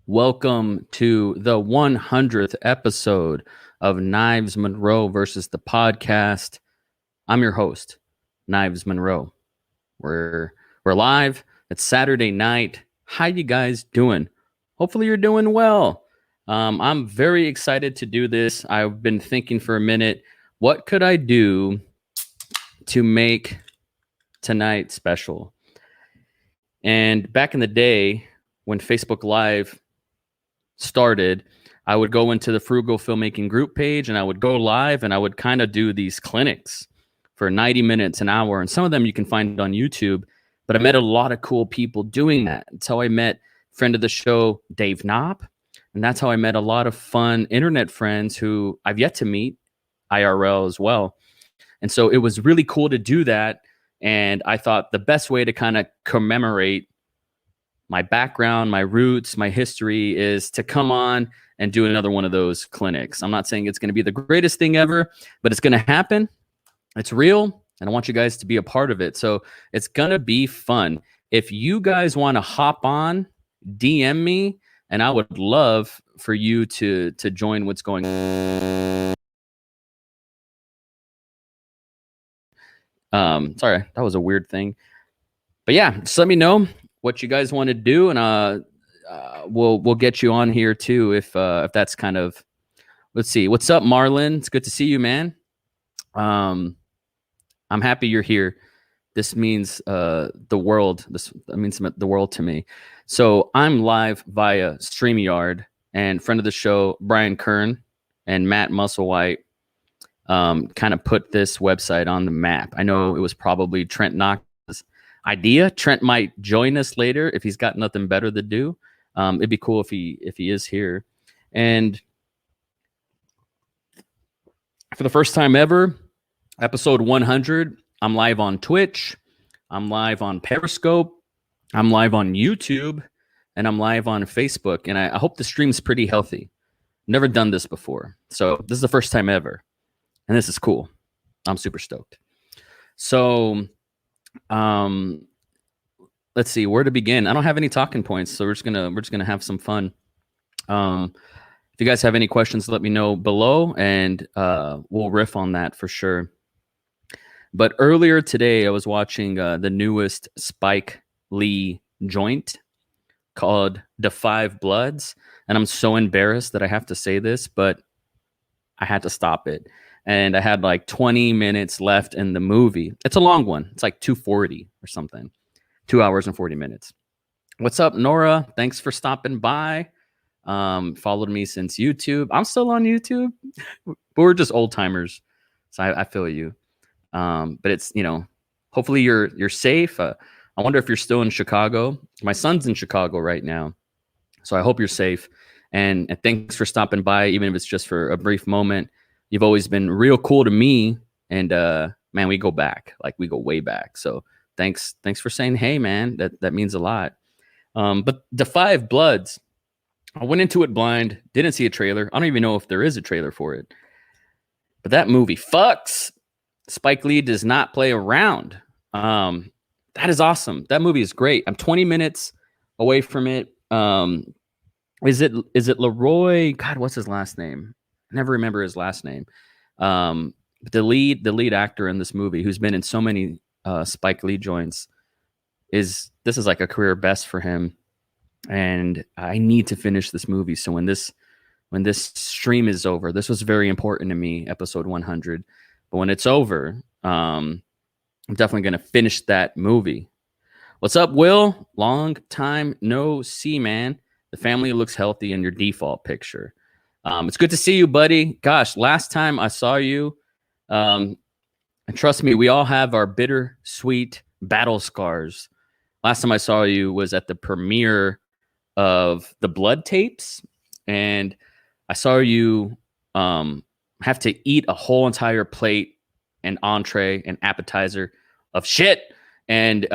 Welcome to the 100th episode of Knives Monroe versus the podcast. I'm your host, Knives Monroe. We're live. It's Saturday night. How you guys doing? Hopefully you're doing well. I'm very excited to do this. I've been thinking for a minute, what could I do to make tonight special? And back in the day when Facebook Live started, I would go into the Frugal Filmmaking group page and I would go live and I would kind of do these clinics for 90 minutes, an hour. And some of them you can find on YouTube, but I met a lot of cool people doing that. That's how I met friend of the show, Dave Knopp. And that's how I met a lot of fun internet friends who I've yet to meet IRL as well. And so it was really cool to do that. And I thought the best way to kind of commemorate my background, my roots, my history is to come on and do another one of those clinics. I'm not saying it's going to be the greatest thing ever, but it's going to happen. It's real, and I want you guys to be a part of it. So it's going to be fun. If you guys want to hop on, DM me, and I would love for you to join what's going on. Sorry, that was a weird thing. But yeah, just let me know what you guys want to do, and we'll get you on here too if that's kind of. Let's see. What's up, Marlon? It's good to see you, man. I'm happy you're here. This means the world. That means the world to me. So I'm live via StreamYard, and friend of the show, Brian Kern and Matt Musselwhite, kind of put this website on the map. I know it was probably Trent Knox's idea. Trent might join us later if he's got nothing better to do. It'd be cool if he is here. And for the first time ever, episode 100, I'm live on Twitch, I'm live on Periscope, I'm live on YouTube, and I'm live on Facebook. And I hope the stream's pretty healthy. Never done this before, so this is the first time ever, and this is cool. I'm super stoked. So let's see where to begin. I don't have any talking points, so we're just gonna have some fun. If you guys have any questions, let me know below, and we'll riff on that for sure. But earlier today, I was watching the newest Spike Lee joint called The Five Bloods, and I'm so embarrassed that I have to say this, but I had to stop it. And I had like 20 minutes left in the movie. It's a long one. It's like 2:40 or something. 2 hours and 40 minutes. What's up, Nora? Thanks for stopping by. Followed me since YouTube. I'm still on YouTube, but we're just old timers. So I feel you. But it's, hopefully you're safe. I wonder if you're still in Chicago. My son's in Chicago right now. So I hope you're safe. And thanks for stopping by, even if it's just for a brief moment. You've always been real cool to me, and man, we go back, like we go way back. So thanks for saying hey, man. That means a lot. But The Five Bloods, I went into it blind, didn't see a trailer. I don't even know if there is a trailer for it. But that movie fucks. Spike Lee does not play around. That is awesome. That movie is great. I'm 20 minutes away from it. Is it Leroy? God, what's his last name? I never remember his last name. But the lead actor in this movie, who's been in so many Spike Lee joints, this is like a career best for him. And I need to finish this movie. So when this stream is over, this was very important to me, episode 100. But when it's over, I'm definitely going to finish that movie. What's up, Will? Long time no see, man. The family looks healthy in your default picture. It's good to see you, buddy. Gosh, last time I saw you, and trust me, we all have our bittersweet battle scars. Last time I saw you was at the premiere of the Blood Tapes, and I saw you have to eat a whole entire plate and entree and appetizer of shit, and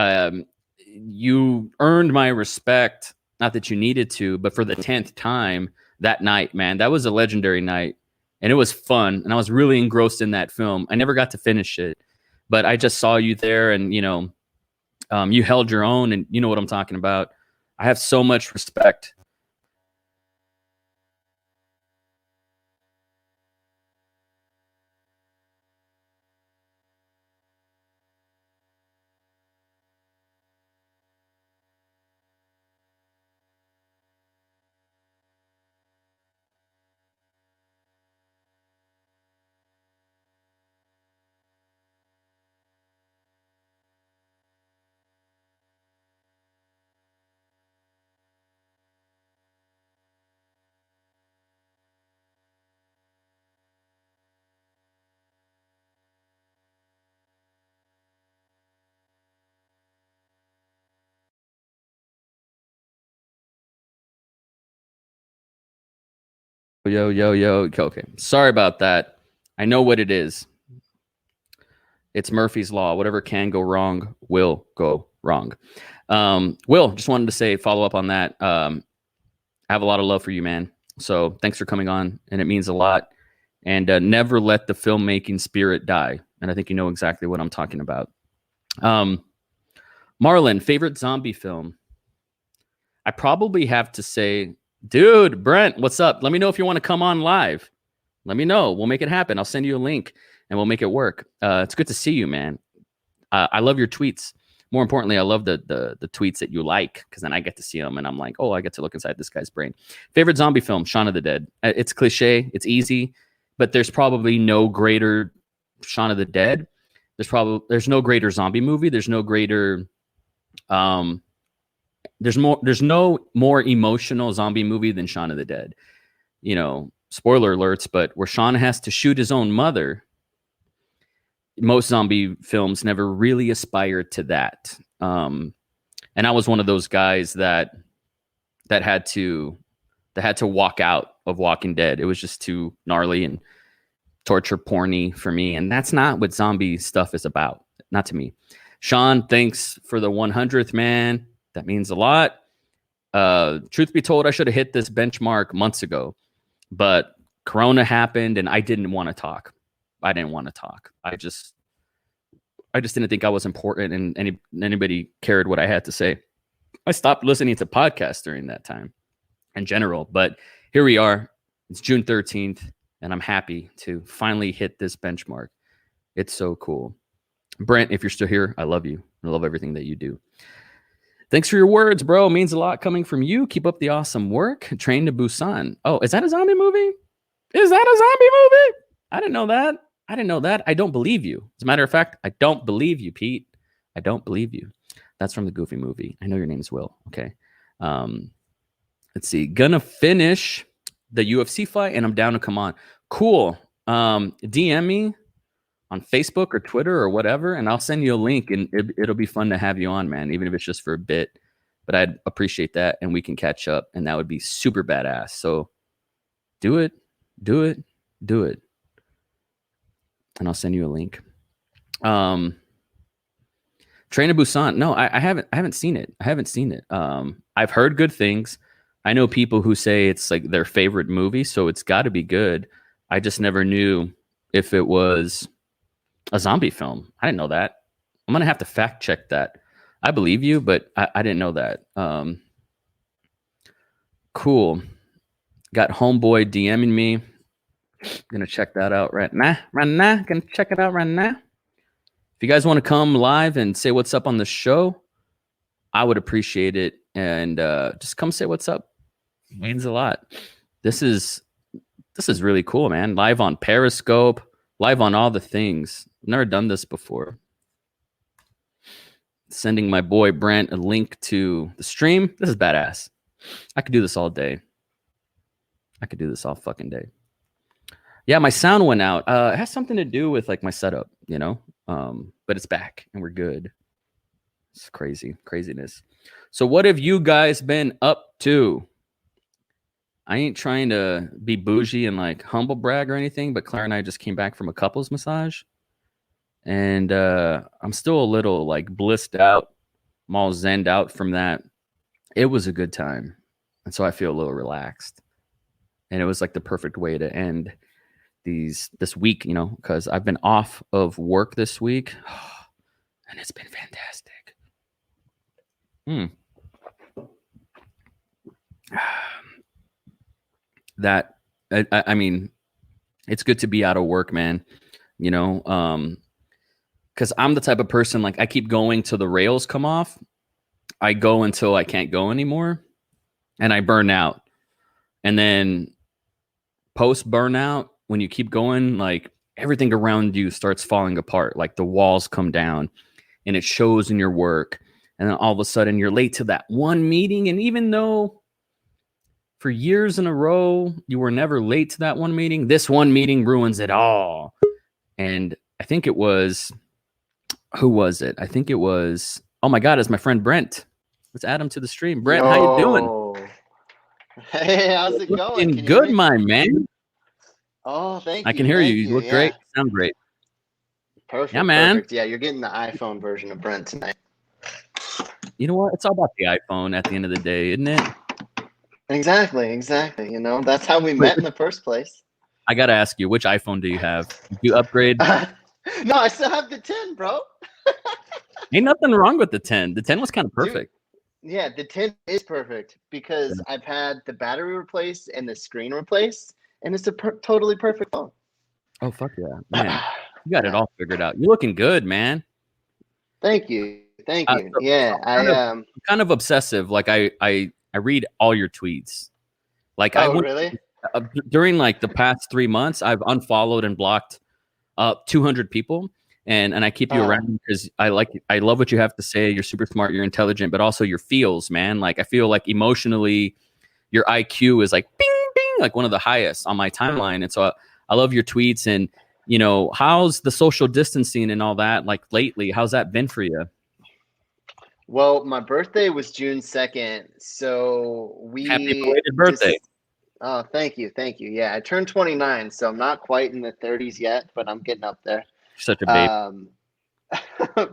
you earned my respect. Not that you needed to, but for the 10th time that night, man. That was a legendary night, and it was fun, and I was really engrossed in that film. I never got to finish it, but I just saw you there, and you held your own, and you know what I'm talking about. I have so much respect Yo, yo, yo. Okay. Sorry about that. I know what it is. It's Murphy's Law. Whatever can go wrong will go wrong. Will, just wanted to say, follow up on that. I have a lot of love for you, man. So thanks for coming on, and it means a lot. And never let the filmmaking spirit die. And I think you know exactly what I'm talking about. Marlon, favorite zombie film? I probably have to say, dude, Brent, what's up? Let me know if you want to come on live. Let me know. We'll make it happen. I'll send you a link and we'll make it work. It's good to see you, man. I love your tweets. More importantly, I love the tweets that you like, because then I get to see them and I'm like, oh, I get to look inside this guy's brain. Favorite zombie film? Shaun of the Dead. It's cliche. It's easy, but there's probably no greater Shaun of the Dead. There's no greater zombie movie. There's no greater there's no more emotional zombie movie than Shaun of the Dead. You know, spoiler alerts, but where Shaun has to shoot his own mother, most zombie films never really aspired to that. And I was one of those guys that had to walk out of Walking Dead. It was just too gnarly and torture porny for me, and that's not what zombie stuff is about. Not to me. Sean, thanks for the 100th, man. That means a lot. Truth be told, I should have hit this benchmark months ago, but Corona happened and I didn't want to talk. I just didn't think I was important and anybody cared what I had to say. I stopped listening to podcasts during that time in general, but here we are. It's June 13th and I'm happy to finally hit this benchmark. It's so cool. Brent, if you're still here, I love you. I love everything that you do. Thanks for your words, bro. It means a lot coming from you. Keep up the awesome work. Train to Busan. Oh, is that a zombie movie? Is that a zombie movie? I didn't know that. I don't believe you. As a matter of fact, I don't believe you, Pete. I don't believe you. That's from the Goofy movie. I know your name is Will. Okay. Let's see. Gonna finish the UFC fight and I'm down to come on. Cool. DM me on Facebook or Twitter or whatever, and I'll send you a link, and it'll be fun to have you on, man, even if it's just for a bit. But I'd appreciate that, and we can catch up, and that would be super badass. So do it. And I'll send you a link. Train to Busan. No, I haven't seen it. I've heard good things. I know people who say it's like their favorite movie, so it's got to be good. I just never knew if it was a zombie film. I didn't know that. I'm going to have to fact check that. I believe you, but I didn't know that. Cool. Got homeboy DMing me. Gonna check that out right now. Gonna check it out right now. If you guys want to come live and say what's up on the show, I would appreciate it. And just come say what's up. It means a lot. This is really cool, man. Live on Periscope, live on all the things. I've never done this before. Sending my boy Brent a link to the stream. This is badass. I could do this all day. I could do this all fucking day. Yeah, my sound went out. It has something to do with like my setup, you know? But it's back and we're good. It's craziness. So what have you guys been up to? I ain't trying to be bougie and like humble brag or anything, but Claire and I just came back from a couples massage. And I'm still a little like blissed out. I'm all zenned out from that. It was a good time. And so I feel a little relaxed. And it was like the perfect way to end this week, you know, because I've been off of work this week. And it's been fantastic. That I mean, it's good to be out of work, man. You know, because I'm the type of person, like, I keep going till the rails come off. I go until I can't go anymore, and I burn out. And then post burnout, when you keep going, like, everything around you starts falling apart. Like, the walls come down, and it shows in your work. And then all of a sudden, you're late to that one meeting. And even though for years in a row, you were never late to that one meeting, this one meeting ruins it all. And I think it was... Who was it? I think it was, oh my God, it's my friend Brent. Let's add him to the stream. Brent, how you doing? Hey, how's it going? Looking Can you hear good, me? my man. Oh, I thank can you. hear you. Thank You you. look great. Yeah. Sound great. Yeah, Perfect. man. Perfect. Yeah, you're getting the iPhone version of Brent tonight. You know what? It's all about the iPhone at the end of the day, isn't it? Exactly. Exactly. You know, that's how we Wait, met in the first place. I gotta ask you, which iPhone do you have? Did you upgrade? No, I still have the 10, bro. Ain't nothing wrong with the 10. The 10 was kind of Dude, perfect. yeah, the 10 is perfect because I've had the battery replaced and the screen replaced, and it's a totally perfect phone. Oh fuck yeah, man! You got it Yeah. all figured out. You're looking good, man. Thank you. Thank you. So Yeah, I'm kind of obsessive. Like I read all your tweets. Like I Oh, went really? during like the past 3 months, I've unfollowed and blocked 200 people, and I keep you Uh, around because I love what you have to say. You're super smart. You're intelligent, but also your feels, man. Like I feel like emotionally, your IQ is like bing bing, like one of the highest on my timeline, and so I love your tweets. And how's the social distancing and all that like lately? How's that been for you? well, my birthday was June 2nd, so Happy we belated birthday! just oh, thank you, thank you. Yeah, I turned 29, so I'm not quite in the 30s yet, but I'm getting up there. You're such a baby. Um,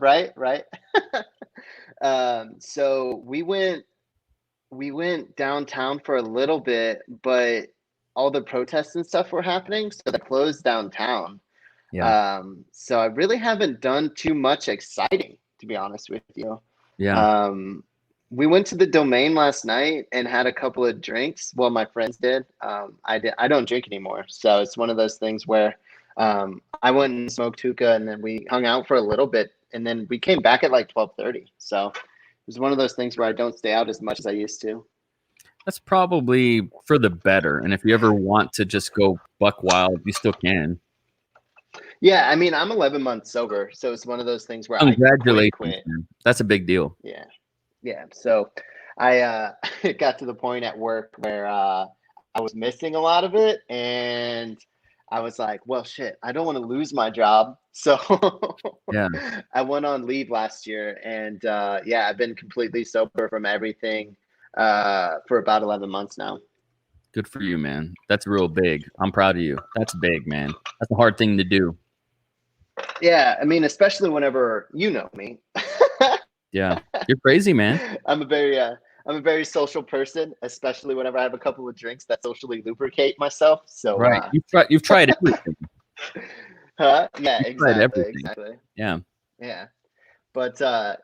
right, right. So we went downtown for a little bit, but all the protests and stuff were happening, so they closed downtown. Yeah, So I really haven't done too much exciting, to be honest with you. yeah. Um, we went to the Domain last night and had a couple of drinks. Well, my friends did. I did. I don't drink anymore, so it's one of those things where I went and smoked hookah, and then we hung out for a little bit, and then we came back at like 12:30. So it was one of those things where I don't stay out as much as I used to. That's probably for the better. And if you ever want to just go buck wild, you still can. Yeah, I mean, I'm 11 months sober, so it's one of those things where I can Congratulations, quit. man. That's a big deal. Yeah. Yeah. So I it got to the point at work where I was missing a lot of it, and I was like, well, shit, I don't want to lose my job. So Yeah, I went on leave last year, and yeah, I've been completely sober from everything for about 11 months now. good for you, man. That's real big. I'm proud of you. That's big, man. That's a hard thing to do. Yeah, I mean, especially whenever you know me. Yeah, you're crazy, man. I'm a very social person, especially whenever I have a couple of drinks that socially lubricate myself. So Right. You've tried everything. Yeah, You've tried exactly, everything. exactly. Yeah. Yeah. But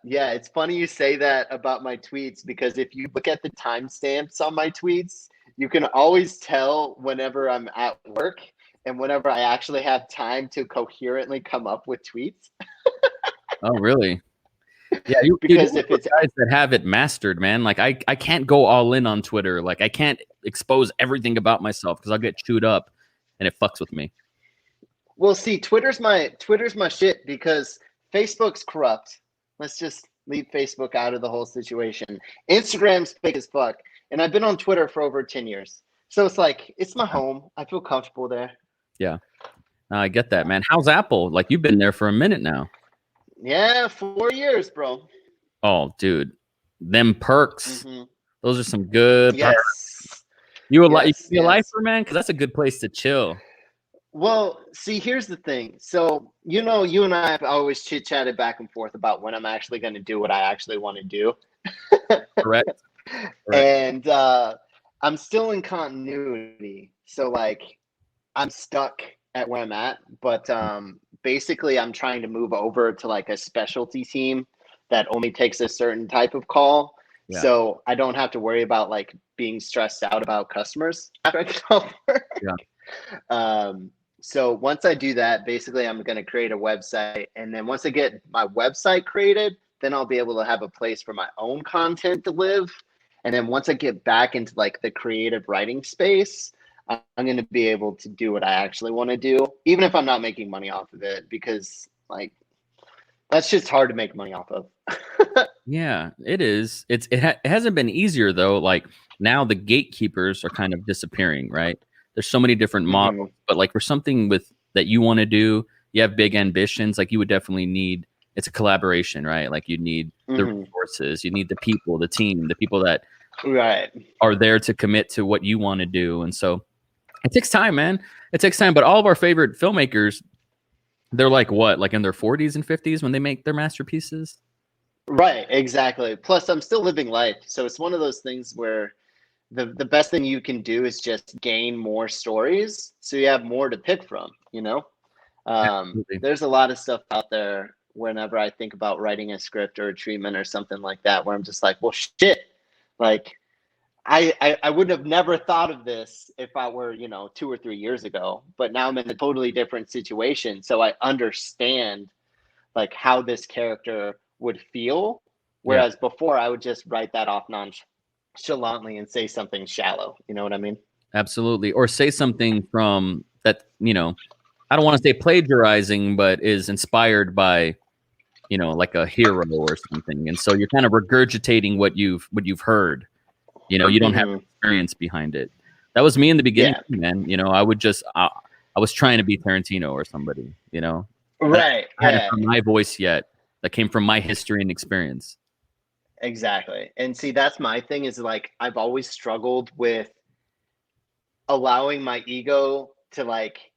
yeah, it's funny you say that about my tweets because if you look at the timestamps on my tweets, you can always tell whenever I'm at work and whenever I actually have time to coherently come up with tweets. Oh, really? Yeah, you're Because one of if those it's guys that have it mastered, man. Like I can't go all in on Twitter. Like I can't expose everything about myself because I'll get chewed up and it fucks with me. Well, see, Twitter's my shit because Facebook's corrupt. Let's just leave Facebook out of the whole situation. Instagram's fake as fuck, and I've been on Twitter for over 10 years. So it's like it's my home. I feel comfortable there. Yeah. I get that, man. How's Apple? Like you've been there for a minute now. Yeah, 4 years, bro. Oh, dude. Them perks. Hmm. Those are some good perks. Yes, You can yes, be a yes. lifer, man, because that's a good place to chill. Well, see, here's the thing. So, you and I have always chit chatted back and forth about when I'm actually going to do what I actually want to do. Correct. Correct. And I'm still in continuity. So like I'm stuck at where I'm at, but basically I'm trying to move over to like a specialty team that only takes a certain type of call. Yeah. So I don't have to worry about like being stressed out about customers after I get off work. Yeah. So once I do that, basically I'm going to create a website. And then once I get my website created, then I'll be able to have a place for my own content to live. And then once I get back into like the creative writing space, I'm going to be able to do what I actually want to do, even if I'm not making money off of it, because like that's just hard to make money off of. Yeah, it is. It hasn't been easier though. Like now the gatekeepers are kind of disappearing, right? There's so many different models, but like for something with that you want to do, you have big ambitions, like you would definitely need it's a collaboration, right? Like you need the resources, you need the people, the team, the people that Right. are there to commit to what you want to do. And so it takes time, man. It takes time. But all of our favorite filmmakers, they're like what? Like in their 40s and 50s when they make their masterpieces? Right, exactly. Plus, I'm still living life. So it's one of those things where the best thing you can do is just gain more stories so you have more to pick from, you know? Absolutely. There's a lot of stuff out there whenever I think about writing a script or a treatment or something like that, where I'm just like, well, shit, like I would have never thought of this if I were, 2 or 3 years ago, but now I'm in a totally different situation. So I understand like how this character would feel. Yeah, Whereas before I would just write that off nonchalantly and say something shallow. You know what I mean? absolutely. Or say something from that, I don't want to say plagiarizing, but is inspired by, like a hero or something. And so you're kind of regurgitating what you've heard. You don't have experience behind it. That was me in the beginning, Yeah. man. I was trying to be Tarantino or somebody, Right. I hadn't Yeah. found my voice yet. That came from my history and experience. Exactly. And see, that's my thing is like I've always struggled with allowing my ego to like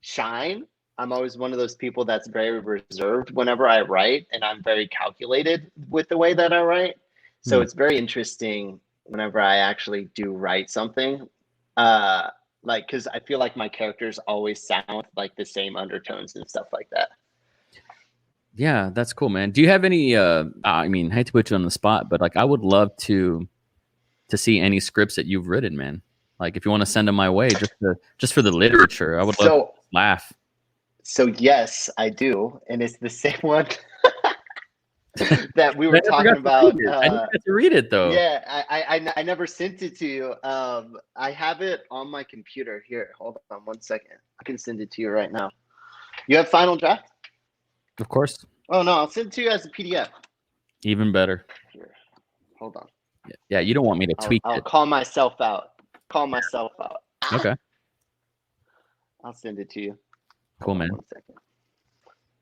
shine. I'm always one of those people that's very reserved whenever I write, and I'm very calculated with the way that I write. So Hmm. it's very interesting whenever I actually do write something. Uh like cuz I feel like my characters always sound like the same undertones and stuff like that. Yeah, that's cool, man. Do you have any I mean, I hate to put you on the spot, but like I would love to see any scripts that you've written, man. Like if you want to send them my way just for the literature, I would love to So laugh. yes, I do, and it's the same one that we were I never talking got to read about. it. I never got to read it though. Yeah, I never sent it to you. I have it on my computer here. Hold on 1 second. I can send it to you right now. You have Final Draft? Of course. Oh no, I'll send it to you as a PDF. Even better. Here, hold on. Yeah, you don't want me to tweak I'll it. call myself out. Call myself out. Okay. I'll send it to you. Cool, Hold on man. 1 second.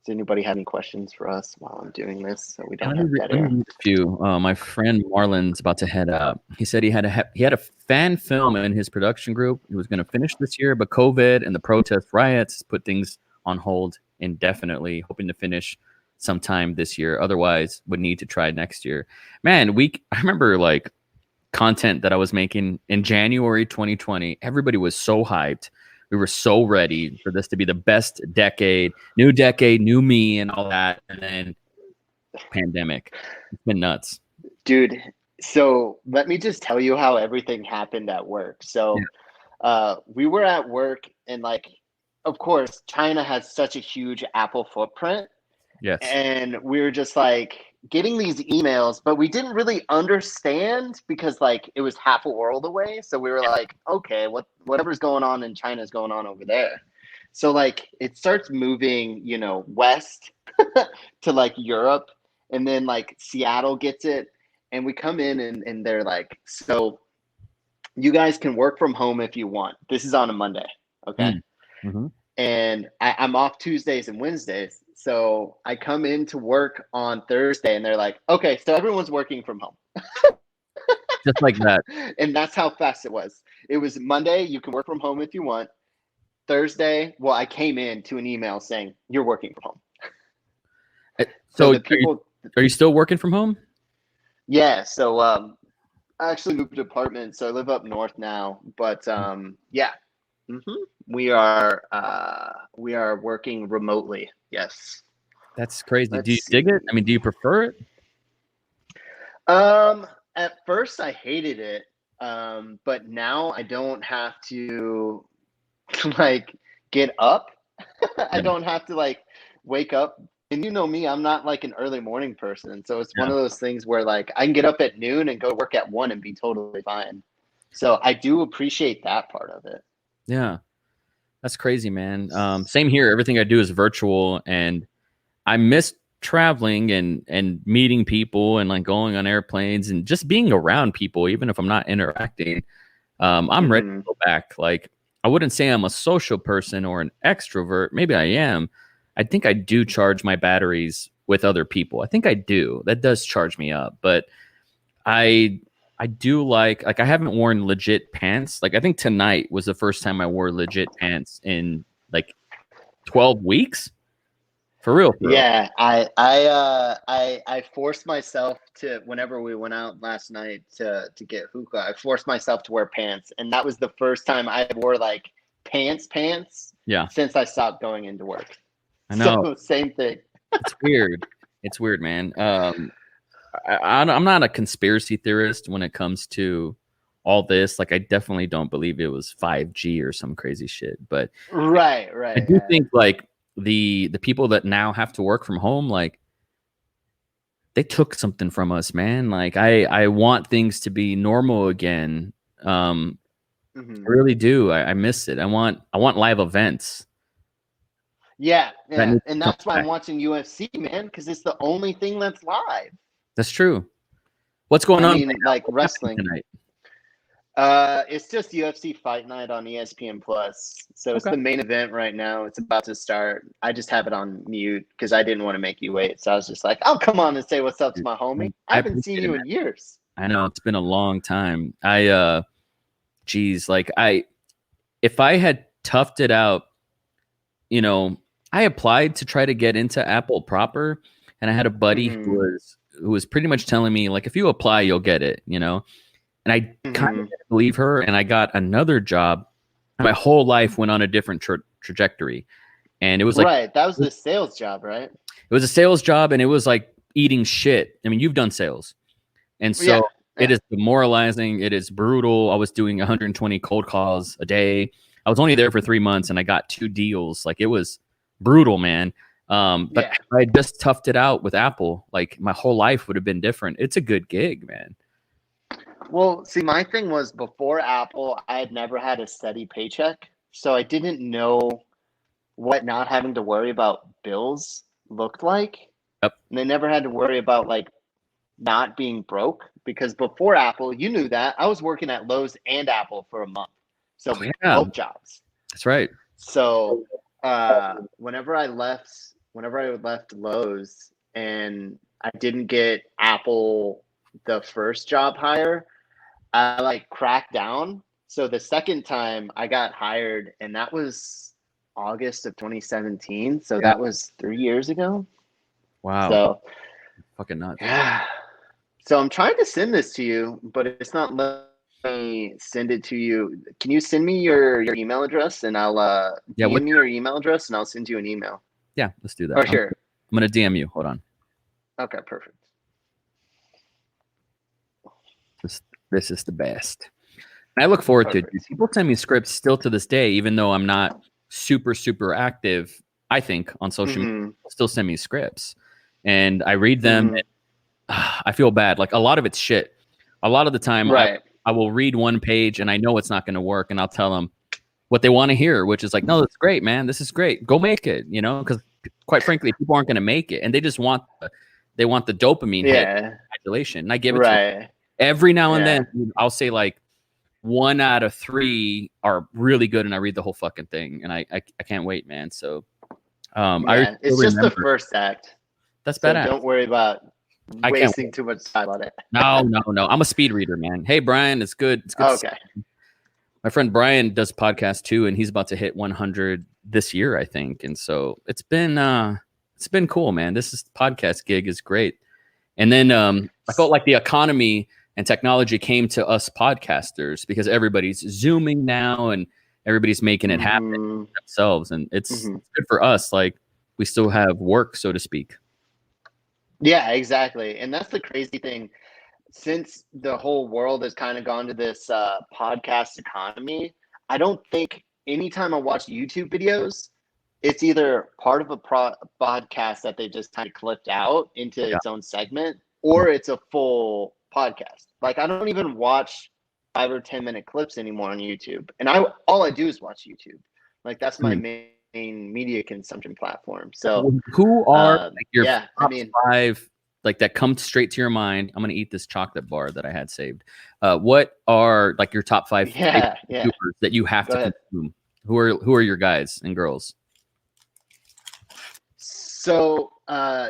Does anybody have any questions for us while I'm doing this so we Yeah, don't have dead let me air? read a few. My friend Marlon's about to head out. He said he had a fan film in his production group. He was going to finish this year, but COVID and the protest riots put things on hold indefinitely. Hoping to finish sometime this year. Otherwise, would need to try next year. Man, I remember like content that I was making in January 2020. Everybody was so hyped. We were so ready for this to be the best decade, new me, and all that. And then pandemic. It's been nuts. Dude, so let me just tell you how everything happened at work. So we were at work and like, of course, China has such a huge Apple footprint. Yes. And we were just like getting these emails, but we didn't really understand because like it was half a world away. So we were like, okay, whatever's going on in China is going on over there. So like it starts moving, west to like Europe, and then like Seattle gets it. And we come in and they're like, so you guys can work from home if you want. This is on a Monday. Okay. Mm-hmm. And I'm off Tuesdays and Wednesdays. So I come into work on Thursday and they're like, okay, so everyone's working from home. Just like that. And that's how fast it was. It was Monday, you can work from home if you want. Thursday, well, I came in to an email saying, you're working from home. So the people, are you still working from home? yeah. So I actually moved apartment. So I live up north now. But yeah. Mm-hmm. We are working remotely. Yes. That's crazy. Let's Do you see. dig it? I mean, do you prefer it? At first I hated it. But now I don't have to like get up. I don't have to like wake up. And you know me, I'm not like an early morning person. So it's one of those things where like I can get up at noon and go to work at 1 and be totally fine. So I do appreciate that part of it. Yeah. That's crazy, man. Same here. Everything I do is virtual, and I miss traveling and meeting people and like going on airplanes and just being around people, even if I'm not interacting. I'm ready to go back. Like, I wouldn't say I'm a social person or an extrovert. Maybe I am. I think I do charge my batteries with other people. I think I do. That does charge me up. But I I do like I haven't worn legit pants. Like I think tonight was the first time I wore legit pants in like 12 weeks. For real, for real. Yeah, I forced myself to, whenever we went out last night to get hookah, I forced myself to wear pants, and that was the first time I wore like pants Yeah, since I stopped going into work. I know. So same thing. It's weird. It's weird, man. I'm not a conspiracy theorist when it comes to all this. Like, I definitely don't believe it was 5G or some crazy shit. But Right, I do yeah. think like the people that now have to work from home, like they took something from us, man. Like I want things to be normal again. I really do. I miss it. I want live events. Yeah, That yeah, needs to and come that's why I'm back. watching UFC, man, because it's the only thing that's live. That's true. What's going I on right mean, now? like What's happening wrestling. tonight? It's just UFC Fight Night on ESPN Plus. So it's Okay. the main event right now. It's about to start. I just have it on mute because I didn't want to make you wait. So I was just like, I'll come on and say what's up to my homie. I I haven't seen appreciate it, you man. in years. I know it's been a long time. Geez, like if I had toughed it out, you know, I applied to try to get into Apple proper, and I had a buddy Mm-hmm. who was pretty much telling me like, if you apply, you'll get it, you know. And I kind of Mm-hmm. didn't believe her, and I got another job. My whole life went on a different trajectory, and it was like Right. That was the sales job, right? it was a sales job, and it was like eating shit. I mean, you've done sales. And Yeah. so it Yeah. is demoralizing. It is brutal. I was doing 120 cold calls a day. I was only there for 3 months and I got 2 deals. Like it was brutal, man. But Yeah. I just toughed it out with Apple. Like my whole life would have been different. It's a good gig, man. Well, see, my thing was before Apple, I had never had a steady paycheck. So I didn't know what not having to worry about bills looked like. Yep. And they never had to worry about like not being broke because before Apple, you knew that I was working at Lowe's and Apple for a month. So Oh, yeah, both jobs. that's right. So whenever I left Lowe's and I didn't get Apple the first job hire, I like cracked down. So the second time I got hired, and that was August of 2017. So Yeah. that was 3 years ago. Wow. So Fucking nuts. yeah. So I'm trying to send this to you, but it's not letting me send it to you. Can you send me your email address and I'll Yeah. DM me your email address and I'll send you an email. Yeah. Let's do that. Or I'm here. going to DM you. Hold on. Okay, perfect. This is the best. And I look forward to it. Perfect. People send me scripts still to this day, even though I'm not super active, I think, on social media. People still send me scripts. And I read them. And, I feel bad. Like a lot of it's shit. A lot of the time, Right. I will read one page and I know it's not going to work. And I'll tell them what they want to hear, which is like, no, that's great, man. This is great. Go make it, you know, because quite frankly, people aren't going to make it. And they just want the dopamine hit, congratulations. And I give it to them. Every now and then, I'll say like 1 out of 3 are really good, and I read the whole fucking thing, and I can't wait, man. So, it's just the first act. That's so badass. Don't worry about wasting too much time on it. No. I'm a speed reader, man. Hey, Brian, it's good. It's good. Okay. My friend Brian does podcasts too, and he's about to hit 100 this year, I think. And so it's been cool, man. This podcast gig is great. And then I felt like the economy and technology came to us podcasters because everybody's Zooming now and everybody's making it happen themselves. And it's good for us. Like we still have work, so to speak. Yeah, exactly. And that's the crazy thing. Since the whole world has kind of gone to this podcast economy, I don't think anytime I watch YouTube videos, it's either part of a podcast that they just kind of clipped out into its own segment, or it's a full podcast. Like I don't even watch 5 or 10 minute clips anymore on YouTube, and all I do is watch YouTube. Like that's my main media consumption platform. So who are like your top 5 like that come straight to your mind? I'm gonna eat this chocolate bar that I had saved. What are like your top 5 YouTubers that you have to consume? Who are your guys and girls? So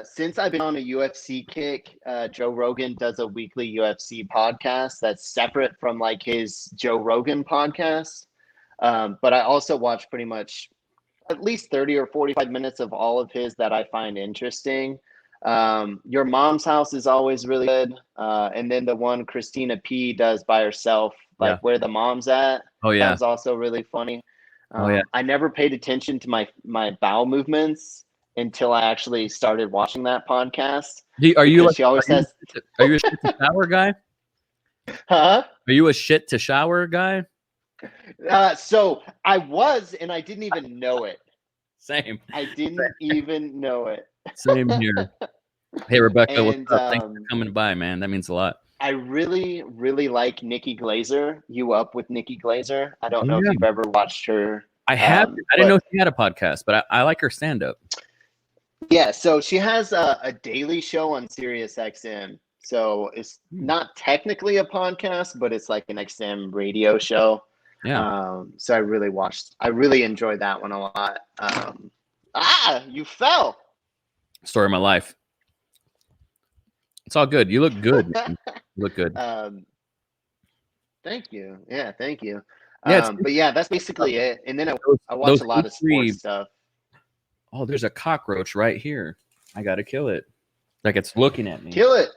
Since I've been on a UFC kick, Joe Rogan does a weekly UFC podcast that's separate from like his Joe Rogan podcast. But I also watch pretty much at least 30 or 45 minutes of all of his that I find interesting. Your Mom's House is always really good. And then the one Christina P does by herself, like Yeah. Where the Mom's At. Oh yeah. That was also really funny. Oh yeah. I never paid attention to my bowel movements until I actually started watching that podcast. Are you like, She always says, are you a shit to shower guy? huh? Are you a shit to shower guy? So I was, and I didn't even know it. Same. I didn't even know it. Same here. Hey Rebecca, what's And up? Thanks for coming by, man. That means a lot. I really, really like Nikki Glazer. You Up with Nikki Glazer? I don't know if Yeah. you've ever watched her. I have. I didn't know she had a podcast, but I like her stand up. Yeah, so she has a daily show on Sirius XM. So it's not technically a podcast, but it's like an XM radio show. Yeah. So I really enjoyed that one a lot. You fell. Story of my life. It's all good. You look good, man. You look good. Thank you. Yeah, thank you. Yeah, But yeah, that's basically it. And then I watch a lot of sports stuff. Oh, there's a cockroach right here. I gotta kill it. Like it's looking at me. Kill it.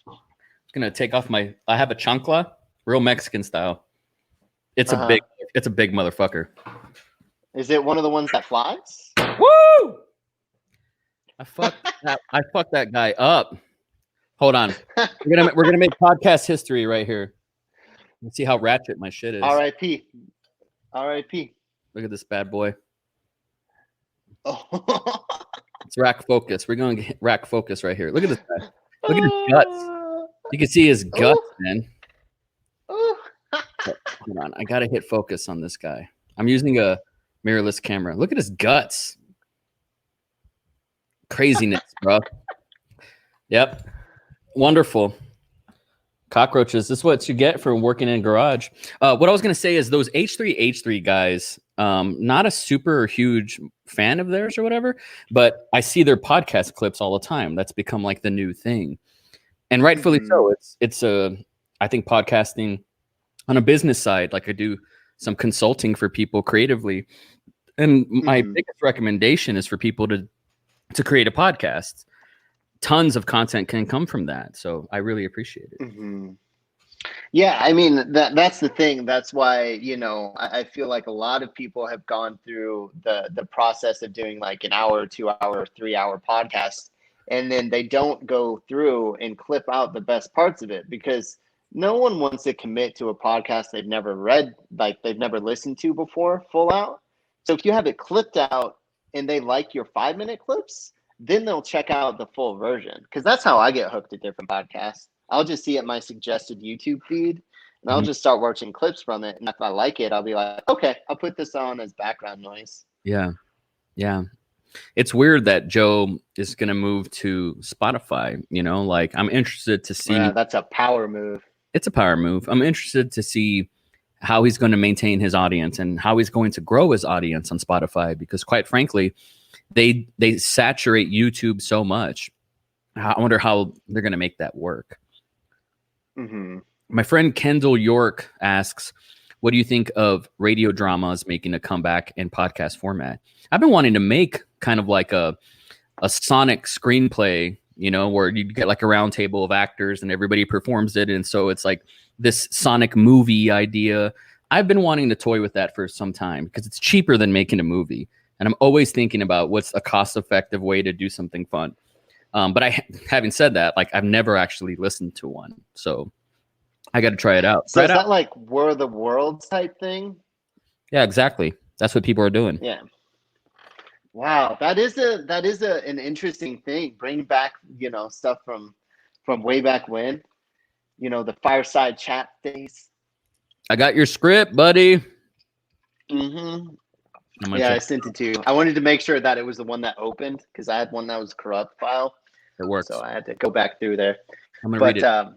It's gonna take off my. I have a chancla, real Mexican style. It's a big motherfucker. Is it one of the ones that flies? Woo! I fucked that guy up. Hold on. We're gonna make podcast history right here. Let's see how ratchet my shit is. R.I.P. R.I.P. Look at this bad boy. Oh. It's rack focus. We're gonna get rack focus right here. Look at this guy. Look at his guts. You can see his guts, man. Hold on. I gotta hit focus on this guy. I'm using a mirrorless camera. Look at his guts. Craziness, bro. Yep. Wonderful. Cockroaches. This is what you get for working in a garage. What I was going to say is those H3H3 guys, not a super huge fan of theirs or whatever, but I see their podcast clips all the time. That's become like the new thing. And rightfully so. It's I think podcasting on a business side, like I do some consulting for people creatively. And my biggest recommendation is for people to create a podcast. Tons of content can come from that. So I really appreciate it. Yeah, I mean, that's the thing. That's why, I feel like a lot of people have gone through the process of doing like an hour, 2 hour, 3 hour podcast. And then they don't go through and clip out the best parts of it because no one wants to commit to a podcast they've never read, like they've never listened to before, full out. So if you have it clipped out and they like your 5-minute clips, then they'll check out the full version. Because that's how I get hooked to different podcasts. I'll just see it in my suggested YouTube feed and I'll just start watching clips from it. And if I like it, I'll be like, okay, I'll put this on as background noise. Yeah. Yeah. It's weird that Joe is going to move to Spotify. Like I'm interested to see. Yeah, that's a power move. It's a power move. I'm interested to see how he's going to maintain his audience and how he's going to grow his audience on Spotify, because quite frankly, they saturate YouTube so much. I wonder how they're going to make that work. My friend Kendall York asks, what do you think of radio dramas making a comeback in podcast format? I've been wanting to make kind of like a sonic screenplay, where you get like a round table of actors and everybody performs it. And so it's like this sonic movie idea. I've been wanting to toy with that for some time because it's cheaper than making a movie. And I'm always thinking about what's a cost-effective way to do something fun. But having said that, like I've never actually listened to one. So I got to try it out. So is that like War of the Worlds type thing? Yeah, exactly. That's what people are doing. Yeah. Wow, that is an interesting thing. Bring back, stuff from way back when, the fireside chat days. I got your script, buddy. Yeah, I sent it to you. I wanted to make sure that it was the one that opened because I had one that was corrupt file. It works. So I had to go back through there. I'm gonna read it.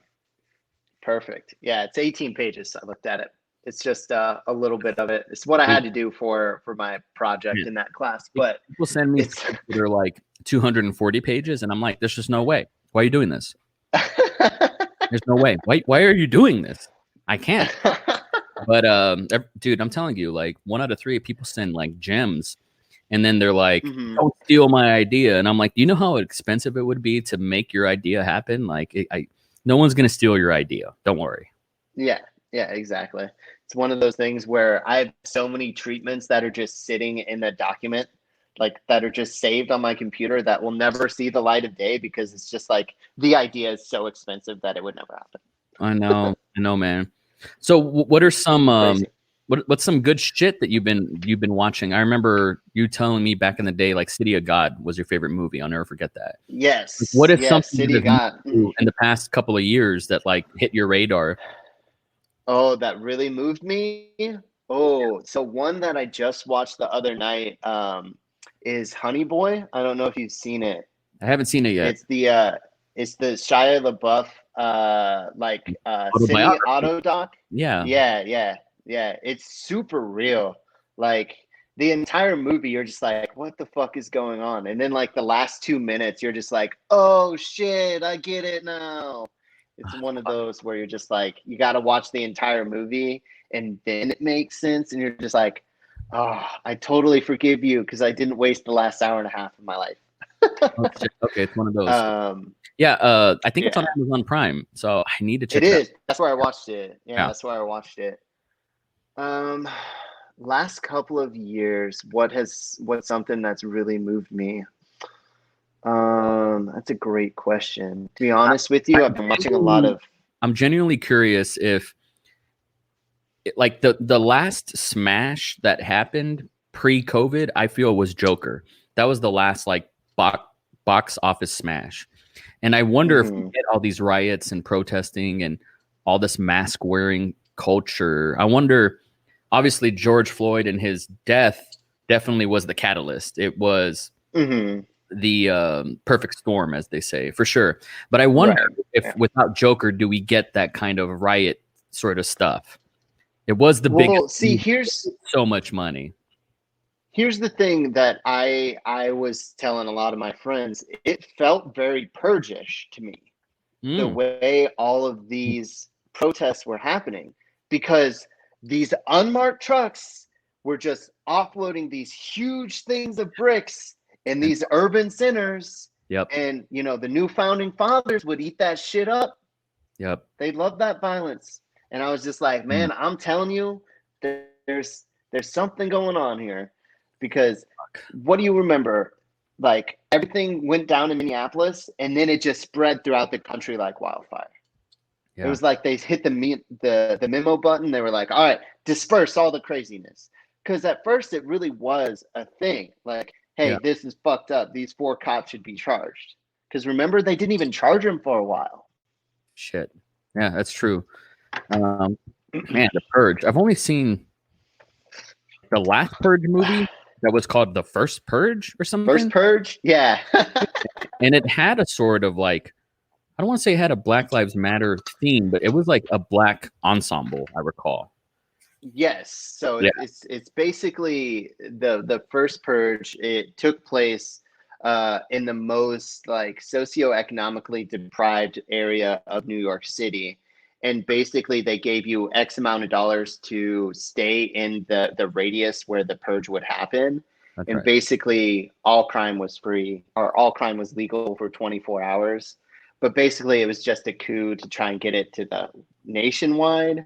Perfect. Yeah, it's 18 pages. I looked at it. It's just a little bit of it. It's what I had to do for my project in that class. But people send me it's that are like 240 pages, and I'm like, there's just no way. Why are you doing this? There's no way. Why are you doing this? I can't. But dude, I'm telling you, like 1 out of 3 people send like gems, and then they're like, "Don't steal my idea." And I'm like, "Do you know how expensive it would be to make your idea happen? Like, no one's gonna steal your idea. Don't worry." Yeah, exactly. It's one of those things where I have so many treatments that are just sitting in a document, like that are just saved on my computer that will never see the light of day because it's just like the idea is so expensive that it would never happen. I know, man. So, what are some Crazy. what's some good shit that you've been watching? I remember you telling me back in the day, like City of God was your favorite movie. I'll never forget that. Yes. Like, what is something City of that God. in the past couple of years that like hit your radar? Oh, that really moved me. Oh, so one that I just watched the other night is Honey Boy. I don't know if you've seen it. I haven't seen it yet. It's the Shia LaBeouf city auto doc. Yeah. Yeah. It's super real. Like the entire movie, you're just like, what the fuck is going on? And then like the last 2 minutes, you're just like, oh shit, I get it now. It's one of those where you're just like, you got to watch the entire movie and then it makes sense. And you're just like, oh, I totally forgive you because I didn't waste the last hour and a half of my life. Oh, shit. Okay, it's one of those. I think it's on Amazon Prime, so I need to check it. It is. That's where I watched it. Yeah, that's where I watched it. Last couple of years, what's something that's really moved me? That's a great question. To be honest with you, I've been watching a lot of. I'm genuinely curious if, like the last smash that happened pre-COVID, I feel was Joker. That was the last like box office smash, and I wonder if we get all these riots and protesting and all this mask wearing culture. I wonder. Obviously, George Floyd and his death definitely was the catalyst. It was the perfect storm, as they say, for sure. But I wonder if without Joker, do we get that kind of riot sort of stuff? It was the biggest. See, here's so much money. Here's the thing that I was telling a lot of my friends. It felt very purge-ish to me, the way all of these protests were happening, because these unmarked trucks were just offloading these huge things of bricks in these urban centers. Yep. And, the new founding fathers would eat that shit up. Yep. They loved that violence. And I was just like, man, I'm telling you, there's something going on here. Because what do you remember? Like, everything went down in Minneapolis, and then it just spread throughout the country like wildfire. Yeah. It was like they hit the memo button. They were like, all right, disperse all the craziness. Because at first it really was a thing. Like, hey, this is fucked up. These 4 cops should be charged. Because remember, they didn't even charge them for a while. Shit. Yeah, that's true. Man, The Purge. I've only seen the last Purge movie that was called The First Purge or something. First Purge? Yeah. And it had a sort of like, I don't want to say it had a Black Lives Matter theme, but it was like a black ensemble, I recall. Yes. So it's basically the first purge. It took place in the most like socioeconomically deprived area of New York City. And basically they gave you X amount of dollars to stay in the radius where the purge would happen. That's and basically all crime was free, or all crime was legal for 24 hours. But basically, it was just a coup to try and get it to the nationwide,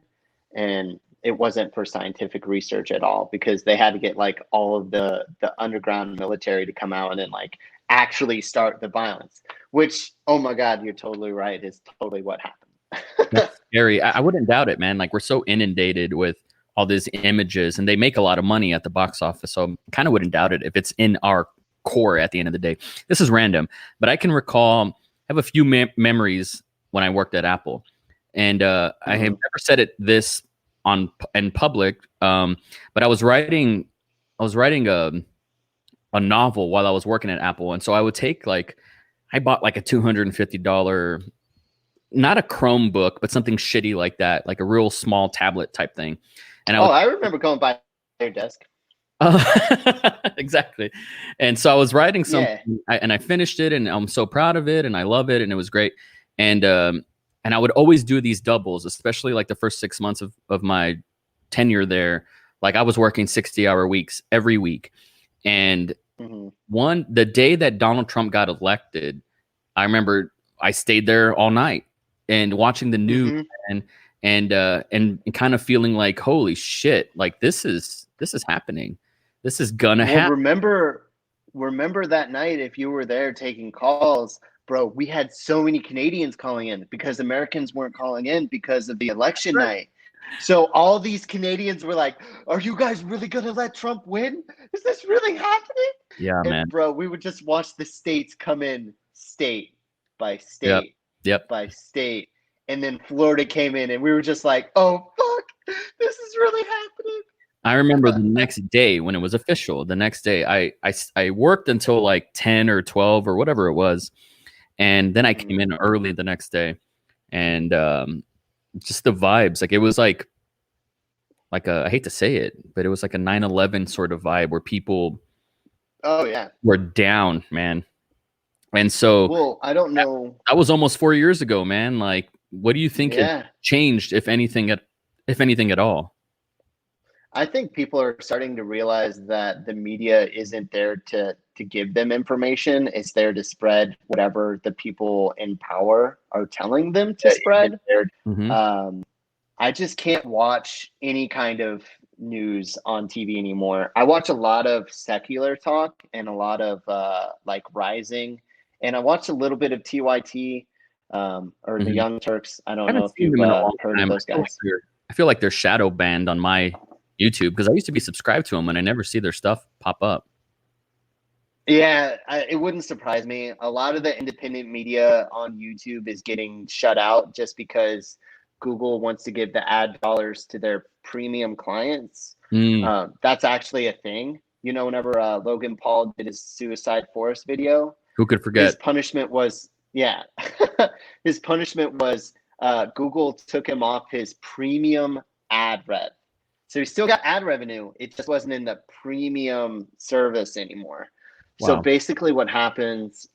and it wasn't for scientific research at all, because they had to get like all of the underground military to come out and then like actually start the violence. Which, oh my God, you're totally right. Is totally what happened. That's scary. I wouldn't doubt it, man. Like, we're so inundated with all these images, and they make a lot of money at the box office. So I kind of wouldn't doubt it if it's in our core at the end of the day. This is random, but I can recall. I have a few memories when I worked at Apple, and I have never said it this in public, but I was writing a novel while I was working at Apple, and so I would take I bought like a $250 not a Chromebook, but something shitty like that, like a real small tablet type thing. And I Oh, was I remember going by your desk. exactly. And so I was writing something, Yeah. and I finished it, and I'm so proud of it, and I love it, and it was great. And I would always do these doubles, especially like the first 6 months of my tenure there. Like I was working 60-hour weeks every week. And Mhm. the day that Donald Trump got elected, I remember I stayed there all night and watching the news Mhm. and kind of feeling like, holy shit, like this is happening. This is gonna Well, happen. remember that night if you were there taking calls, bro, we had so many Canadians calling in because Americans weren't calling in because of the election night. So all these Canadians were like, "Are you guys really going to let Trump win? Is this really happening?" Yeah, And man. bro, we would just watch the states come in state by Yep. state Yep. by state. And then Florida came in and we were just like, "Oh fuck, this is really happening." I remember the next day when it was official. The next day, I worked until like 10 or 12 or whatever it was, and then I came in early the next day, and just the vibes, like it was like a, I hate to say it, but it was like a 9/11 sort of vibe where people Oh yeah. were down, man. And so Well, I don't know. that was almost 4 years ago, man. Like, what do you think has Yeah. changed, if anything at all? I think people are starting to realize that the media isn't there to give them information. It's there to spread whatever the people in power are telling them to spread. Mm-hmm. I just can't watch any kind of news on TV anymore. I watch a lot of secular talk and a lot of like Rising, and I watch a little bit of TYT or the Mm-hmm. Young Turks. I I don't know haven't if seen you've them in a long heard of time. those guys. I feel like they're shadow banned on my YouTube because I used to be subscribed to them and I never see their stuff pop up. Yeah, it wouldn't surprise me. A lot of the independent media on YouTube is getting shut out just because Google wants to give the ad dollars to their premium clients. Mm, That's actually a thing. You know, whenever Logan Paul did his Suicide Forest video, who could his forget? punishment was, yeah, his punishment was Google took him off his premium ad rev. So he still got ad revenue. It just wasn't in the premium service anymore. So Wow. basically, what happens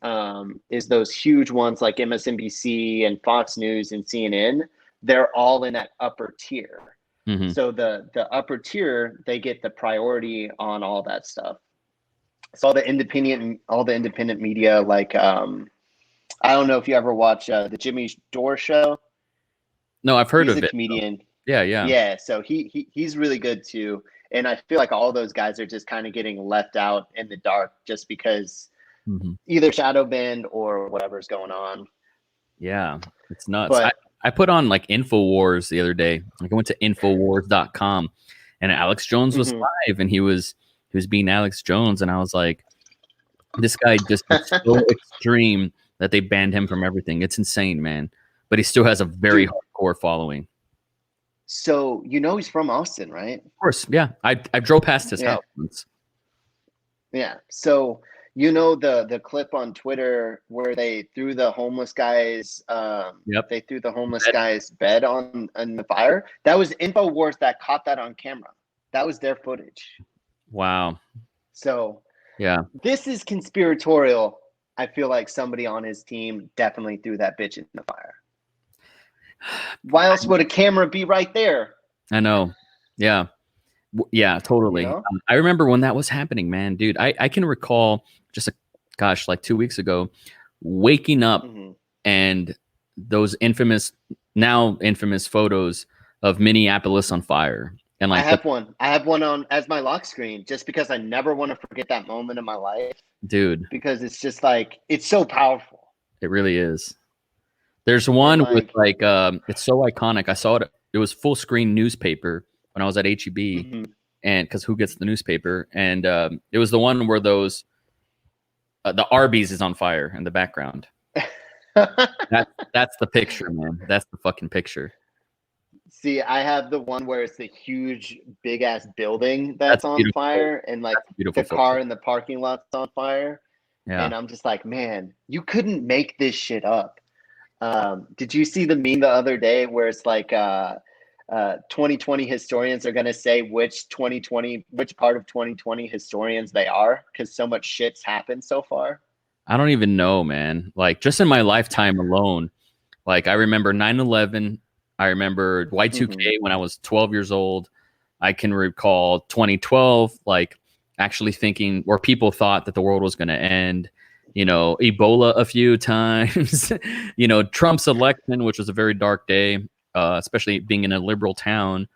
is those huge ones like MSNBC and Fox News and CNN, they're all in that upper tier. Mm-hmm. So the upper tier, they get the priority on all that stuff. So all the independent media, like I don't know if you ever watch the Jimmy Dore show. No, I've heard He's a of it. comedian. Yeah, yeah. Yeah, so he's really good too. And I feel like all those guys are just kind of getting left out in the dark just because Mm-hmm. either shadow banned or whatever's going on. Yeah, it's nuts. But I put on like InfoWars the other day. Like I went to infowars.com and Alex Jones was mhm. live and he was being Alex Jones and I was like, this guy just is so extreme that they banned him from everything. It's insane, man. But he still has a very Dude, hardcore following. so you know he's from Austin, right? Of course, yeah. I drove past his Yeah. house once. Yeah. So you know the clip on Twitter where they threw the homeless guy's Yep. bed on the fire? That was InfoWars that caught that on camera. That was their footage. Wow. So Yeah. this is conspiratorial. I feel like somebody on his team definitely threw that bitch in the fire. Why else would a camera be right there? I know. Yeah. Yeah, You totally. know? I remember when that was happening, man, dude. I can recall just like 2 weeks ago, waking up Mm-hmm. and those now infamous photos of Minneapolis on fire. And I like have one. I have one on as my lock screen just because I never want to forget that moment in my life dude, because it's just like it's so powerful. it really is. There's And one with like like it's so iconic. I saw it. It was full screen newspaper when I was at HEB, mhm. and because who gets the newspaper? And it was the one where those the Arby's is on fire in the background. That's the picture, man. That's the fucking picture. See, I have the one where it's the huge big ass building That's that's on beautiful. fire and like That's a beautiful the photo. car in the parking lot's on fire. Yeah. And I'm just like, man, you couldn't make this shit up. Did you see the meme the other day where it's like 2020 historians are going to say which part of 2020 historians they are because so much shit's happened so far? I don't even know, man. Like just in my lifetime alone, like I remember 9/11. I remember Hmm. Y2K when I was 12 years old. I can recall 2012, like actually thinking where people thought that the world was going to end. Ebola a few times. Trump's election, which was a very dark day, especially being in a liberal town.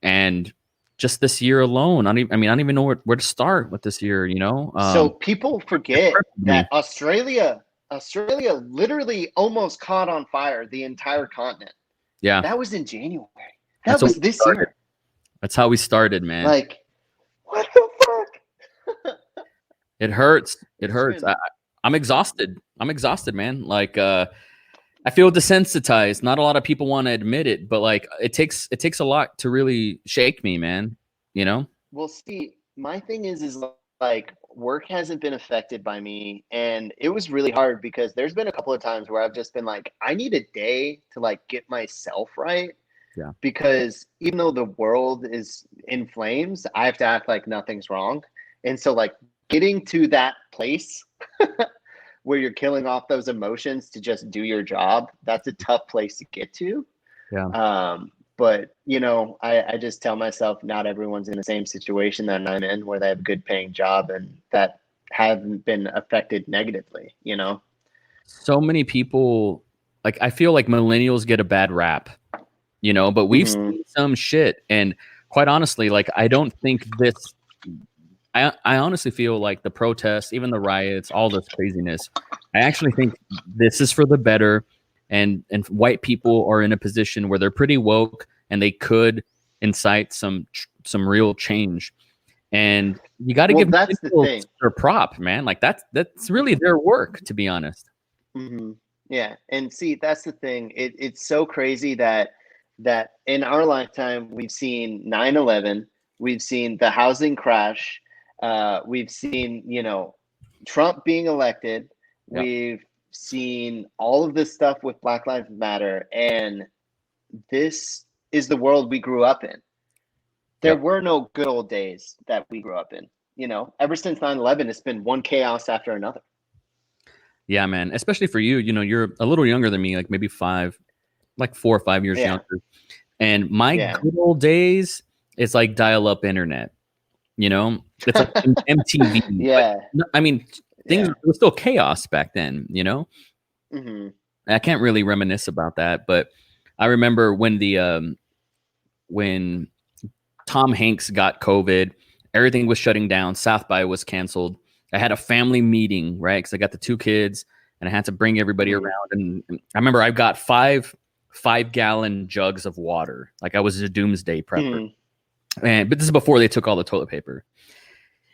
And just this year alone, I don't even know where to start with this year. So people It forget crippled that me. Australia literally almost caught on fire the entire continent. Yeah, That was in January. That that's what was we this started. year. That's how we started, man. Like, what the fuck? It hurts. It It's hurts. been I'm exhausted. I'm exhausted, man. Like I feel desensitized. Not a lot of people want to admit it, but like it takes a lot to really shake me, man. You know? Well, see, my thing is like work hasn't been affected by me, and it was really hard because there's been a couple of times where I've just been like, I need a day to like get myself right Yeah. because even though the world is in flames, I have to act like nothing's wrong. And so like getting to that place where you're killing off those emotions to just do your job, that's a tough place to get to. Yeah. But I just tell myself not everyone's in the same situation that I'm in where they have a good paying job and that haven't been affected negatively. So many people, like I feel like millennials get a bad rap, but we've Hmm. seen some shit. And quite honestly, like I don't think this I honestly feel like the protests, even the riots, all this craziness, I actually think this is for the better. And white people are in a position where they're pretty woke and they could incite some real change. And you got to Well, give that's the millennials thing. their prop, man. Like that's really their work, to be honest. Hmm. Yeah, and see, that's the thing. It's so crazy that in our lifetime we've seen 9/11, we've seen the housing crash, we've seen Trump being elected, Yeah. we've seen all of this stuff with Black Lives Matter, and this is the world we grew up in. There Yep. were no good old days that we grew up in. Ever since 9/11, it's been one chaos after another. Yeah, man. Especially for you, you're a little younger than me, like maybe like 4 or 5 years Yeah, younger. And my yeah, good old days, it's like dial-up internet. It's like MTV. But yeah, I mean, things yeah. it was still chaos back then. Hmm. I can't really reminisce about that, but I remember when Tom Hanks got COVID, everything was shutting down. South by was canceled. I had a family meeting, right? Because I got the two kids, and I had to bring everybody Hmm. around. And I remember I got 5 gallon jugs of water, like I was a doomsday prepper. Hmm. But this is before they took all the toilet paper.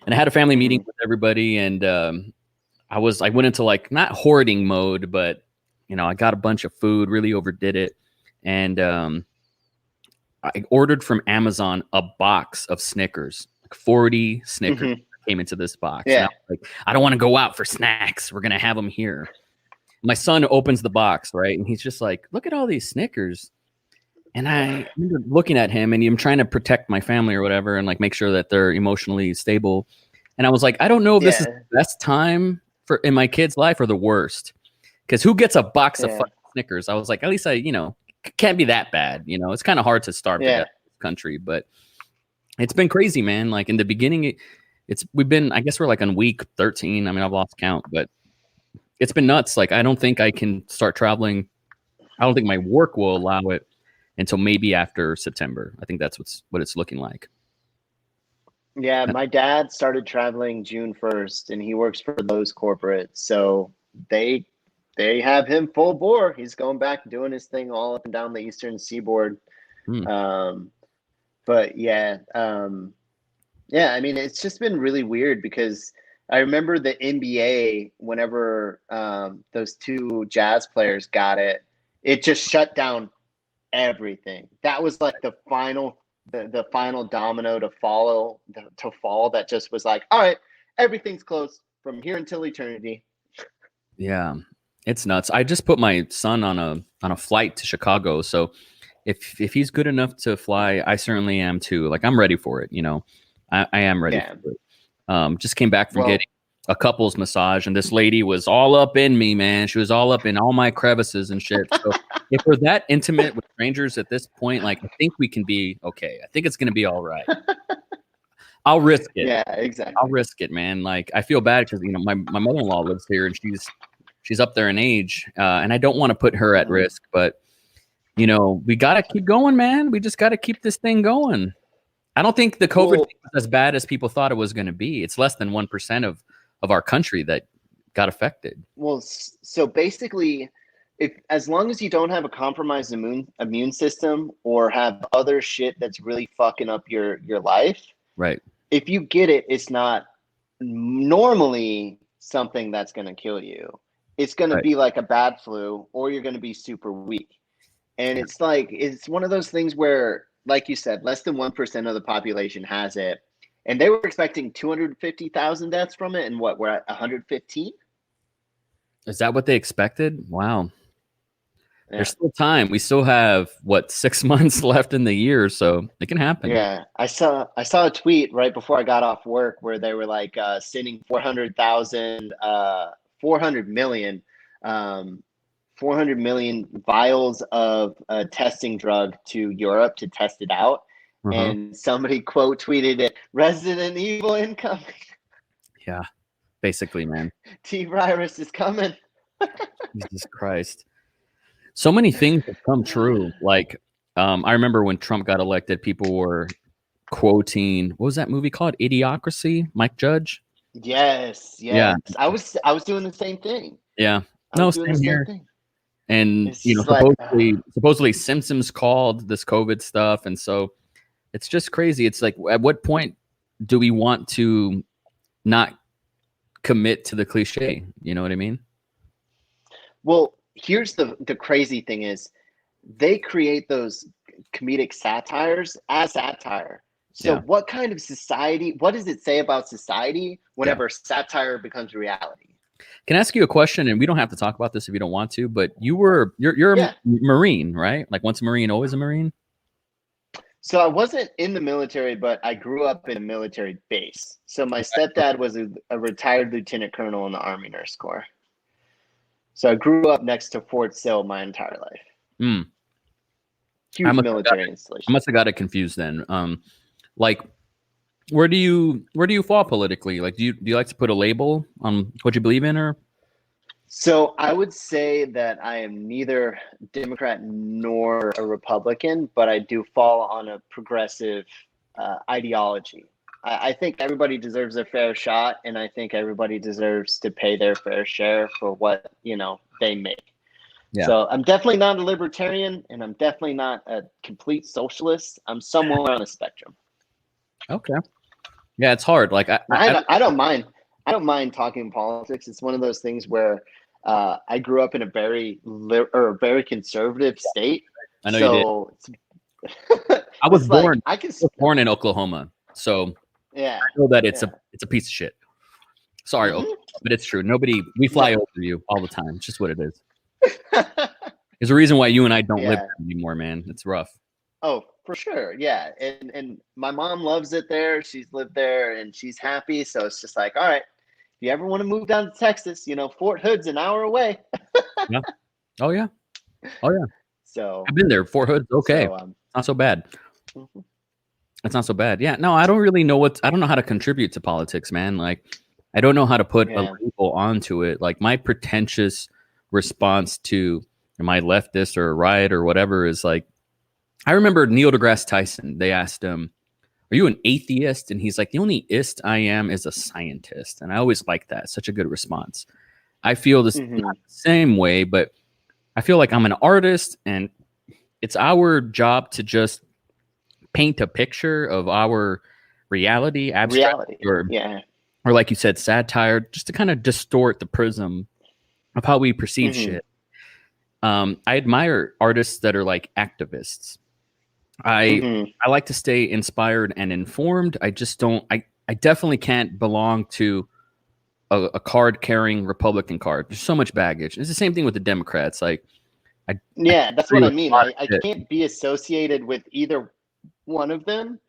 And I had a family meeting Hmm. with everybody, and I went into like not hoarding mode, but I got a bunch of food, really overdid it, and I ordered from Amazon a box of Snickers, like 40 Snickers Hmm. came into this box, and I Yeah, was like, I don't want to go out for snacks. We're gonna have them here. My son opens the box, right, and he's just like, look at all these Snickers. And I remember looking at him, and I'm trying to protect my family or whatever, and like make sure that they're emotionally stable. And I was like, I don't know if this is yeah, the best time for in my kid's life or the worst. Because who gets a box of yeah, fucking Snickers? I was like, at least can't be that bad. It's kind of hard to starve to yeah. death in this country, but it's been crazy, man. Like in the beginning, we've been, I guess we're like on week 13. I mean, I've lost count, but it's been nuts. Like I don't think I can start traveling. I don't think my work will allow it until maybe after September. I think that's what it's looking like. Yeah, my dad started traveling June 1st and he works for those corporates. So they they have him full bore. He's going back doing his thing all up and down the eastern seaboard. Hmm. Um, but yeah, I mean it's just been really weird because I remember the NBA whenever those two Jazz players got it, it just shut down everything. That was like the final domino to fall that just was like, all right, everything's closed from here until eternity. Yeah. It's nuts. I just put my son on a flight to Chicago, so if he's good enough to fly, I certainly am too. Like I'm ready for it. I am ready Yeah. for it. Just came back from Well, getting a couples massage, and this lady was all up in me, man. She was all up in all my crevices and shit. So if we're that intimate with strangers at this point, like I think we can be okay. I think it's gonna be all right. I'll risk it. yeah, I'll exactly. risk it, man. Like I feel bad because my mother-in-law lives here and she's up there in age, and I don't want to put her at Mhm. risk, but we gotta keep going, man. We just gotta keep this thing going. I don't think the COVID Well, thing was as bad as people thought it was going to be. It's less than 1% of our country that got affected. so basically, if as long as you don't have a compromised immune system or have other shit that's really fucking up your life, Right. if you get it, it's not normally something that's going to kill you. It's going to Right. be like a bad flu, or you're going to be super weak. And Yeah. it's like, it's one of those things where, like you said, less than 1% of the population has it. And they were expecting 250,000 deaths from it. And what, we're at 115? Is that what they expected? Wow. Yeah. There's still time. We still have 6 months left in the year, so it can happen. Yeah. I saw a tweet right before I got off work where they were like sending 400,000, 400 million, um, 400 million vials of a testing drug to Europe to test it out. Uh-huh. And somebody quote tweeted it, Resident Evil incoming. Yeah. Basically, man. T-Virus is coming. Jesus Christ. So many things have come true. Like, I remember when Trump got elected, people were quoting, what was that movie called? Idiocracy? Mike Judge? Yes, Yeah. yes. I was doing the same thing. Yeah. I No, was doing the same same here. thing. And It's just like supposedly symptoms called this COVID stuff, and so it's just crazy. It's like, at what point do we want to not commit to the cliche? You know what I mean? well, here's the crazy thing is they create those comedic satires as satire. So Yeah, what kind of society, what does it say about society yeah. whenever satire becomes reality? Can I ask you a question? And we don't have to talk about this if you don't want to, but you're a Yeah. Marine, right? Like once a Marine, always a Marine. So I wasn't in the military, but I grew up in a military base. So my stepdad was a retired lieutenant colonel in the Army Nurse Corps. So I grew up next to Fort Sill my entire life. Mm. I Huge must have got military it. I installation. must have got it confused then. Like where do you fall politically? Like, do you like to put a label on what you believe in, or? So I would say that I am neither Democrat nor a Republican, but I do fall on a progressive ideology. I think everybody deserves a fair shot, and I think everybody deserves to pay their fair share for what they make. Yeah. So I'm definitely not a libertarian, and I'm definitely not a complete socialist. I'm somewhere on the spectrum. Okay. Yeah, it's hard. Like I don't, I don't mind. I don't mind talking politics. It's one of those things where I grew up in a very conservative state, I know you did. so I was it's like born I can. I was born in Oklahoma, so Yeah, I know that it's yeah. a piece of shit. Sorry, Oklahoma, Hmm. but it's true. We No. fly over you all the time. It's just what it is. There's a reason why you and I don't live Yeah. there anymore, man. It's rough. Oh, for sure. Yeah, and my mom loves it there. She's lived there and she's happy. So it's just like, all right, if you ever want to move down to Texas, Fort Hood's an hour away. Yeah. Oh yeah. Oh yeah. So, I've been there. Fort Hood's okay. so Not so bad. mhm. It's not so bad. Yeah. No, I don't really know I don't know how to contribute to politics, man. Like, I don't know how to put a Yeah. label onto it. Like, my pretentious response to am I leftist or right or whatever is like, I remember Neil deGrasse Tyson. They asked him, "Are you an atheist?" And he's like, "The only ist I am is a scientist." And I always like that. Such a good response. I feel this Hmm. not the same way, but I feel like I'm an artist, and it's our job to just paint a picture of our reality, abstract, Reality. or Yeah. like you said, satire, just to kind of distort the prism of how we perceive Hmm. shit. I admire artists that are like activists. I Hmm. I like to stay inspired and informed. I just don't. I definitely can't belong to a card carrying Republican card. There's so much baggage. It's the same thing with the Democrats. Like, I Yeah, that's agree what I with a mean. lot of I shit. can't be associated with either one of them.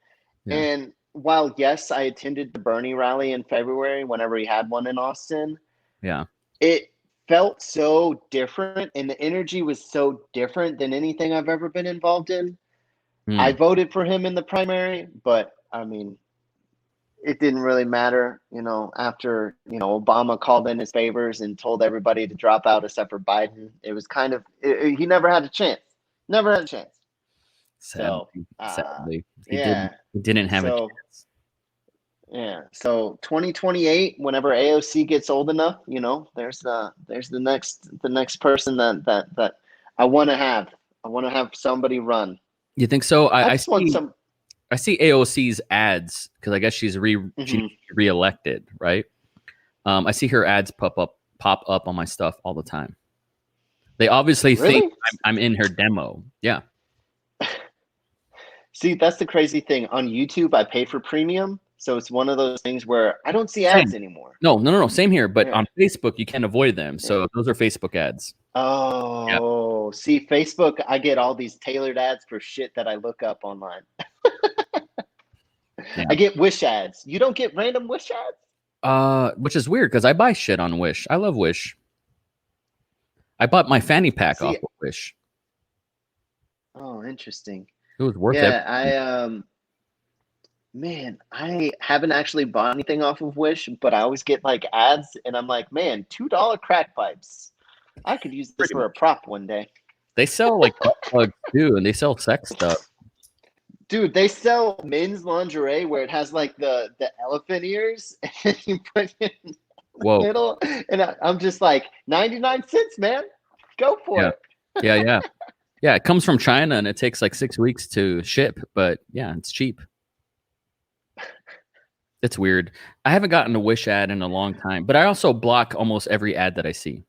Yeah. And while, yes, I attended the Bernie rally in February whenever he had one in Austin, Yeah. it felt so different and the energy was so different than anything I've ever been involved in. I Mm. voted for him in the primary, but I mean, it didn't really matter, after, Obama called in his favors and told everybody to drop out except for Biden. It was kind of, he never had a chance. Never had a chance. Sadly, So, sadly, yeah. he didn't have a So, chance. yeah. So 2028, whenever AOC gets old enough, there's the next person that I want to have. I want to have somebody run. You think so? I I just want see. some. I see AOC's ads because I guess she's Mhm. reelected, right? I see her ads pop up on my stuff all the time. They obviously think Really? I'm in her demo. Yeah. See, that's the crazy thing. On YouTube, I pay for premium, so it's one of those things where I don't see Same. ads anymore. No. Same here. But Yeah. on Facebook, you can't avoid them. Yeah. So those are Facebook ads. Yeah. Oh, see, Facebook, I get all these tailored ads for shit that I look up online. Yeah. I get Wish ads. You don't get random Wish ads? Which is weird because I buy shit on Wish. I love Wish. I bought my fanny pack off See, of Wish. oh, interesting. It was worth it. Yeah, man, I haven't actually bought anything off of Wish, but I always get like ads, and I'm like, man, $2 crack pipes. I could use this Pretty for a much. prop one day. They sell like butt plugs too, and they sell sex stuff. Dude, they sell men's lingerie where it has like the elephant ears, and you put it in the Whoa. middle, and I'm just like 99 cents, man. Go for Yeah. it. Yeah. Yeah, it comes from China and it takes like 6 weeks to ship, but yeah, it's cheap. It's weird. I haven't gotten a Wish ad in a long time, but I also block almost every ad that I see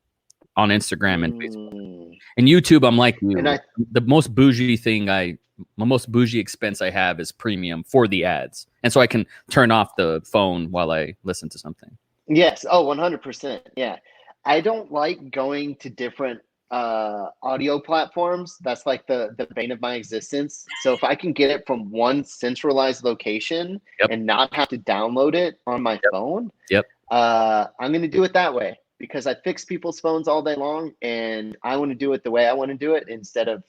on Instagram and Facebook. Mm. And YouTube, I'm like And you. The most bougie thing my most bougie expense I have is premium for the ads. And so I can turn off the phone while I listen to something. Yes. Oh, 100%. Yeah. I don't like going to different audio platforms. That's like the bane of my existence. So if I can get it from one centralized location Yep. and not have to download it on my phone, Yep. I'm going to do it that way because I fix people's phones all day long and I want to do it the way I want to do it instead of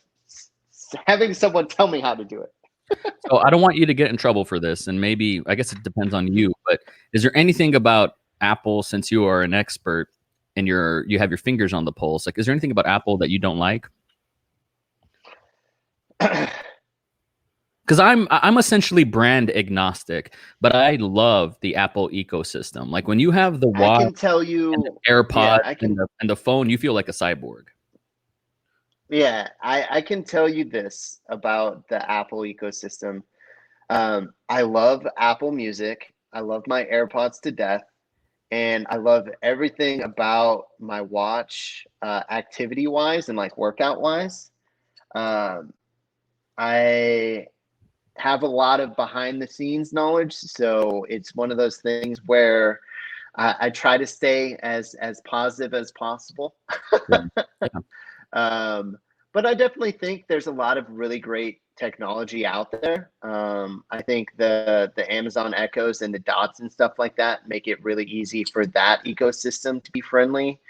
having someone tell me how to do it. So I don't want you to get in trouble for this, and maybe I guess it depends on you, but is there anything about Apple, since you are an expert and you have your fingers on the pulse, like is there anything about Apple that you don't like? Because I'm essentially brand agnostic, but I love the Apple ecosystem. Like when you have the I watch can tell you, and the AirPod I can, and the phone, you feel like a cyborg. yeah, I can tell you this about the Apple ecosystem. I love Apple Music. I love my AirPods to death. And I love everything about my watch, activity wise and like workout wise. I have a lot of behind the scenes knowledge. So it's one of those things where I try to stay as positive as possible. Yeah. But I definitely think there's a lot of really great technology out there. I think the Amazon Echoes and the Dots and stuff like that make it really easy for that ecosystem to be friendly.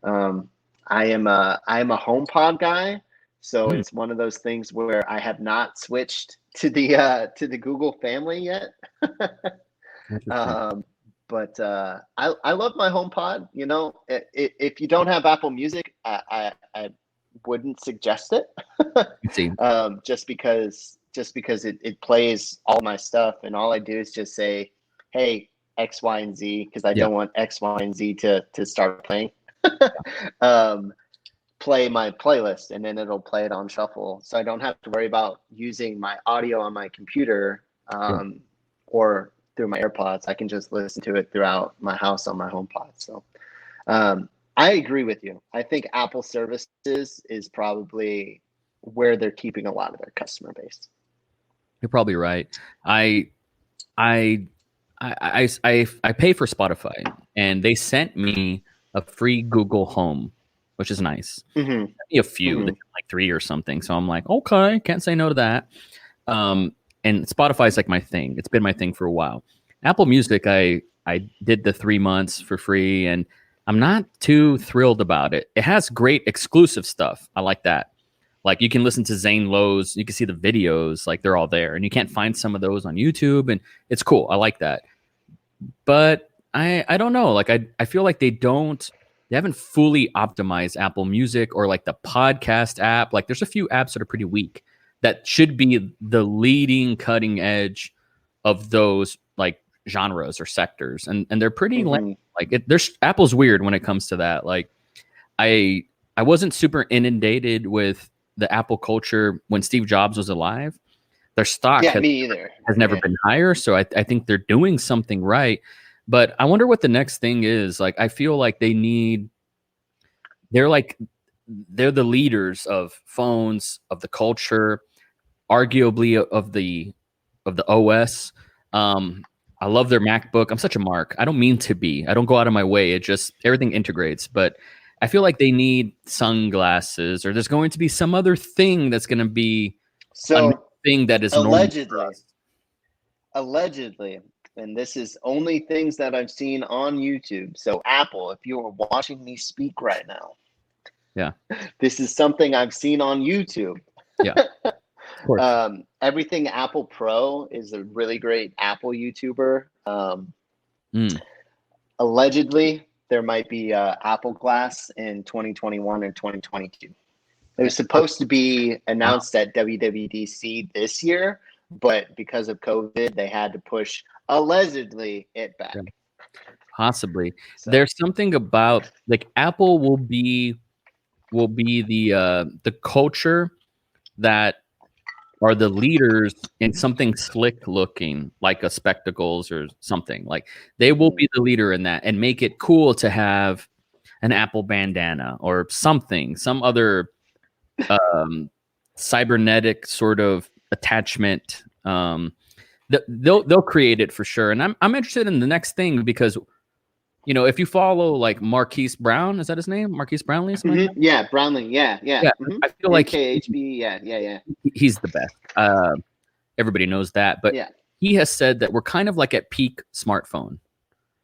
I am a HomePod guy, so it's one of those things where I have not switched to the Google family yet. But I love my HomePod. You know, if you don't have Apple Music, I wouldn't suggest it. See. Just because it plays all my stuff, and all I do is just say, "Hey, X, Y, and Z," because I don't want X, Y, and Z to start playing. Play my playlist, and then it'll play it on shuffle, so I don't have to worry about using my audio on my computer or through my AirPods. I can just listen to it throughout my house on my HomePod. So I agree with you. I think Apple services is probably where they're keeping a lot of their customer base. You're probably right. I pay for Spotify, and they sent me a free Google Home, which is nice. Mm-hmm. Me a few, Mm-hmm. like 3 or something. So I'm like, okay, can't say no to that. And Spotify's like my thing. It's been my thing for a while. Apple Music, I did the 3 months for free, and I'm not too thrilled about it. It has great exclusive stuff. I like that. Like you can listen to Zane Lowe's, you can see the videos, like they're all there, and you can't find some of those on YouTube, and it's cool. I like that. But I don't know. Like I feel like they haven't fully optimized Apple Music or like the podcast app. Like there's a few apps that are pretty weak that should be the leading cutting edge of those like genres or sectors, and they're pretty Mm-hmm. like there's Apple's weird when it comes to that. Like I I wasn't super inundated with the Apple culture when Steve Jobs was alive. Their stock Yeah, me either. has never Yeah. been higher, so I think they're doing something right. But I wonder what the next thing is. Like I feel like they're like they're the leaders of phones, of the culture, arguably of the OS. I love their MacBook. I'm such a mark. I don't mean to be. I don't go out of my way. It just everything integrates. But I feel like they need sunglasses, or there's going to be some other thing that's going to be a new So thing that is normal for us. allegedly, and this is only things that I've seen on YouTube. So Apple, if you are watching me speak right now, Yeah, this is something I've seen on YouTube. yeah, of course. Everything Apple Pro is a really great Apple YouTuber. Mm, Allegedly, there might be Apple Glass in 2021 or 2022. It was supposed to be announced at WWDC this year, but because of COVID, they had to push allegedly it back. yeah, possibly. So, There's something about like Apple will be the culture that are the leaders in something slick looking like a spectacles or something. Like they will be the leader in that and make it cool to have an Apple bandana or something, some other cybernetic sort of attachment. They'll create it for sure. And I'm interested in the next thing because you know, if you follow like Marquise Brown, is that his name? Marquise Brownlee, something like that? yeah, Brownlee, yeah. Yeah, I feel like MKHB, yeah. he's the best. Everybody knows that, but Yeah. he has said that we're kind of like at peak smartphone,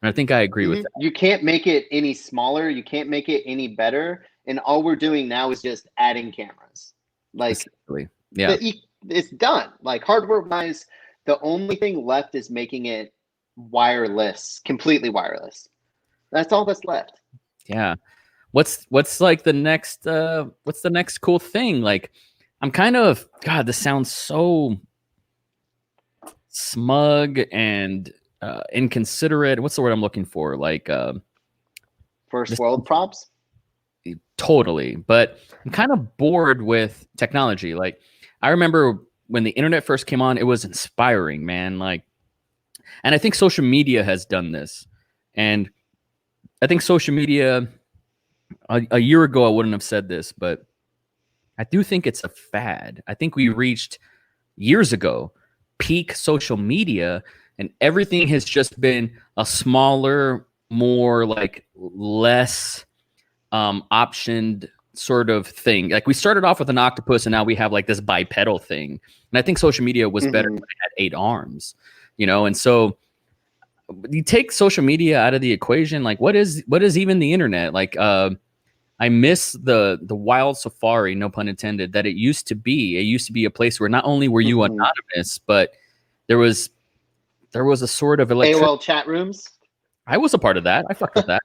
and I think I agree with that. You can't make it any smaller. You can't make it any better. And all we're doing now is just adding cameras. Like, Essentially. Yeah, it's done. Like hardware wise, the only thing left is making it wireless, completely wireless. That's all that's left. yeah. What's like the next what's the next cool thing? Like I'm kind of God, this sounds so smug and inconsiderate. What's the word I'm looking for? Like First world props. totally, but I'm kind of bored with technology. Like I remember when the internet first came on, it was inspiring, man. Like, and I think social media has done this. And I think social media a year ago I wouldn't have said this, but I do think it's a fad. I think we reached years ago peak social media, and everything has just been a smaller, more like less optioned sort of thing. Like we started off with an octopus, and now we have like this bipedal thing. And I think social media was better when it had 8 arms, you know. And so you take social media out of the equation, like what is even the internet? Like I miss the wild safari, no pun intended, that it used to be. It used to be a place where not only were you anonymous, but there was a sort of AOL chat rooms. I was a part of that. I fucked with that.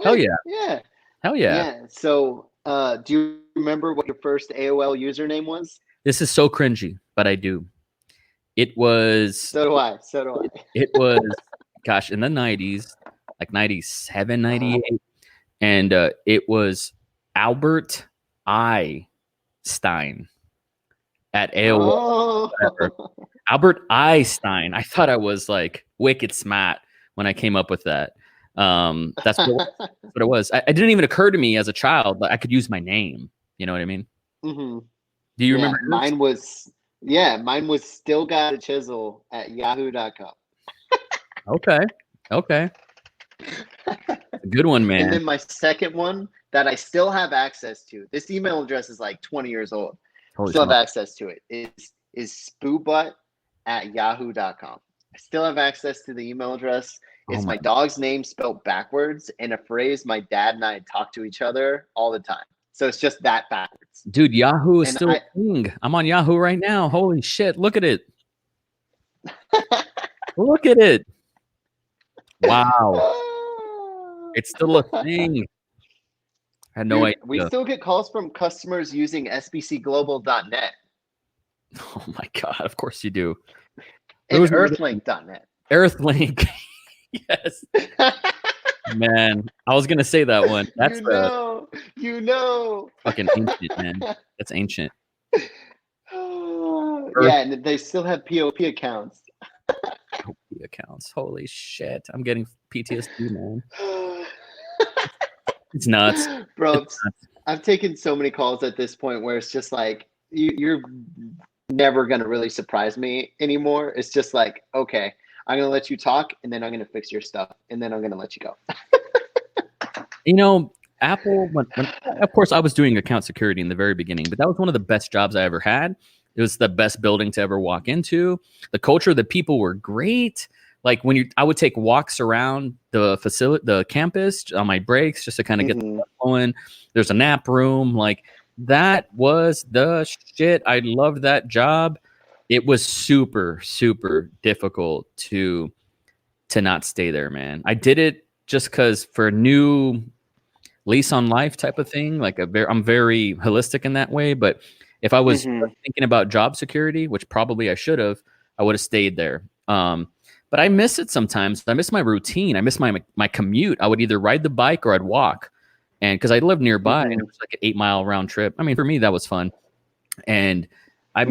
Hell yeah. Yeah. Hell yeah. Yeah. So do you remember what your first AOL username was? This is so cringy, but I do. It was So do I. it was gosh, in the 90s, like 97, 98. And it was Albert I. Stein at AOL. Oh. Albert Einstein. I thought I was like wicked smart when I came up with that. That's what it was. It didn't even occur to me as a child that I could use my name. You know what I mean? Mm-hmm. Do you remember? Mine was still got a chisel at yahoo.com. Okay. Good one, man. And then my second one that I still have access to. This email address is like 20 years old. Holy Still have smokes. access to it. Is spoobutt@yahoo.com. I still have access to the email address. It's my dog's name spelled backwards and a phrase my dad and I talk to each other all the time. So it's just that backwards. Dude, Yahoo is And still a thing. I'm on Yahoo right now. Holy shit. Look at it. Look at it. Wow. It's still a thing. I had no idea. We still get calls from customers using sbcglobal.net. Oh my God. Of course you do. And earthlink.net. Earthlink. Yes. Man, I was going to say that one. That's you know. Fucking ancient, man. That's ancient. Yeah, and they still have POP accounts. POP accounts. Holy shit. I'm getting PTSD, man. It's nuts. Bro, it's nuts. I've taken so many calls at this point where it's just like, you're never going to really surprise me anymore. It's just like, okay, I'm going to let you talk, and then I'm going to fix your stuff, and then I'm going to let you go. You know, Apple, when, of course, I was doing account security in the very beginning, but that was one of the best jobs I ever had. It was the best building to ever walk into. The culture, the people were great. Like I would take walks around the facility, the campus on my breaks, just to kind of get the going. There's a nap room. Like that was the shit. I loved that job. It was super, super difficult to not stay there, man. I did it just because for a new lease on life type of thing. Like I'm very holistic in that way. But if I was thinking about job security, which probably I should have, I would have stayed there. But I miss it sometimes. I miss my routine. I miss my commute. I would either ride the bike or I'd walk. And because I lived nearby, and it was like an 8-mile round trip. I mean, for me, that was fun. And I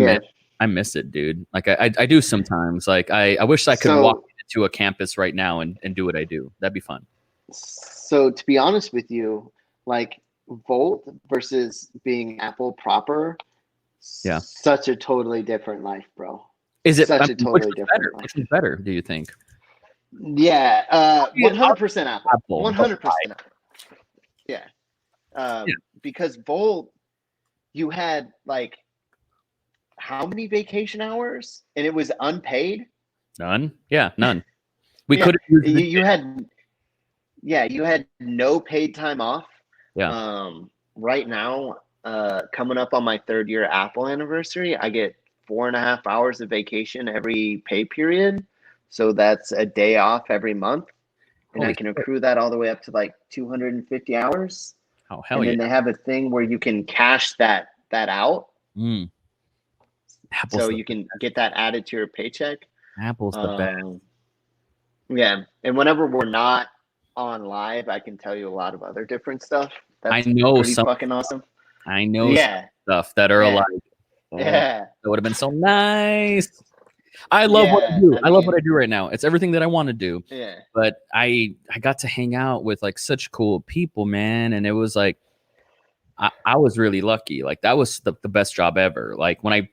miss it, dude. Like I do sometimes. Like I wish I could walk into a campus right now and do what I do. That'd be fun. So to be honest with you, like Volt versus being Apple proper, such a totally different life, bro. Is it such a totally different life? Which is better, do you think? Yeah, 100% Apple. 100% Apple. Yeah. Because Volt, you had like how many vacation hours? And it was unpaid? None. Yeah, none. We could have used you had no paid time off. Yeah. Right now, coming up on my 3rd year Apple anniversary, I get 4.5 hours of vacation every pay period. So that's a day off every month. And I can accrue that all the way up to like 250 hours. Oh, hell and yeah. then they have a thing where you can cash that out. So you can get that added to your paycheck. Apple's the best. Yeah. And whenever we're not on live, I can tell you a lot of other different stuff. That's pretty fucking awesome. I know some stuff that are like, that would have been so nice. I love what I do. I love what I do right now. It's everything that I want to do. Yeah. But I got to hang out with like such cool people, man. And it was like, I was really lucky. Like that was the best job ever. Like when I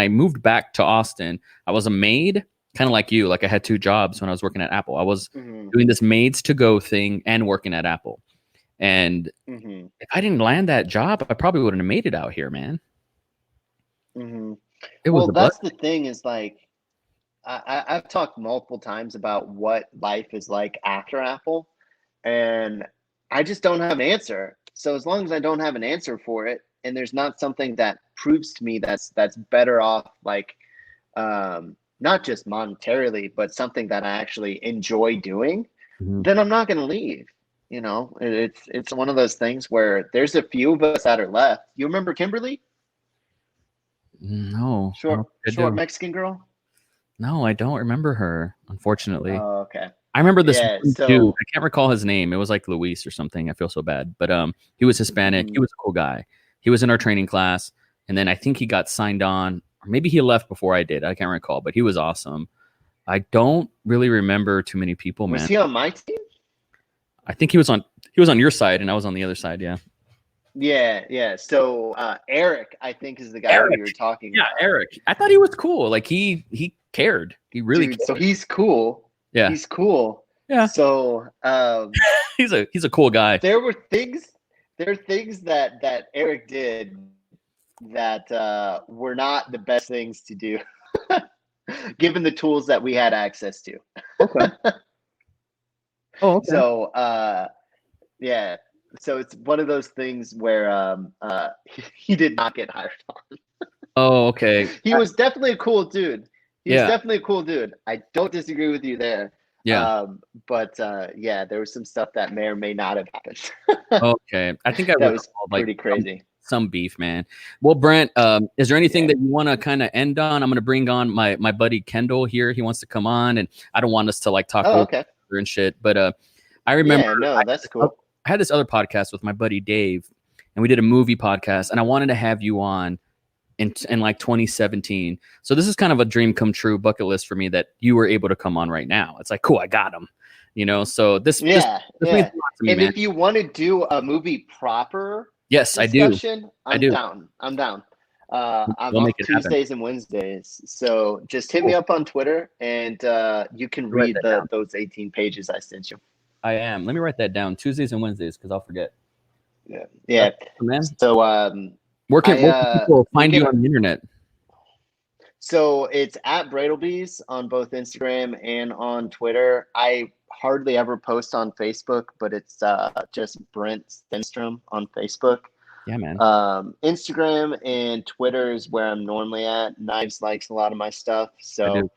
moved back to Austin, I was a maid, kind of like you. Like I had 2 jobs when I was working at Apple. I was doing this maids to go thing and working at Apple. And if I didn't land that job, I probably wouldn't have made it out here, man. That's the thing is like, I've talked multiple times about what life is like after Apple, and I just don't have an answer. So as long as I don't have an answer for it, and there's not something that proves to me that's better off, like not just monetarily, but something that I actually enjoy doing, then I'm not going to leave. You know, it's one of those things where there's a few of us that are left. You remember Kimberly? No. Short Mexican girl? No, I don't remember her, unfortunately. Oh, okay. I remember this dude. I can't recall his name. It was like Luis or something. I feel so bad. But he was Hispanic. He was a cool guy. He was in our training class. And then I think he got signed on. Or maybe he left before I did. I can't recall. But he was awesome. I don't really remember too many people, man. Was he on my team? I think he was on your side and I was on the other side, yeah. Yeah. So Eric, I think, is the guy we were talking about. Yeah, Eric. I thought he was cool. Like he cared. He really cared. So he's cool. Yeah. He's cool. Yeah. So He's a cool guy. there are things that Eric did that were not the best things to do, given the tools that we had access to. Okay. Oh, okay. So yeah. So it's one of those things where he did not get hired on. Oh, okay. He was definitely a cool dude. He was Yeah. definitely a cool dude. I don't disagree with you there. Yeah. But yeah, there was some stuff that may or may not have happened. Okay. I think I That was recall like pretty crazy. some beef, man. Well, Brent, is there anything Yeah. that you want to kind of end on? I'm going to bring on my buddy Kendall here. He wants to come on, and I don't want us to like talk Oh, over okay. and shit. But I remember Yeah, no, that's cool. I had this other podcast with my buddy Dave, and we did a movie podcast, and I wanted to have you on in like 2017. So this is kind of a dream come true bucket list for me that you were able to come on right now. It's like, cool, I got him. You know, so this Yeah, this yeah. means a lot to me, And man. if you want to do a movie proper Yes, I do. discussion, I'm do. down. I'm down. I'm We'll off make it happen. Tuesdays and Wednesdays. So just hit me up on Twitter and you can Write read that down. those 18 pages I sent you. I am. Let me write that down. Tuesdays and Wednesdays, because I'll forget. Yeah. Yeah. Man, So where can people find you on the internet? So it's at Bradlebees on both Instagram and on Twitter. I hardly ever post on Facebook, but it's just Brent Stenstrom on Facebook. Yeah, man. Instagram and Twitter is where I'm normally at. Knives likes a lot of my stuff, so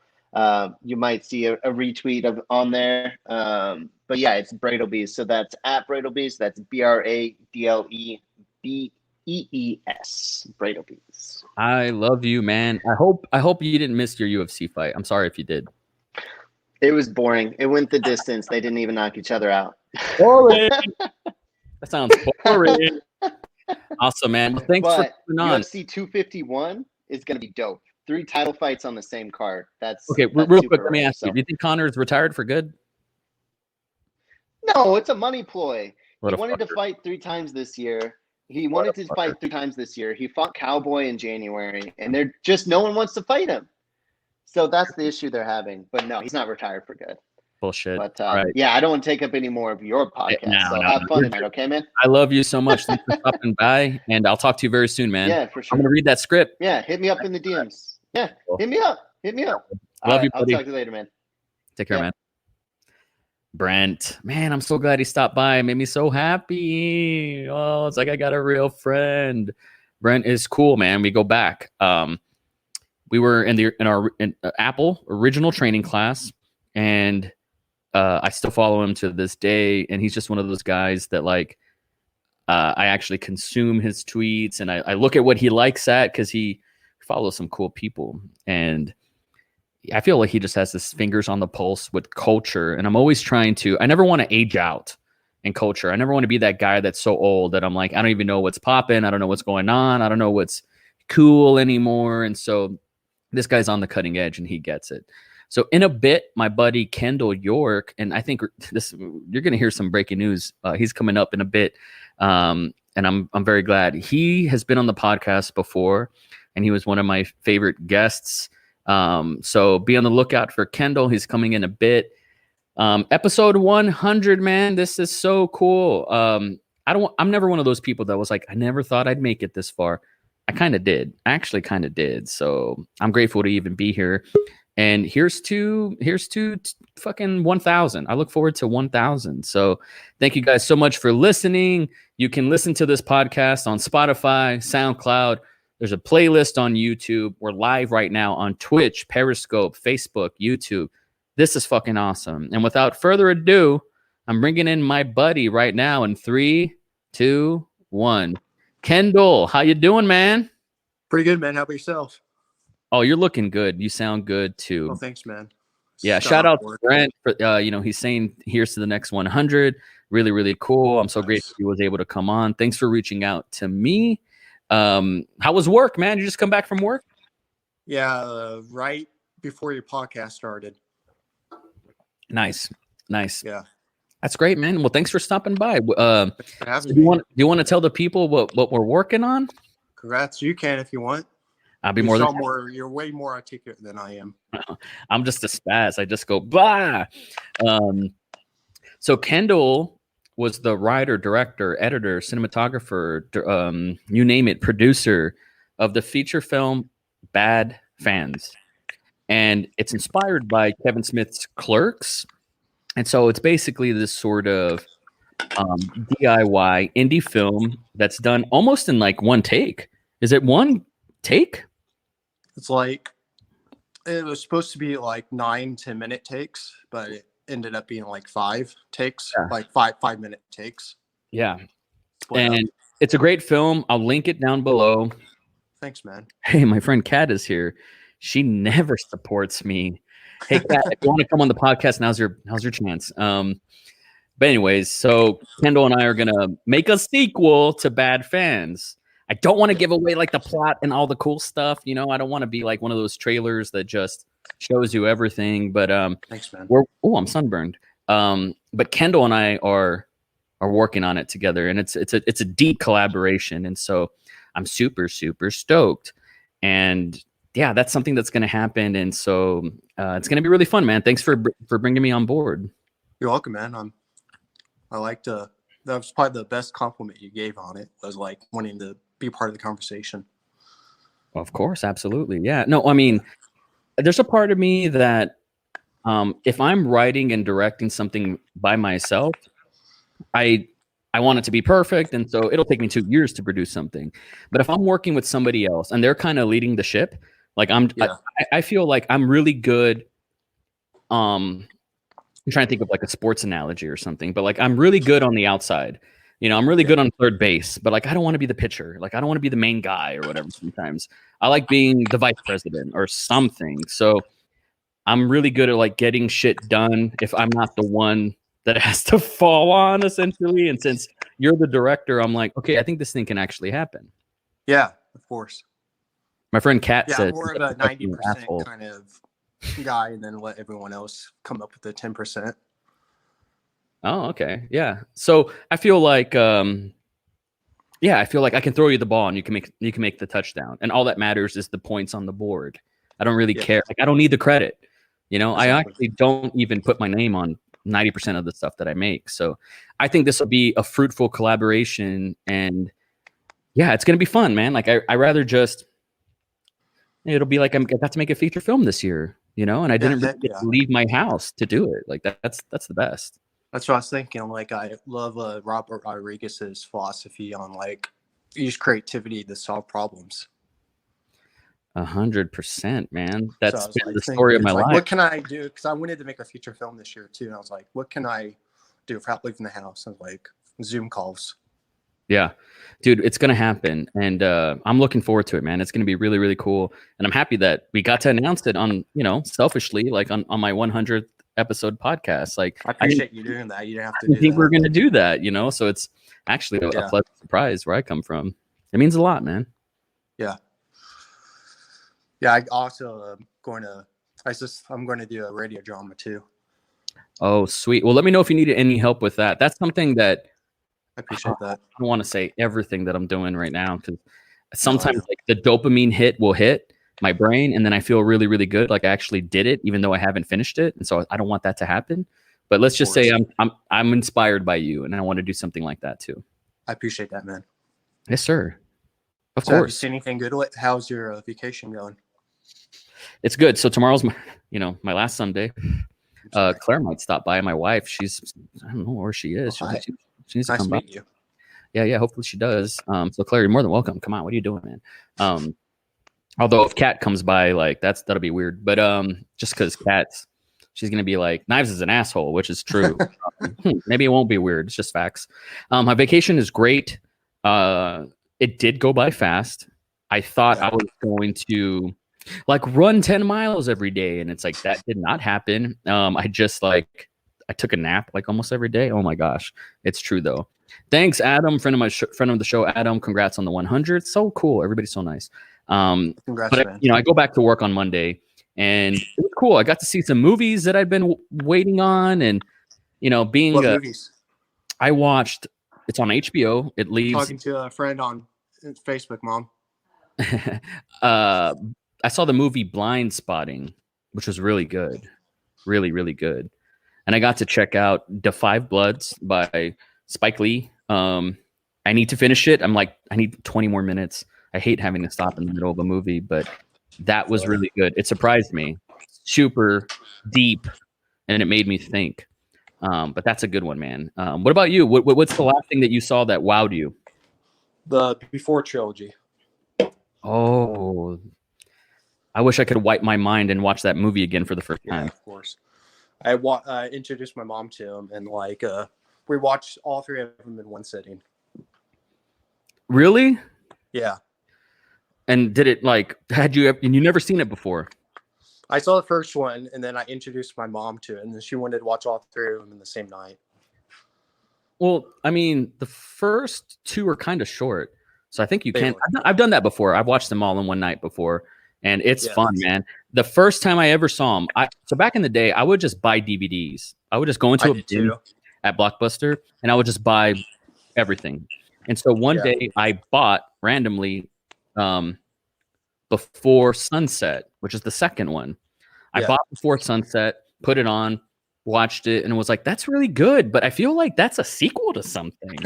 you might see a retweet on there. But yeah, it's Bradlebees. So that's at Bradlebees. That's BRADLEBEES. Bradlebees. I love you, man. I hope you didn't miss your UFC fight. I'm sorry if you did. It was boring. It went the distance. They didn't even knock each other out. Boring. That sounds boring. Awesome, man. Well, thanks for coming on. UFC 251 is going to be dope. 3 title fights on the same card. That's okay. That's real quick, let me ask you: do you think Conor's retired for good? No, it's a money ploy. What He a wanted to fucker. fight 3 times this year. He wanted to fight 3 times this year. He fought Cowboy in January, and they're just no one wants to fight him. So that's the issue they're having. But no, he's not retired for good. Bullshit. But All right. yeah, I don't want to take up any more of your podcast. So have fun tonight, okay, man? I love you so much. Thanks for stopping by, and I'll talk to you very soon, man. Yeah, for sure. I'm gonna read that script. Yeah, hit me up in the DMs. Yeah, hit me up. Hit me up. Love you, buddy. I'll talk to you later, man. Take care, man. Brent, man, I'm so glad he stopped by. It made me so happy. Oh, it's like I got a real friend. Brent is cool, man. We go back. We were in our Apple original training class, and I still follow him to this day. And he's just one of those guys that like I actually consume his tweets, and I look at what he likes at because he follows some cool people. And I feel like he just has his fingers on the pulse with culture. And I'm always trying to, I never want to age out in culture. I never want to be that guy that's so old that I'm like, I don't even know what's popping. I don't know what's going on. I don't know what's cool anymore. And so this guy's on the cutting edge and he gets it. So in a bit, my buddy Kendall York, and I think you're going to hear some breaking news. He's coming up in a bit. And I'm very glad. He has been on the podcast before, and he was one of my favorite guests. So be on the lookout for Kendall. He's coming in a bit. Episode 100, man. This is so cool. I'm never one of those people that was like, I never thought I'd make it this far. I kind of did. I actually kind of did. So I'm grateful to even be here. And here's to fucking 1,000. I look forward to 1,000. So thank you guys so much for listening. You can listen to this podcast on Spotify, SoundCloud. There's a playlist on YouTube. We're live right now on Twitch, Periscope, Facebook, YouTube. This is fucking awesome. And without further ado, I'm bringing in my buddy right now in 3, 2, 1. Kendall, how you doing, man? Pretty good, man. How about yourself? Oh, you're looking good. You sound good too. Oh, thanks, man. Yeah, shout out to Brent for he's saying here's to the next 100. Really, really cool. I'm so grateful he was able to come on. Thanks for reaching out to me. How was work, man? You just come back from work? Yeah, right before your podcast started. Nice. Yeah, that's great, man. Well, thanks for stopping by. for Do you want to tell the people what we're working on? Congrats, you can if you want. I'll be more than you're way more articulate than I am. I'm just a spaz. I just go blah. So Kendall was the writer, director, editor, cinematographer, you name it, producer of the feature film Bad Fans. And it's inspired by Kevin Smith's Clerks. And so it's basically this sort of DIY indie film that's done almost in like one take. Is it one take? It's like it was supposed to be like 9-10 minute takes, but it ended up being like 5 takes, like 5-minute takes. Yeah. And it's a great film. I'll link it down below. Thanks, man. Hey, my friend Kat is here. She never supports me. Hey, Kat, if you want to come on the podcast, now's your chance. But anyways, so Kendall and I are gonna make a sequel to Bad Fans. I don't want to give away like the plot and all the cool stuff. You know, I don't want to be like one of those trailers that just shows you everything. But thanks, man. I'm sunburned. But Kendall and I are working on it together, and it's a deep collaboration, and so I'm super stoked. And yeah, that's something that's going to happen, and so it's going to be really fun, man. Thanks for bringing me on board. You're welcome, man. That was probably the best compliment you gave on it, was like wanting to be part of the conversation. Of course, absolutely. Yeah. No, I mean, there's a part of me that if I'm writing and directing something by myself, I want it to be perfect, and so it'll take me 2 years to produce something. But if I'm working with somebody else and they're kind of leading the ship, like I feel like I'm really good. I'm trying to think of like a sports analogy or something, but like I'm really good on the outside. You know, I'm really good on third base, but like I don't want to be the pitcher. Like I don't want to be the main guy or whatever. Sometimes I like being the vice president or something. So I'm really good at like getting shit done if I'm not the one that has to fall on, essentially. And since you're the director, I'm like, okay, I think this thing can actually happen. Yeah, of course. My friend Kat said, more of a 90% kind of guy, and then let everyone else come up with the 10%. Oh, okay. Yeah. So I feel like I feel like I can throw you the ball and you can make the touchdown. And all that matters is the points on the board. I don't really care. Like I don't need the credit. You know, exactly. I actually don't even put my name on 90% of the stuff that I make. So I think this will be a fruitful collaboration, and yeah, it's going to be fun, man. Like I rather just, it'll be like I got to make a feature film this year, you know, and I didn't really leave my house to do it. Like that's the best. That's what I was thinking. Like I love Robert Rodriguez's philosophy on like use creativity to solve problems. 100%, man. That's been like the story of my life. What can I do? Because I wanted to make a feature film this year too, and I was like, what can I do without leaving the house? I was like, Zoom calls. Yeah, dude, it's gonna happen, and I'm looking forward to it, man. It's gonna be really, really cool, and I'm happy that we got to announce it on, you know, selfishly, like on my 100th episode podcast. Like, I appreciate you doing that. You didn't have to. I think we're gonna do that, you know. So it's actually a pleasant surprise where I come from. It means a lot, man. Yeah. Yeah, I also I'm going to do a radio drama too. Oh, sweet. Well, let me know if you need any help with that. That's something that I appreciate that. I don't want to say everything that I'm doing right now because sometimes like the dopamine hit will hit my brain, and then I feel really, really good, like I actually did it, even though I haven't finished it. And so I don't want that to happen. But let's just say I'm inspired by you, and I want to do something like that too. I appreciate that, man. Yes, sir. Of course. Have you seen anything good? How's your vacation going? It's good. So tomorrow's my last Sunday. Claire might stop by. My wife, I don't know where she is. She needs to come by. Meet you. Yeah. Hopefully she does. So Claire, you're more than welcome. Come on. What are you doing, man? Although if Kat comes by, like that'll be weird. But just because she's gonna be like, Knives is an asshole, which is true. Maybe it won't be weird. It's just facts. My vacation is great. It did go by fast. I thought I was going to like run 10 miles every day, and it's like that did not happen. I took a nap like almost every day. Oh my gosh, it's true though. Thanks, Adam, friend of the show. Adam, congrats on the 100. So cool. Everybody's so nice. Congrats, but man. I go back to work on Monday, and it was cool. I got to see some movies that I'd been waiting on, and what movies? I watched. It's on HBO. It leaves. Talking to a friend on Facebook, Mom. I saw the movie Blind Spotting, which was really good. Really, really good. and I got to check out The Five Bloods by Spike Lee. I need to finish it. I'm like, I need 20 more minutes. I hate having to stop in the middle of a movie, but that was really good. It surprised me. Super deep, and it made me think. But that's a good one, man. What about you? What's the last thing that you saw that wowed you? The Before trilogy. Oh, I wish I could wipe my mind and watch that movie again for the first time. Yeah, of course. I introduced my mom to him, and like we watched all three of them in one sitting. Really? Yeah. And did it like had you and you never seen it before? I saw the first one, and then I introduced my mom to it, and then she wanted to watch all three of them in the same night. Well, I mean, the first two are kind of short, so I think you can. Really? I've done that before. I've watched them all in one night before, and it's Yeah. fun, man. The first time I ever saw them, so back in the day, I would just buy DVDs. I would just go into I a did bin too. at Blockbuster, and I would just buy everything. And so one Yeah. day, I bought randomly Before Sunset, which is the second one. I Yeah. bought Before Sunset, put it on, watched it, and was like, "That's really good." But I feel like that's a sequel to something.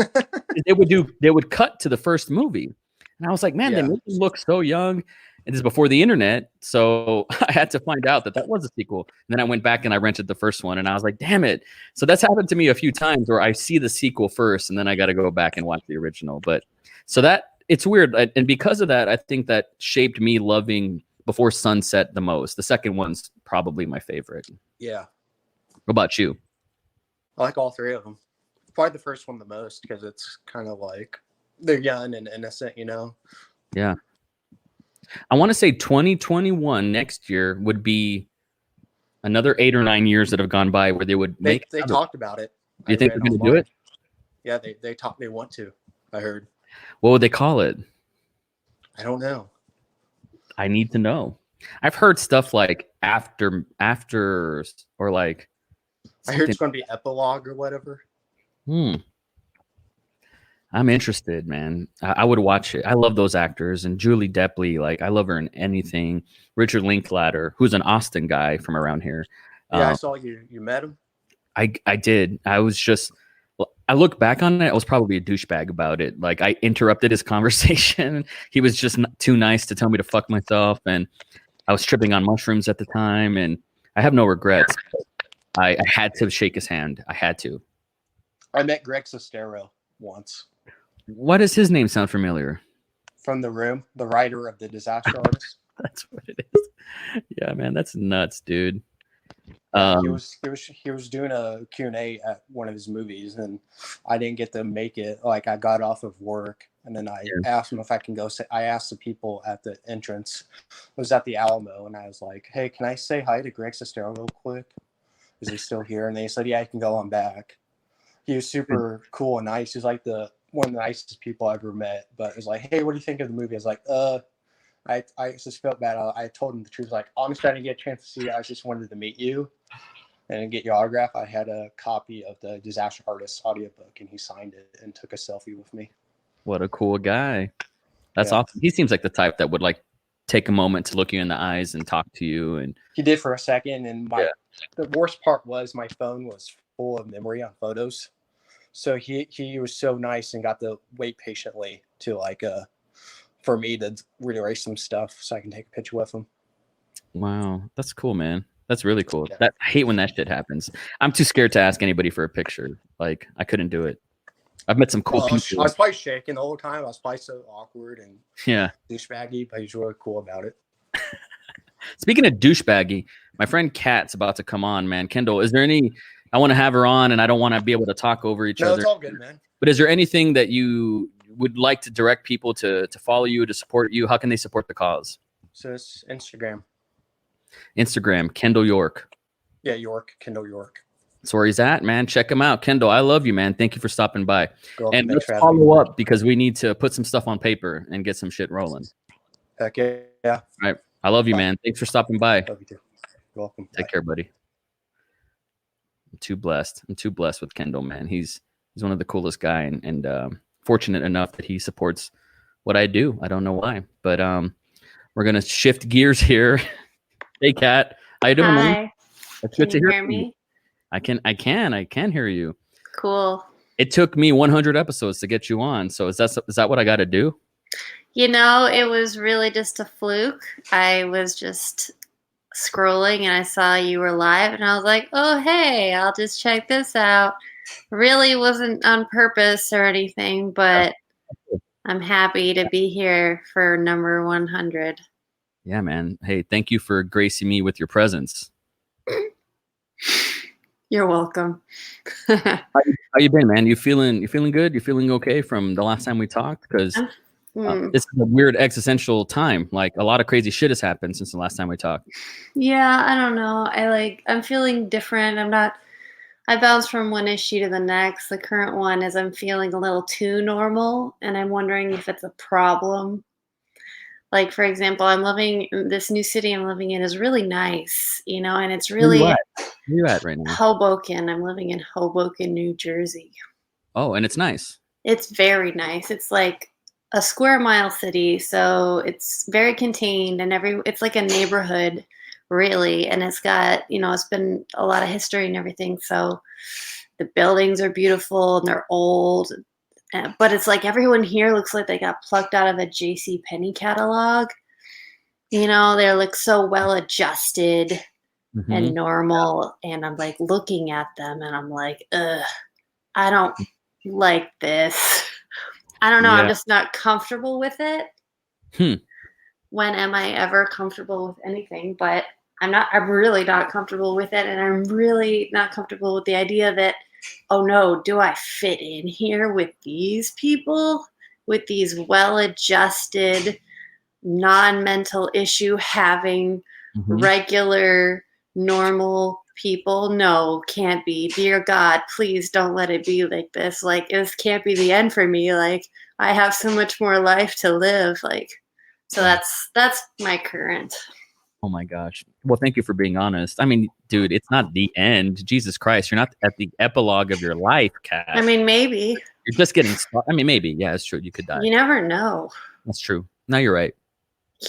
They would cut to the first movie, and I was like, "Man, they Yeah. make them look so young." And this is before the internet, so I had to find out that was a sequel. And then I went back and I rented the first one, and I was like, "Damn it!" So that's happened to me a few times where I see the sequel first, and then I got to go back and watch the original. But so that it's weird, and because of that, I think that shaped me loving Before Sunset the most. The second one's probably my favorite. Yeah. What about you? I like all three of them. Probably the first one the most because it's kind of like they're young and innocent, you know? Yeah. I want to say 2021 next year would be another 8 or 9 years that have gone by where they would They make. talked about it. You think they're going to do it? Yeah, they want to. I heard. What would they call it? I don't know. I need to know. I've heard stuff like after or like. I heard it's going to be epilogue or whatever. I'm interested, man. I would watch it. I love those actors, and Julie Depley, like I love her in anything. Richard Linklater, who's an Austin guy from around here. Yeah, I saw you met him. I did. I look back on it. I was probably a douchebag about it. Like I interrupted his conversation. He was just too nice to tell me to fuck myself, and I was tripping on mushrooms at the time, and I have no regrets. I had to shake his hand. I had to. I met Greg Sestero once. Why does his name sound familiar? From The Room, the writer of The Disaster Artist. That's what it is. Yeah, man, that's nuts, dude. He was doing a Q&A at one of his movies, and I didn't get to make it. Like I got off of work, and then I asked him if I can go. I asked the people at the entrance. It was at the Alamo, and I was like, "Hey, can I say hi to Greg Sestero real quick? Is he still here?" And they said, "Yeah, I can go on back." He was super cool and nice. He was like one of the nicest people I ever met. But it was like, "Hey, what do you think of the movie?" I was like, I just felt bad. I told him the truth. Like, honestly, I didn't get a chance to see it. I just wanted to meet you and get your autograph. I had a copy of the Disaster Artist audiobook, and he signed it and took a selfie with me. What a cool guy. That's awesome. He seems like the type that would like take a moment to look you in the eyes and talk to you. And he did for a second. And the worst part was my phone was full of memory on photos. So he was so nice and got to wait patiently to like for me to erase some stuff so I can take a picture with him. Wow, that's cool, man. That's really cool. I hate when that shit happens. I'm too scared to ask anybody for a picture. Like I couldn't do it. I've met some cool people. I was probably shaking the whole time. I was probably so awkward and douchebaggy, but he's really cool about it. Speaking of douchebaggy, my friend Kat's about to come on, man. Kendall, is there any? I want to have her on, and I don't want to be able to talk over each other. No, it's all good, man. But is there anything that you would like to direct people to follow you, to support you? How can they support the cause? So it's Instagram, Kendall York. Yeah, Kendall York. That's where he's at, man. Check him out. Kendall, I love you, man. Thank you for stopping by. And let's follow up because we need to put some stuff on paper and get some shit rolling. Heck yeah. All right. I love you, man. Thanks for stopping by. Love you too. You're welcome. Take care, buddy. I'm too blessed with Kendall, man. He's one of the coolest guy and fortunate enough that he supports what I do. I don't know why, but we're gonna shift gears here. Hey, Kat, how you doing, man? It's good to hear me. I can hear you. Cool. It took me 100 episodes to get you on. So is that what I got to do? You know, it was really just a fluke. I was just scrolling and I saw you were live and I was like, oh, hey, I'll just check this out. Really wasn't on purpose or anything, but I'm happy to be here for number 100. Yeah, man. Hey, thank you for gracing me with your presence. You're welcome. How you been, man? You feeling good? You feeling okay from the last time we talked? Because this is a weird existential time. Like a lot of crazy shit has happened since the last time we talked. Yeah, I don't know. I'm feeling different. I bounce from one issue to the next. The current one is I'm feeling a little too normal, and I'm wondering if it's a problem. Like, for example, I'm living this new city I'm living in is really nice, you know, and it's really Where you at right now? Hoboken. I'm living in Hoboken, New Jersey. Oh, and it's nice. It's very nice. It's like a square mile city, so it's very contained and it's like a neighborhood really, and it's got, you know, it's been a lot of history and everything, so the buildings are beautiful and they're old, but it's like everyone here looks like they got plucked out of a J.C. Penney catalog. You know, they look so well adjusted and normal, and I'm like looking at them and I'm like, ugh, I don't like this. I don't know. Yeah. I'm just not comfortable with it. When am I ever comfortable with anything? But I'm really not comfortable with it. And I'm really not comfortable with the idea that, oh no, do I fit in here with these people? With these well-adjusted, non-mental issue having regular, normal people? No, can't be. Dear God, please don't let it be like this. Like, this can't be the end for me. Like, I have so much more life to live. Like, so that's my current. Oh my gosh. Well, thank you for being honest. I mean, dude, it's not the end. Jesus Christ, you're not at the epilogue of your life, Kat. I mean, maybe. You're just getting started. I mean, maybe. Yeah, it's true. You could die. You never know. That's true. No, you're right.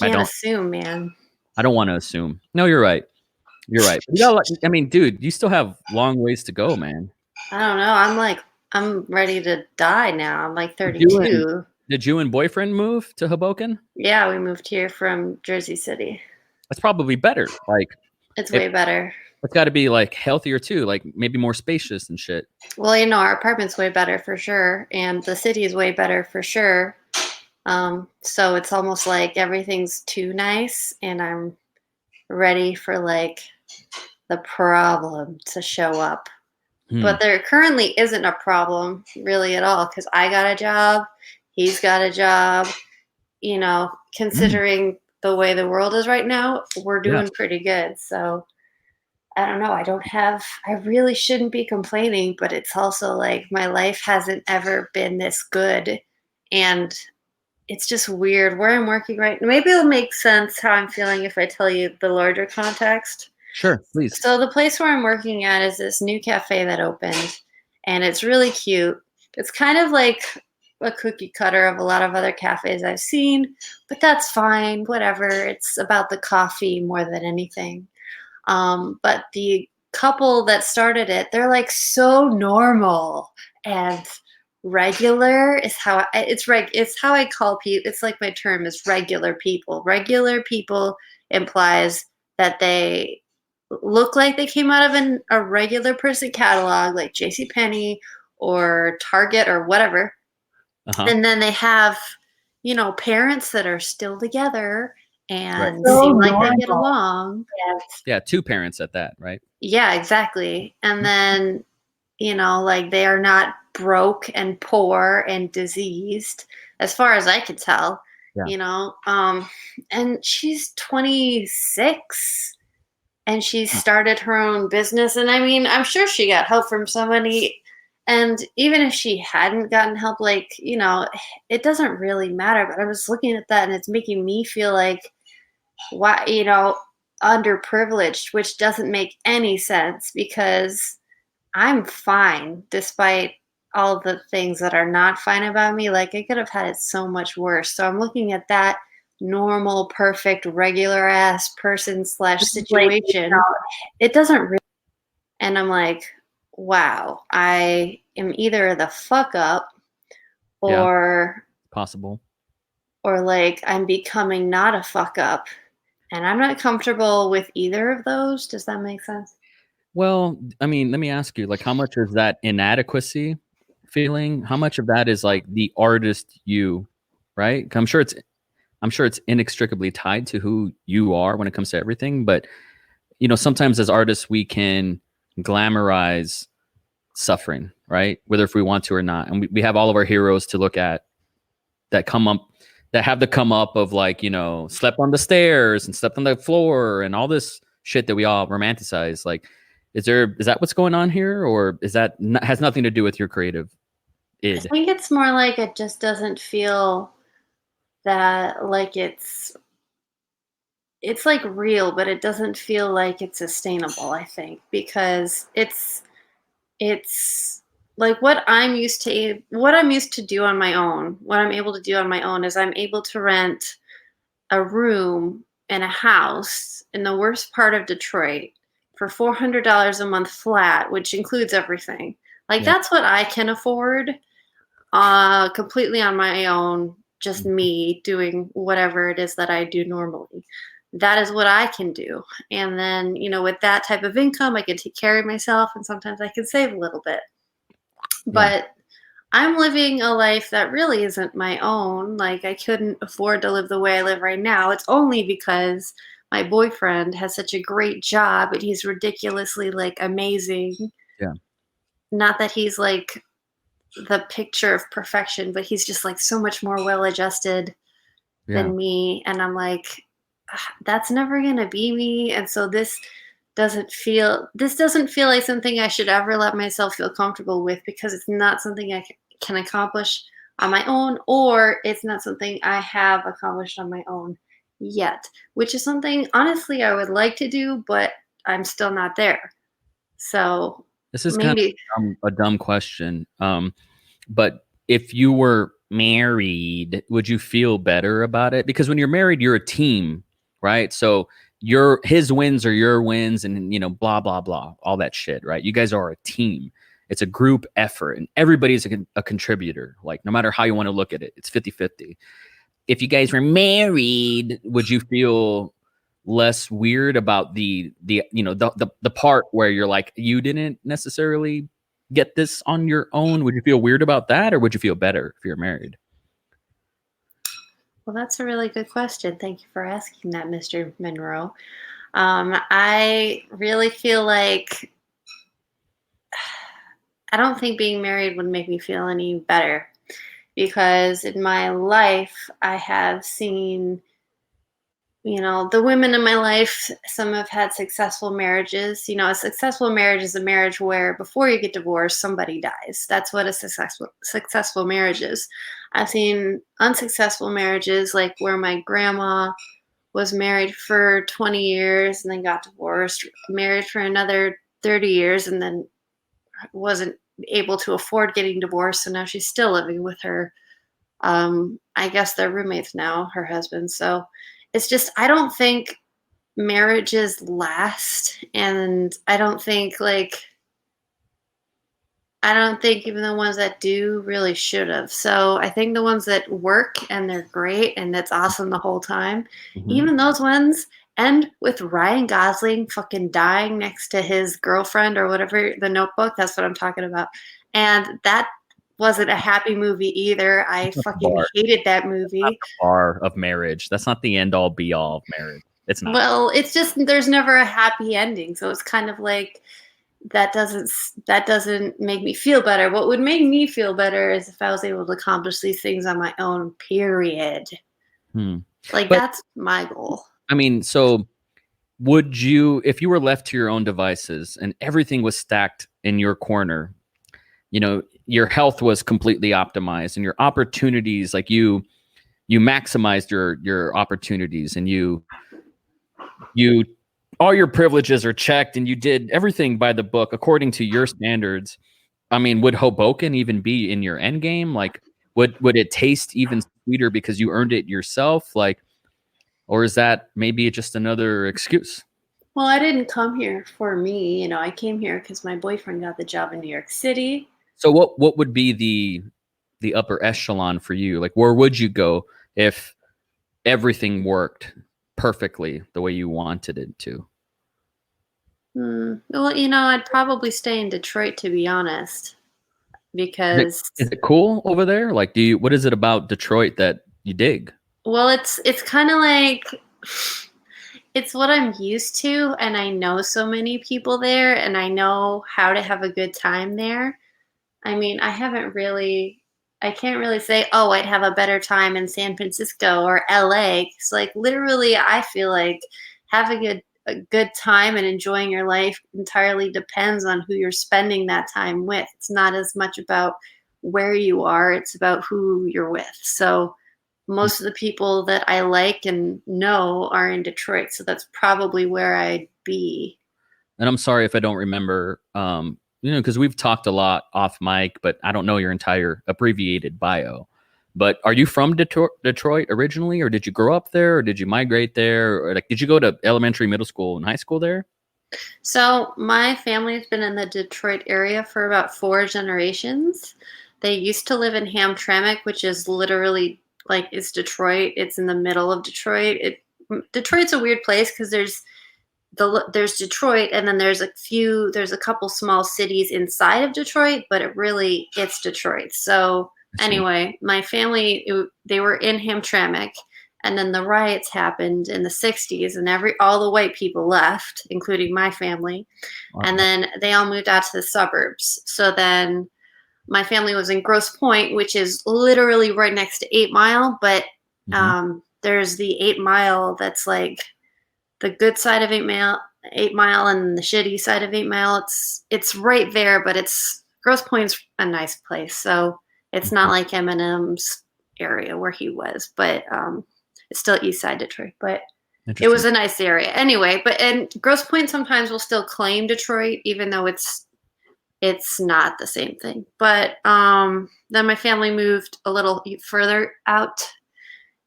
Can't assume, man. I don't want to assume. No, you're right. You're right. I mean, dude, you still have long ways to go, man. I don't know. I'm ready to die now. I'm like 32. Did you and boyfriend move to Hoboken? Yeah, we moved here from Jersey City. That's probably better. Like, it's way better. It's got to be like healthier too, like maybe more spacious and shit. Well, you know, our apartment's way better for sure, and the city is way better for sure. So it's almost like everything's too nice, and I'm ready for like the problem to show up. But there currently isn't a problem really at all, because I got a job, he's got a job. You know, considering the way the world is right now, we're doing pretty good. So I don't know. I really shouldn't be complaining, but it's also like my life hasn't ever been this good. And it's just weird where I'm working right now. Maybe it'll make sense how I'm feeling if I tell you the larger context. Sure, please. So the place where I'm working at is this new cafe that opened, and it's really cute. It's kind of like a cookie cutter of a lot of other cafes I've seen, but that's fine, whatever. It's about the coffee more than anything. But the couple that started it, they're like so normal and regular is how it's how I call people. It's like my term is regular people. Regular people implies that they look like they came out of a regular person catalog, like JCPenney or Target or whatever. And then they have, you know, parents that are still together and seem like they get along. Yeah, two parents at that, right? Yeah, exactly. And then, you know, like they are not broke and poor and diseased, as far as I could tell. You know, and she's 26 and she started her own business. And I mean, I'm sure she got help from somebody. And even if she hadn't gotten help, like, you know, it doesn't really matter. But I was looking at that and it's making me feel like, why, you know, underprivileged, which doesn't make any sense because I'm fine despite all the things that are not fine about me. Like, I could have had it so much worse. So I'm looking at that normal, perfect, regular ass person / situation. It doesn't really. and I'm like, wow, I am either the fuck up or possible, or like I'm becoming not a fuck up, and I'm not comfortable with either of those. Does that make sense? Well, I mean, let me ask you, like, how much is that inadequacy feeling? How much of that is like the artist you, right? I'm sure it's inextricably tied to who you are when it comes to everything. But sometimes as artists, we can glamorize suffering, right? Whether if we want to or not, and we have all of our heroes to look at that have the come up of like slept on the stairs and slept on the floor and all this shit that we all romanticize. Like, is that what's going on here, or is that has nothing to do with your creative id? I think it's more like it just doesn't feel that like it's like real, but it doesn't feel like it's sustainable, I think, because it's like what I'm used to do on my own. What I'm able to do on my own is I'm able to rent a room in a house in the worst part of Detroit for $400 a month flat, which includes everything. Like that's what I can afford completely on my own, just me doing whatever it is that I do normally. That is what I can do. And then, with that type of income, I can take care of myself, and sometimes I can save a little bit. But I'm living a life that really isn't my own. Like, I couldn't afford to live the way I live right now. It's only because my boyfriend has such a great job and he's ridiculously like amazing. Yeah. Not that he's like the picture of perfection, but he's just like so much more well-adjusted than me. And I'm like, that's never going to be me. And so this doesn't feel like something I should ever let myself feel comfortable with, because it's not something I can accomplish on my own, or it's not something I have accomplished on my own yet, which is something honestly I would like to do, but I'm still not there. So this is maybe kind of a dumb question. But if you were married, would you feel better about it? Because when you're married, you're a team, right? So his wins are your wins, and blah blah blah, all that shit, right? You guys are a team. It's a group effort, and everybody's a contributor. Like, no matter how you want to look at it, it's 50-50. If you guys were married, would you feel less weird about the part where you're like, you didn't necessarily get this on your own? Would you feel weird about that, or would you feel better if you're married? Well, that's a really good question. Thank you for asking that, Mr. Monroe. I really feel like I don't think being married would make me feel any better, because in my life I have seen, the women in my life, some have had successful marriages. A successful marriage is a marriage where before you get divorced, somebody dies. That's what a successful marriage is. I've seen unsuccessful marriages, like where my grandma was married for 20 years and then got divorced, married for another 30 years and then wasn't able to afford getting divorced. So now she's still living with her. I guess they're roommates now, her husband. So it's just, I don't think marriages last. And I don't think even the ones that do really should have. So I think the ones that work and they're great and it's awesome the whole time, even those ones end with Ryan Gosling fucking dying next to his girlfriend or whatever, The Notebook. That's what I'm talking about. And that wasn't a happy movie either. I fucking hated that movie. Not the bar of marriage. That's not the end all be all of marriage. It's not. Well, it's just, there's never a happy ending. So it's kind of like, that doesn't make me feel better. What would make me feel better is if I was able to accomplish these things on my own, period. That's my goal. I mean, so would you, if you were left to your own devices and everything was stacked in your corner, your health was completely optimized and your opportunities, like you maximized your opportunities, and you all your privileges are checked and you did everything by the book according to your standards. I mean, would Hoboken even be in your end game? Like, would it taste even sweeter because you earned it yourself? Like, or is that maybe just another excuse? Well, I didn't come here for me. I came here because my boyfriend got the job in New York City. So what would be the upper echelon for you? Like, where would you go if everything worked perfectly the way you wanted it to? Well, I'd probably stay in Detroit, to be honest, because Is it cool over there? Like, what is it about Detroit that you dig? well, it's kind of like it's what I'm used to, and I know so many people there, and I know how to have a good time there. I mean, I can't really say, oh, I'd have a better time in San Francisco or LA. It's like literally, I feel like having a good time and enjoying your life entirely depends on who you're spending that time with. It's not as much about where you are, it's about who you're with. So most of the people that I like and know are in Detroit. So that's probably where I'd be. And I'm sorry if I don't remember, because we've talked a lot off mic, but I don't know your entire abbreviated bio. But are you from Detroit originally, or did you grow up there, or did you migrate there, or like did you go to elementary, middle school, and high school there? So my family's been in the Detroit area for about 4 generations. They used to live in Hamtramck, which is literally like it's Detroit. It's in the middle of Detroit. Detroit's a weird place because there's Detroit, and then there's a couple small cities inside of Detroit, but it's Detroit. So anyway, my family, they were in Hamtramck, and then the riots happened in the 60s, and all the white people left, including my family. Wow. And then they all moved out to the suburbs. So then my family was in Grosse Pointe, which is literally right next to 8 Mile, but there's the 8 Mile that's like the good side of 8 Mile and the shitty side of 8 Mile. It's right there, but Grosse Pointe's a nice place. So it's not like Eminem's area where he was, but it's still East Side Detroit. But it was a nice area anyway. And Grosse Pointe sometimes will still claim Detroit, even though it's not the same thing. But then my family moved a little further out.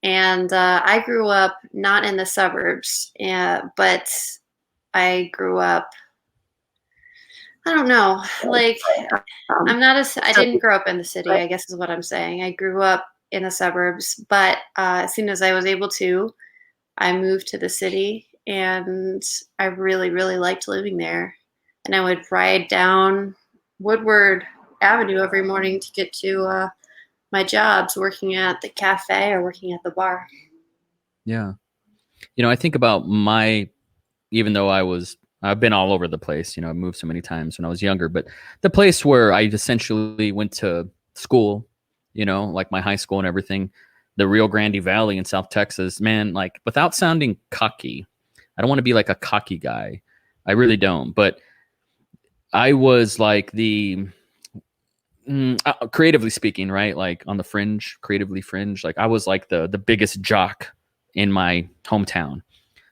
And I grew up not in the suburbs, but I grew up, I don't know, like I didn't grow up in the city, I guess is what I'm saying. I grew up in the suburbs, but as soon as I was able to, I moved to the city, and I really, really liked living there. And I would ride down Woodward Avenue every morning to get to my jobs, working at the cafe or working at the bar. Yeah. I think about even though I've been all over the place, I moved so many times when I was younger, but the place where I essentially went to school, like my high school and everything, the Rio Grande Valley in South Texas, man, like without sounding cocky, I don't want to be like a cocky guy. I really don't. But I was like creatively speaking, right? Like on the fringe, creatively fringe. Like I was like the biggest jock in my hometown.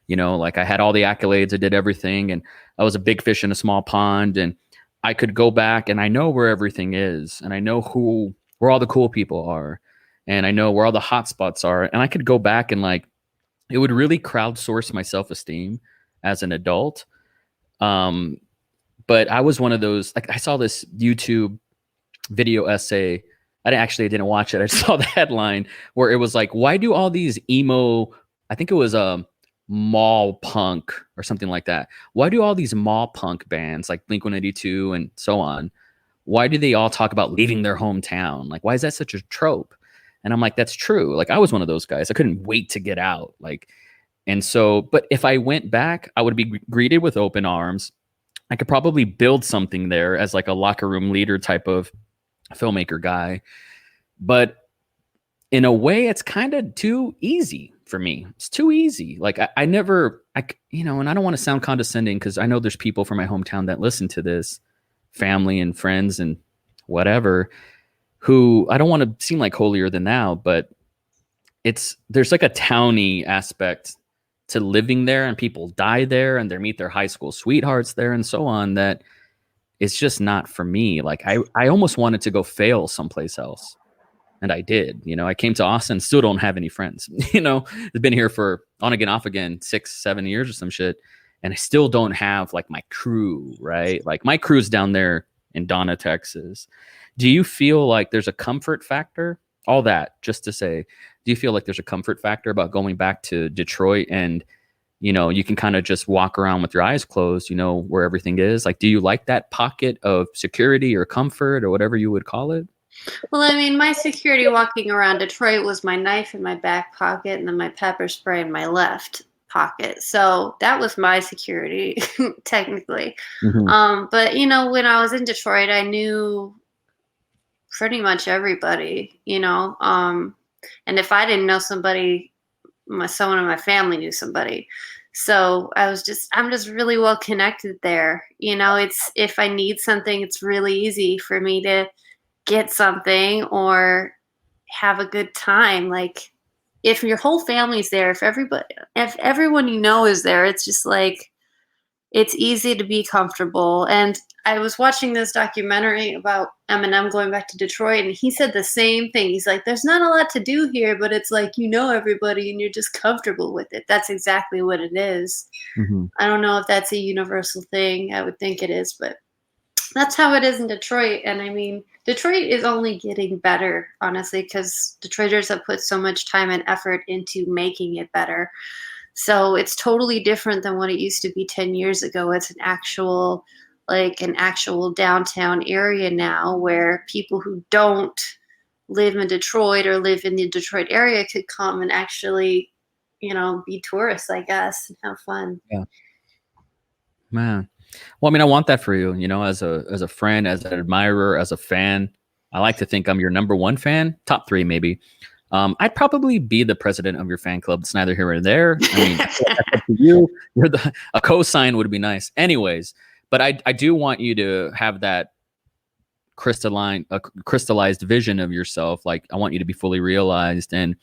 Like I had all the accolades, I did everything, and I was a big fish in a small pond. And I could go back and I know where everything is, and I know where all the cool people are, and I know where all the hot spots are. And I could go back and like it would really crowdsource my self-esteem as an adult. But I was one of those, like I saw this YouTube video essay. I didn't watch it. I saw the headline where it was like, why do all these emo, I think it was mall punk or something like that. Why do all these mall punk bands like Blink-182 and so on, why do they all talk about leaving their hometown? Like, why is that such a trope? And I'm like, that's true. Like I was one of those guys. I couldn't wait to get out. Like, and so, but if I went back, I would be greeted with open arms. I could probably build something there as like a locker room leader type of filmmaker guy. But in a way, it's kind of too easy for me. It's too easy. Like and I don't want to sound condescending because I know there's people from my hometown that listen to this, family and friends and whatever, who I don't want to seem like holier than thou, but there's like a towny aspect to living there, and people die there and they meet their high school sweethearts there and so on, that it's just not for me. Like I almost wanted to go fail someplace else. And I did. I came to Austin, still don't have any friends. I've been here for on again, off again, 6-7 years or some shit. and I still don't have like my crew, right? Like my crew's down there in Donna, Texas. Do you feel like there's a comfort factor? All that just to say, do you feel like there's a comfort factor about going back to Detroit and, you know, you can kind of just walk around with your eyes closed, you know, where everything is? Like, do you like that pocket of security or comfort or whatever you would call it? Well, I mean, my security walking around Detroit was my knife in my back pocket and then my pepper spray in my left pocket. So that was my security, technically. But, you know, when I was in Detroit, I knew pretty much everybody, you know. And if I didn't know somebody, someone in my family knew somebody. So I'm just really well connected there. You know, if I need something, it's really easy for me to get something or have a good time. Like if your whole family's there, if everyone you know is there, it's just like, it's easy to be comfortable. And I was watching this documentary about Eminem going back to Detroit, and he said the same thing. He's like, there's not a lot to do here, but it's like, you know, everybody and you're just comfortable with it. That's exactly what it is. I don't know if that's a universal thing. I would think it is, but that's how it is in Detroit. And I mean, Detroit is only getting better, honestly, because Detroiters have put so much time and effort into making it better. So it's totally different than what it used to be 10 years ago. It's an actual downtown area now where people who don't live in Detroit or live in the Detroit area could come and actually, you know, be tourists, I guess, and have fun. Yeah. Man. Well, I mean, I want that for you, you know, as a friend, as an admirer, as a fan. I like to think I'm your number one fan, top 3 maybe. I'd probably be the president of your fan club. It's neither here or there. I mean, that's up to you. A cosign would be nice. Anyways, but I do want you to have that crystallized vision of yourself. Like I want you to be fully realized and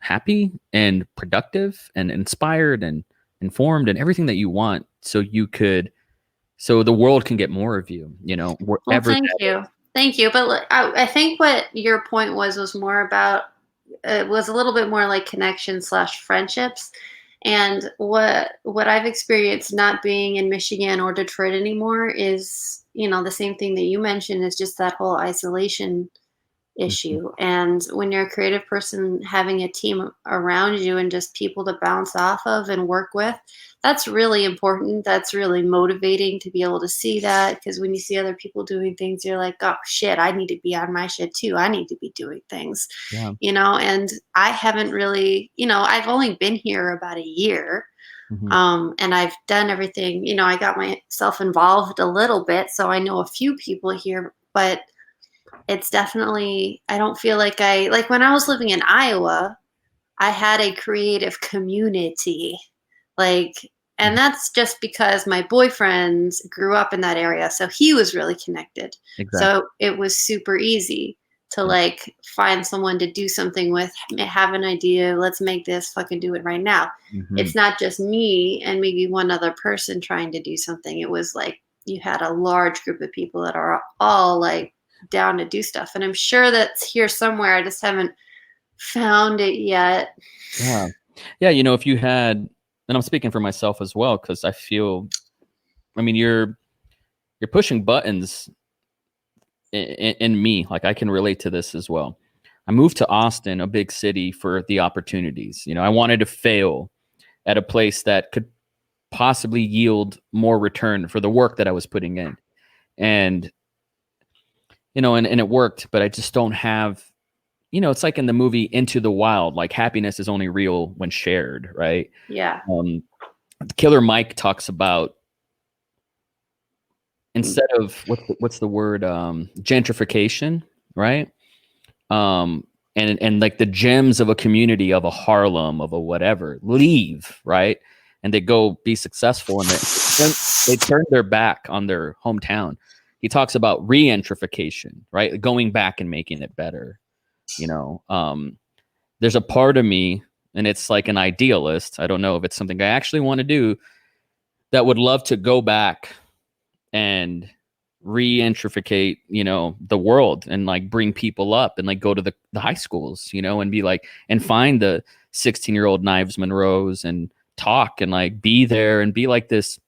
happy and productive and inspired and informed and everything that you want, so the world can get more of you, you know, wherever. Well, thank you. But I think what your point was more about, it was a little bit more like connection/friendships. And what I've experienced not being in Michigan or Detroit anymore is, you know, the same thing that you mentioned, is just that whole isolation issue. And when you're a creative person, having a team around you and just people to bounce off of and work with, that's really important. That's really motivating to be able to see that, because when you see other people doing things, you're like, oh shit, I need to be on my shit too. I need to be doing things, you know. And I haven't really, you know, I've only been here about a year. And I've done everything, you know, I got myself involved a little bit, so I know a few people here, but it's definitely, I don't feel like when I was living in Iowa, I had a creative community. And that's just because my boyfriend grew up in that area. So he was really connected. Exactly. So it was super easy to find someone to do something with, have an idea. Let's make this, fucking do it right now. It's not just me and maybe one other person trying to do something. It was like, you had a large group of people that are all down to do stuff. And I'm sure that's here somewhere. I just haven't found it yet. Yeah. You know, if you had, and I'm speaking for myself as well, because I feel, I mean, you're pushing buttons in me. Like I can relate to this as well. I moved to Austin, a big city, for the opportunities. You know, I wanted to fail at a place that could possibly yield more return for the work that I was putting in. And, you know, and it worked, but I just don't have, you know, it's like in the movie Into the Wild, like happiness is only real when shared, right? Yeah. Killer Mike talks about, instead of what's the word, gentrification, right? And like the gems of a community, of a Harlem, of a whatever, leave, right? And they go be successful, and they turn their back on their hometown. He talks about re-gentrification, right? Going back and making it better. You know, there's a part of me, and it's like an idealist. I don't know if it's something I actually want to do, that would love to go back and re-gentrificate, you know, the world, and bring people up and go to the high schools, you know, and be and find the 16-year-old Knives Monroes and talk and like be there and be like this,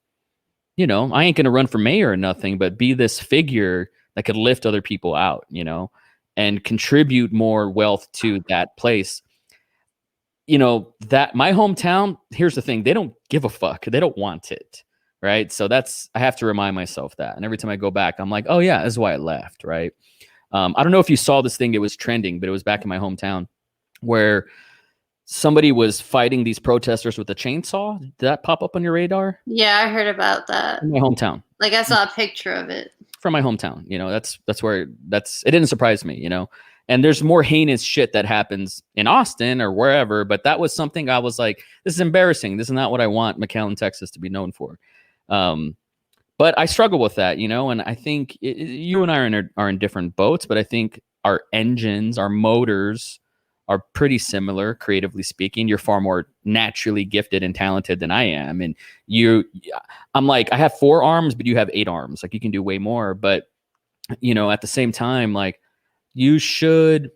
you know, I ain't going to run for mayor or nothing, but be this figure that could lift other people out, you know, and contribute more wealth to that place. You know, that my hometown, here's the thing, they don't give a fuck. They don't want it. Right. So I have to remind myself that. And every time I go back, I'm like, oh yeah, that's why I left. Right. I don't know if you saw this thing. It was trending, but it was back in my hometown where somebody was fighting these protesters with a chainsaw. Did that pop up on your radar? Yeah, I heard about that. In my hometown. Like I saw a picture of it. From my hometown. You know, that's where it didn't surprise me, you know. And there's more heinous shit that happens in Austin or wherever, but that was something I was like, this is embarrassing. This is not what I want McAllen, Texas to be known for. But I struggle with that, you know, and I think you and I are in different boats, but I think our engines, our motors are pretty similar, creatively speaking. You're far more naturally gifted and talented than I am. And I'm like, I have 4 arms, but you have 8 arms. Like you can do way more. But, you know, at the same time, like you should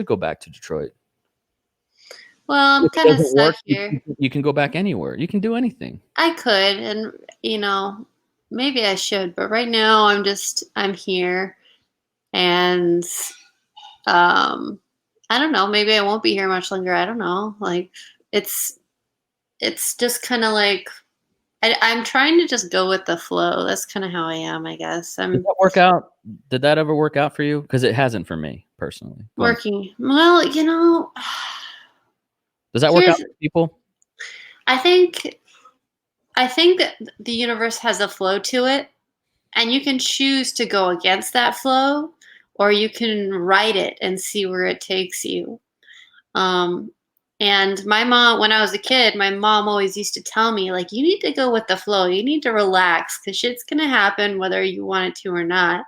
go back to Detroit. Well, I'm kind of stuck here. You can go back anywhere. You can do anything. I could, and you know, maybe I should, but right now I'm here, and I don't know. Maybe I won't be here much longer. I don't know. Like it's just kind of like I'm trying to just go with the flow. That's kind of how I am, I guess. Did that work out? Did that ever work out for you? Because it hasn't for me personally. Working well, you know. Does that work out for people? I think that the universe has a flow to it, and you can choose to go against that flow, or you can ride it and see where it takes you. And my mom, when I was a kid, my mom always used to tell me, like, you need to go with the flow. You need to relax because shit's going to happen whether you want it to or not.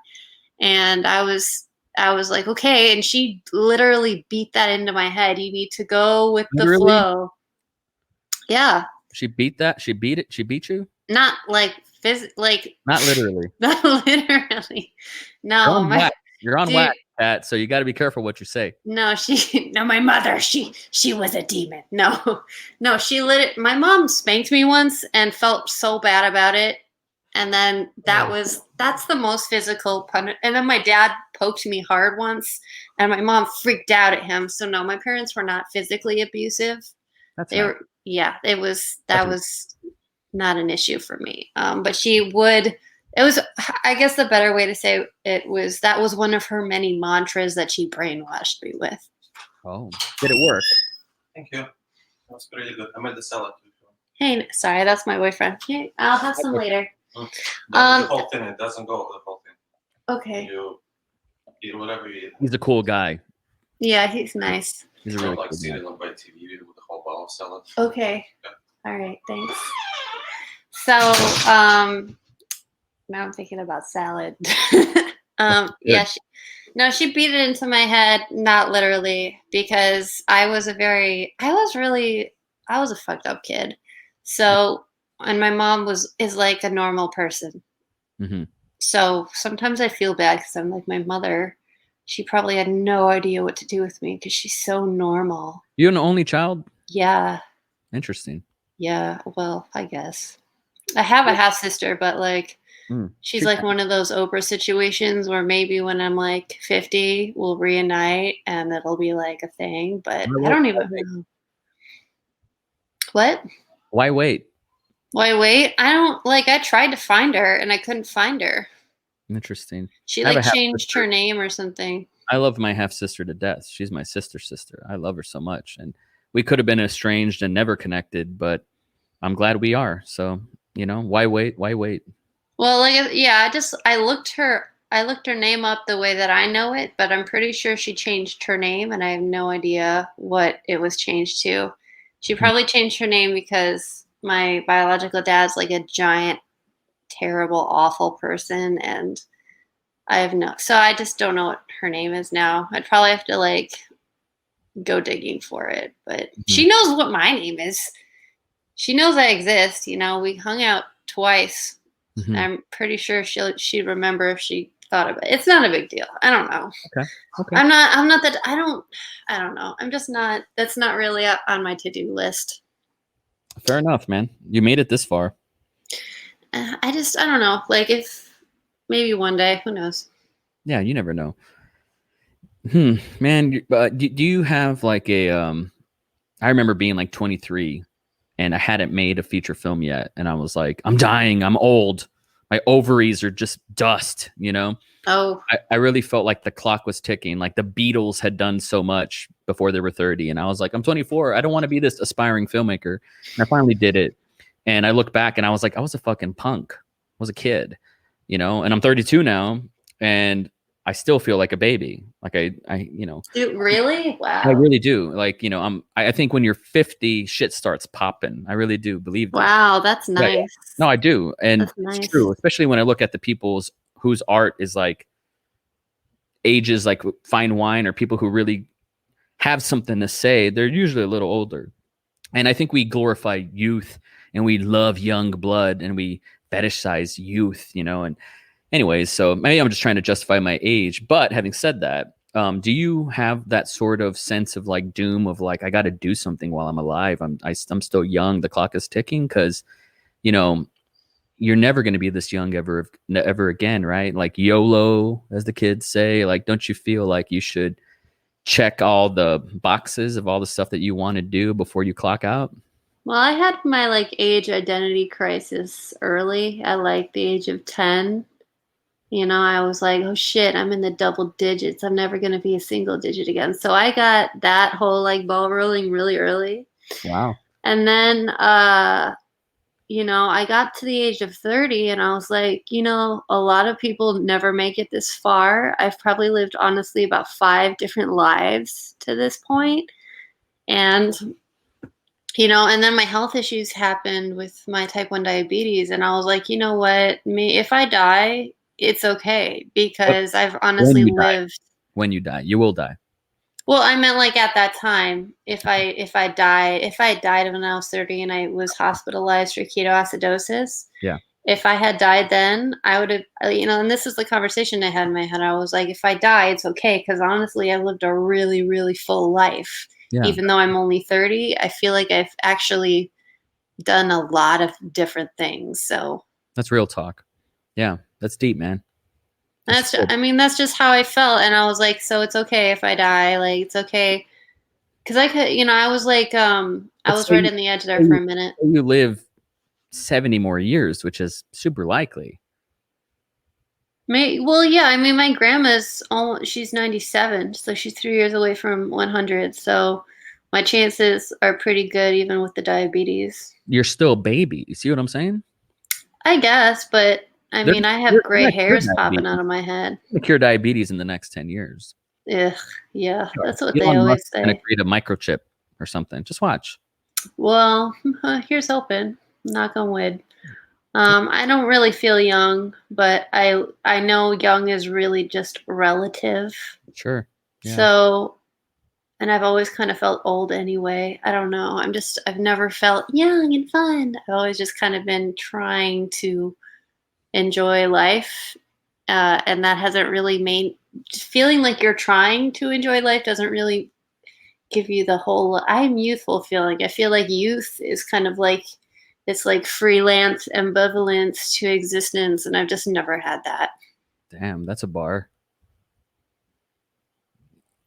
And I was like, okay. And she literally beat that into my head. You need to go with the flow. Yeah. She beat that? She beat it? She beat you? Not like not literally. Not literally. No. You're on wax, Pat, so you got to be careful what you say. No, my mother, she was a demon. No, my mom spanked me once and felt so bad about it. And then that's the most physical punishment. And then my dad poked me hard once and my mom freaked out at him. So no, my parents were not physically abusive. That was not an issue for me. But it was, I guess the better way to say that was one of her many mantras that she brainwashed me with. Oh, did it work? Thank you. That's pretty good. I made the salad too. Hey, sorry, that's my boyfriend. Hey, I'll have some later. The whole thing, it doesn't go the whole thing. Okay. You eat whatever you eat. He's a cool guy. Yeah, he's nice. He's really like sitting on by TV with the whole bowl of salad. Okay. Yeah. All right, thanks. So, now I'm thinking about salad. Yeah. She beat it into my head, not literally, because I was a fucked up kid. So, and my mom is like a normal person. Mm-hmm. So sometimes I feel bad because I'm like, my mother, she probably had no idea what to do with me because she's so normal. You're an only child? Yeah. Interesting. Yeah. Well, I guess I have a half sister, but like, she's like one of those Oprah situations where maybe when I'm like 50, we'll reunite and it'll be like a thing, but I don't even know. What? Why wait? I tried to find her and I couldn't find her. Interesting. She changed her name or something. I love my half sister to death. She's my sister's sister. I love her so much. And we could have been estranged and never connected, but I'm glad we are. So, you know, why wait? Well, I looked her name up the way that I know it, but I'm pretty sure she changed her name and I have no idea what it was changed to. She probably changed her name because my biological dad's like a giant, terrible, awful person. And so I just don't know what her name is now. I'd probably have to like go digging for it, but she knows what my name is. She knows I exist. You know, we hung out twice. Mm-hmm. I'm pretty sure she'd remember if she thought about it. It's not a big deal. I don't know. Okay. I'm not that, I don't know. I'm just not, that's not really on my to-do list. Fair enough, man. You made it this far. I don't know. Like if maybe one day, who knows? Yeah, you never know. Man, do you have like a, I remember being like 23 and I hadn't made a feature film yet. And I was like, I'm dying. I'm old. My ovaries are just dust, you know? Oh, I really felt like the clock was ticking. Like the Beatles had done so much before they were 30. And I was like, I'm 24. I don't want to be this aspiring filmmaker. And I finally did it. And I look back and I was like, I was a fucking punk. I was a kid, you know? And I'm 32 now. And I still feel like a baby. Like I you know. dude, really? Wow. I really do. Like, you know, I think when you're 50, shit starts popping. I really do believe that. Wow, that's nice. Yeah. No, I do. And That's nice. it's true, especially when I look at the people's whose art is like ages like fine wine, or people who really have something to say. They're usually a little older. And I think we glorify youth and we love young blood and we fetishize youth, you know. And anyways, so maybe I'm just trying to justify my age. But having said that, do you have that sort of sense of like doom of like, I got to do something while I'm alive? I'm still young. The clock is ticking, because, you know, you're never going to be this young ever again, right? Like YOLO, as the kids say. Like, don't you feel like you should check all the boxes of all the stuff that you want to do before you clock out? Well, I had my like age identity crisis early at like the age of 10. You know, I was like, oh shit, I'm in the double digits. I'm never going to be a single digit again. So I got that whole like ball rolling really early. Wow. And then, you know, I got to the age of 30 and I was like, you know, a lot of people never make it this far. I've probably lived honestly about 5 different lives to this point. And, you know, and then my health issues happened with my type 1 diabetes. And I was like, you know what, if I die, it's okay, because I've honestly lived. When you die, you will die. Well, I meant like at that time, if I died when I was 30 and I was hospitalized for ketoacidosis, yeah. If I had died then, I would have, you know, and this is the conversation I had in my head. I was like, if I die, it's okay, because honestly, I've lived a really, really full life. Yeah. Even though I'm only 30, I feel like I've actually done a lot of different things. So that's real talk. Yeah, that's deep, man. That's just how I felt. And I was like, so it's okay if I die. Like, it's okay. Because I could, you know, I was like, I was right on the edge there for a minute. You live 70 more years, which is super likely. Well, yeah. I mean, my grandma's she's 97, so she's 3 years away from 100. So my chances are pretty good, even with the diabetes. You're still a baby. You see what I'm saying? I guess, but I mean, I have gray hairs popping out of my head. Cure diabetes in the next 10 years. Yeah, that's what they always say. Gonna create a microchip or something. Just watch. Well, here's hoping. Knock on wood. I don't really feel young, but I know young is really just relative. Sure. Yeah. So, and I've always kind of felt old anyway. I don't know. I've never felt young and fun. I've always just kind of been trying to enjoy life. And that hasn't really feeling like you're trying to enjoy life doesn't really give you the whole I'm youthful feeling. I feel like youth is kind of like this like freelance ambivalence to existence, and I've just never had that. Damn, that's a bar.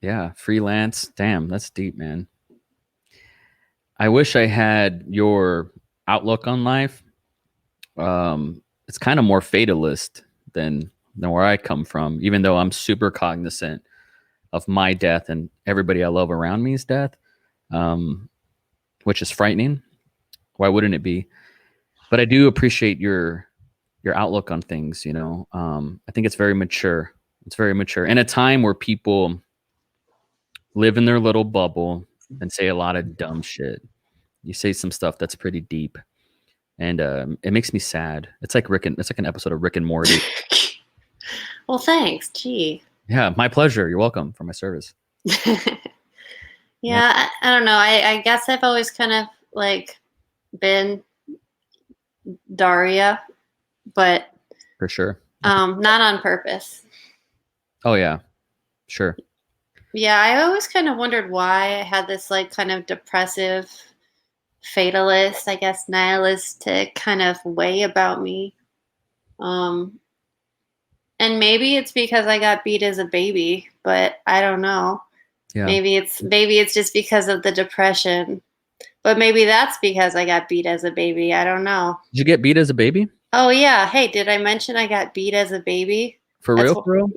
Yeah, freelance. Damn, that's deep, man. I wish I had your outlook on life. It's kind of more fatalist than where I come from, even though I'm super cognizant of my death and everybody I love around me's death, which is frightening. Why wouldn't it be? But I do appreciate your outlook on things, you know. I think it's very mature. It's very mature. In a time where people live in their little bubble and say a lot of dumb shit. You say some stuff that's pretty deep. And it makes me sad. It's like an episode of Rick and Morty. Well, thanks. Gee. Yeah, my pleasure. You're welcome for my service. Yeah. I don't know. I guess I've always kind of like been Daria, but for sure. Not on purpose. Oh yeah, sure. Yeah, I always kind of wondered why I had this like kind of depressive, fatalist, I guess nihilistic kind of way about me. Um, and maybe it's because I got beat as a baby, but I don't know. Yeah. Maybe it's just because of the depression. But maybe that's because I got beat as a baby. I don't know. Did you get beat as a baby? Oh yeah. Hey, did I mention I got beat as a baby? For That's real? what, For real?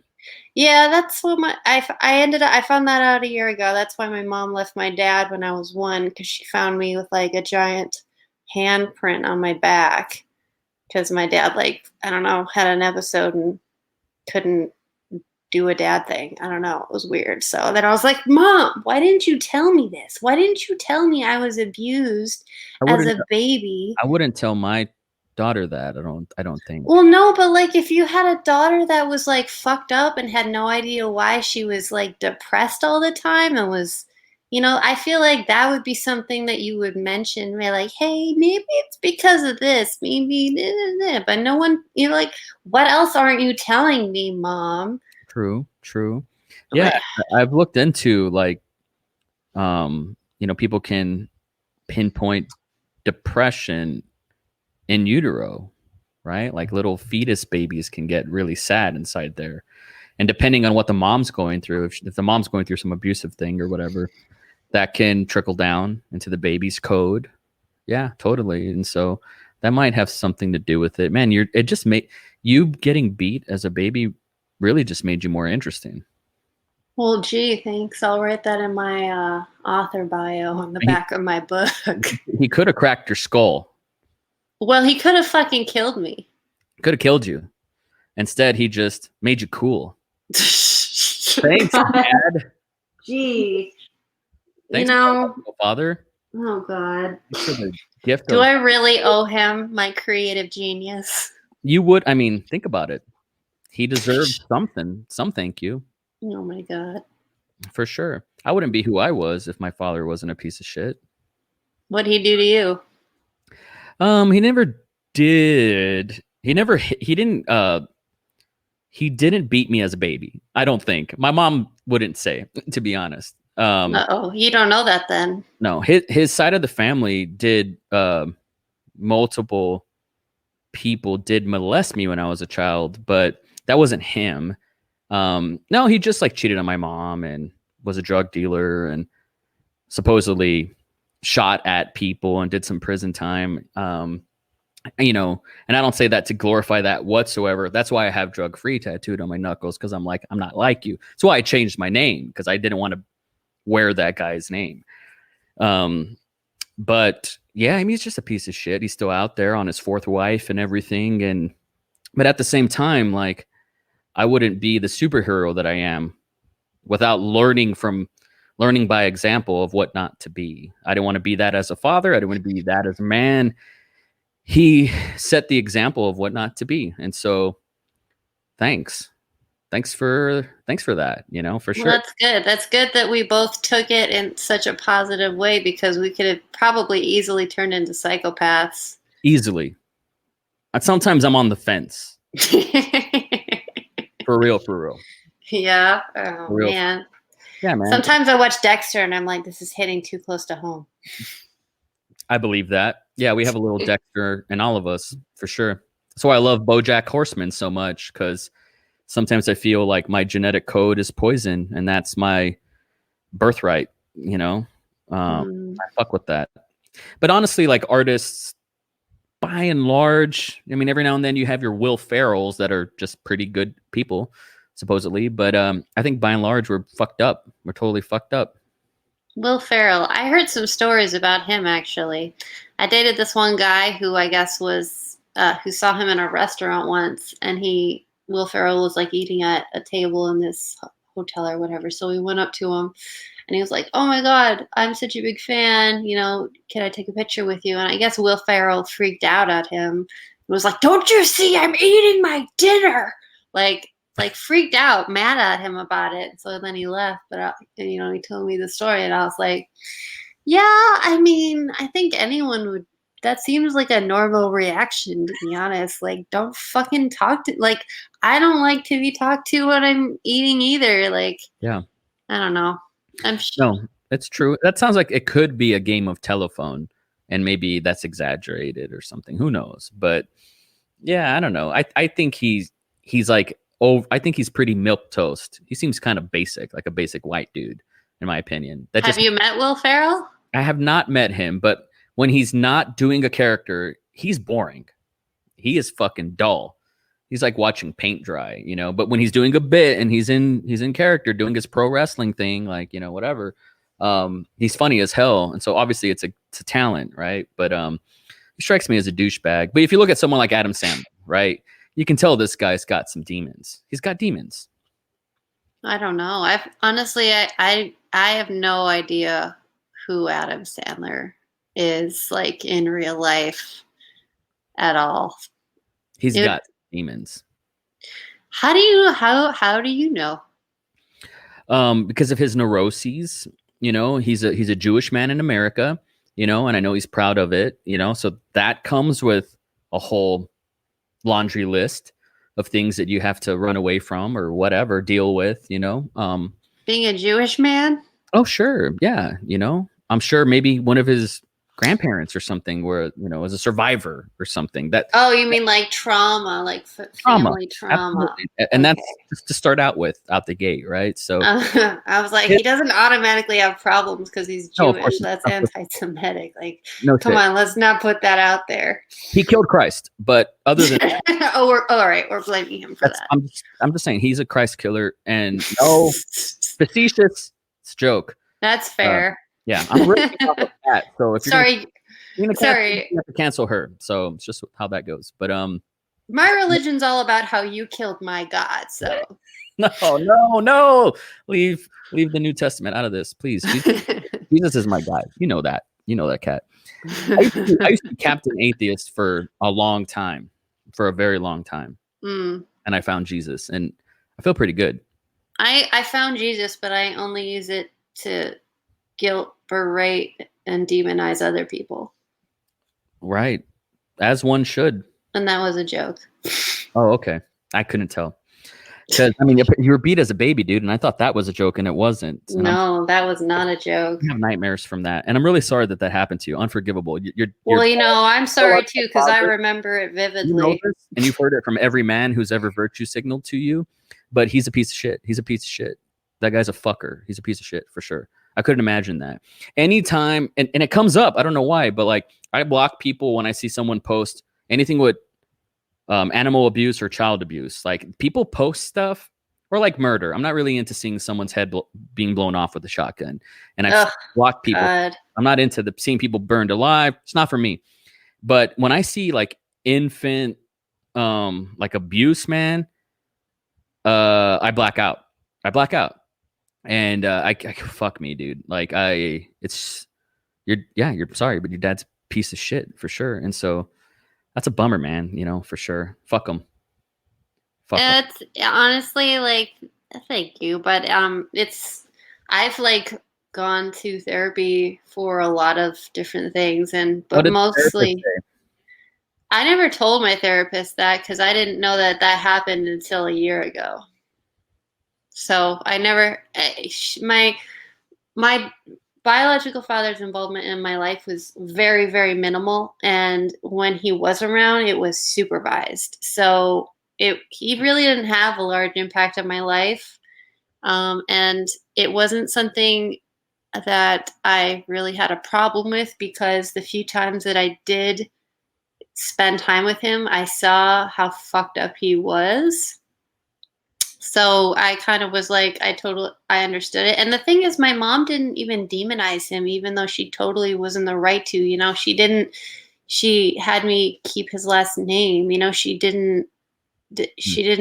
yeah, that's what I found that out a year ago. That's why my mom left my dad when I was 1 because she found me with like a giant handprint on my back because my dad like I don't know had an episode and couldn't do a dad thing. I don't know. It was weird. So then I was like, Mom, why didn't you tell me this? Why didn't you tell me I was abused I as wouldn't. a baby? I wouldn't tell my daughter that. I don't think. Well, no, but like if you had a daughter that was like fucked up and had no idea why she was like depressed all the time and was, I feel like that would be something that you would mention. Be like, hey, maybe it's because of this, maybe, but no one, like, what else aren't you telling me, Mom? True. Yeah, I've looked into like, people can pinpoint depression in utero, right? Like little fetus babies can get really sad inside there. And depending on what the mom's going through, if the mom's going through some abusive thing or whatever, that can trickle down into the baby's code. Yeah, totally. And so that might have something to do with it. Man, it just made you getting beat as a baby really just made you more interesting. Well, gee, thanks. I'll write that in my author bio on the back of my book. He could have cracked your skull. Well, he could have fucking killed me. Could have killed you. Instead, he just made you cool. Thanks, Dad. Gee. Thanks, Father. Oh, God. Gift Do I really owe him my creative genius? You would. I mean, think about it. He deserves something. Some thank you. Oh, my God. For sure. I wouldn't be who I was if my father wasn't a piece of shit. What'd he do to you? He never did. He didn't beat me as a baby. I don't think. My mom wouldn't say, to be honest. You don't know that then. No, his side of the family did, multiple people did molest me when I was a child, but that wasn't him. No, he just like cheated on my mom and was a drug dealer and supposedly shot at people and did some prison time. And I don't say that to glorify that whatsoever. That's why I have drug-free tattooed on my knuckles, because I'm like, I'm not like you. That's why I changed my name, because I didn't want to wear that guy's name. But yeah, I mean, he's just a piece of shit. He's still out there on his 4th wife and everything. But at the same time, like, I wouldn't be the superhero that I am without learning by example of what not to be. I didn't want to be that as a father. I didn't want to be that as a man. He set the example of what not to be. And so thanks for that, for sure. Well, that's good. That's good that we both took it in such a positive way, because we could have probably easily turned into psychopaths. Easily. Sometimes I'm on the fence. For real. Yeah. Oh, real. Man. Yeah, man. Sometimes I watch Dexter and I'm like, this is hitting too close to home. I believe that. Yeah, we have a little Dexter in all of us, for sure. That's why I love BoJack Horseman so much, because sometimes I feel like my genetic code is poison, and that's my birthright, I fuck with that. But honestly, like, artists, by and large, I mean, every now and then you have your Will Ferrells that are just pretty good people, supposedly. But I think by and large, we're fucked up. We're totally fucked up. Will Ferrell. I heard some stories about him, actually. I dated this one guy who I guess was, who saw him in a restaurant once, and Will Ferrell was like eating at a table in this hotel or whatever. So we went up to him and he was like, oh my God, I'm such a big fan. Can I take a picture with you? And I guess Will Ferrell freaked out at him. He was like, don't you see I'm eating my dinner? Like freaked out, mad at him about it. So then he left, but he told me the story, and I was like, yeah, I mean, I think anyone would that seems like a normal reaction, to be honest. Like, don't fucking talk to, like, I don't like to be talked to when I'm eating either. Like, Yeah. I don't know. No, it's true. That sounds like it could be a game of telephone, and maybe that's exaggerated or something. Who knows? But yeah, I don't know. I think he's like, oh, I think he's pretty milk toast. He seems kind of basic, like a basic white dude, in my opinion. Have you met Will Ferrell? I have not met him, but when he's not doing a character, he's boring. He is fucking dull. He's like watching paint dry, you know. But when he's doing a bit and he's in character doing his pro wrestling thing, like, you know, whatever, he's funny as hell. And so obviously it's a talent, right? But he strikes me as a douchebag. But if you look at someone like Adam Sandler, right, you can tell this guy's got some demons. He's got demons. I don't know. I've honestly, I have no idea who Adam Sandler is, like, in real life at all. He's got demons. How do you know? Because of his neuroses. You know, he's a Jewish man in America, you know, and I know he's proud of it, you know, so that comes with a whole laundry list of things that you have to run away from or whatever, deal with, you know. Being a Jewish man? Oh, sure. Yeah. You know, I'm sure maybe one of his grandparents or something were, you know, as a survivor or something. That. Oh, you mean like trauma, like family trauma. Absolutely. And that's just to start out with out the gate, right? So I was like, he doesn't automatically have problems because he's Jewish. That's anti-Semitic. Like, come on, let's not put that out there. He killed Christ, but other than that, all right, we're blaming him for that. I'm just saying he's a Christ killer, and no facetious joke. That's fair. Yeah, I'm really off of that. So if sorry, you have to cancel her. So it's just how that goes. But my religion's all about how you killed my God. So no, leave the New Testament out of this, please. Jesus is my God. You know that, Kat. I used to be Captain Atheist for a long time, for a very long time, and I found Jesus, and I feel pretty good. I found Jesus, but I only use it to guilt, berate, and demonize other people. Right. As one should. And that was a joke. Oh, okay. I couldn't tell. Because, I mean, you were beat as a baby, dude, and I thought that was a joke, and it wasn't. And no, that was not a joke. I have nightmares from that. And I'm really sorry that happened to you. Unforgivable. Well, you know, I'm sorry, too, because I remember it vividly. You know this, and you've heard it from every man who's ever virtue signaled to you, but he's a piece of shit. He's a piece of shit. That guy's a fucker. He's a piece of shit, for sure. I couldn't imagine that. Anytime, and it comes up, I don't know why, but like I block people when I see someone post anything with animal abuse or child abuse. Like people post stuff or like murder. I'm not really into seeing someone's head being blown off with a shotgun. And I block people. God. I'm not into seeing people burned alive. It's not for me. But when I see like infant like abuse, man, I black out. And I fuck me, dude. Like you're sorry, but your dad's a piece of shit for sure. And so that's a bummer, man. You know, for sure. Fuck him. It's honestly like, thank you, but I've like gone to therapy for a lot of different things, but mostly I never told my therapist that because I didn't know that happened until a year ago. So I never, my biological father's involvement in my life was very, very minimal. And when he was around, it was supervised. So he really didn't have a large impact on my life. And it wasn't something that I really had a problem with because the few times that I did spend time with him, I saw how fucked up he was. So I kind of was like, I understood it. And the thing is, my mom didn't even demonize him, even though she totally was in the right to, you know, she had me keep his last name, you know, she didn't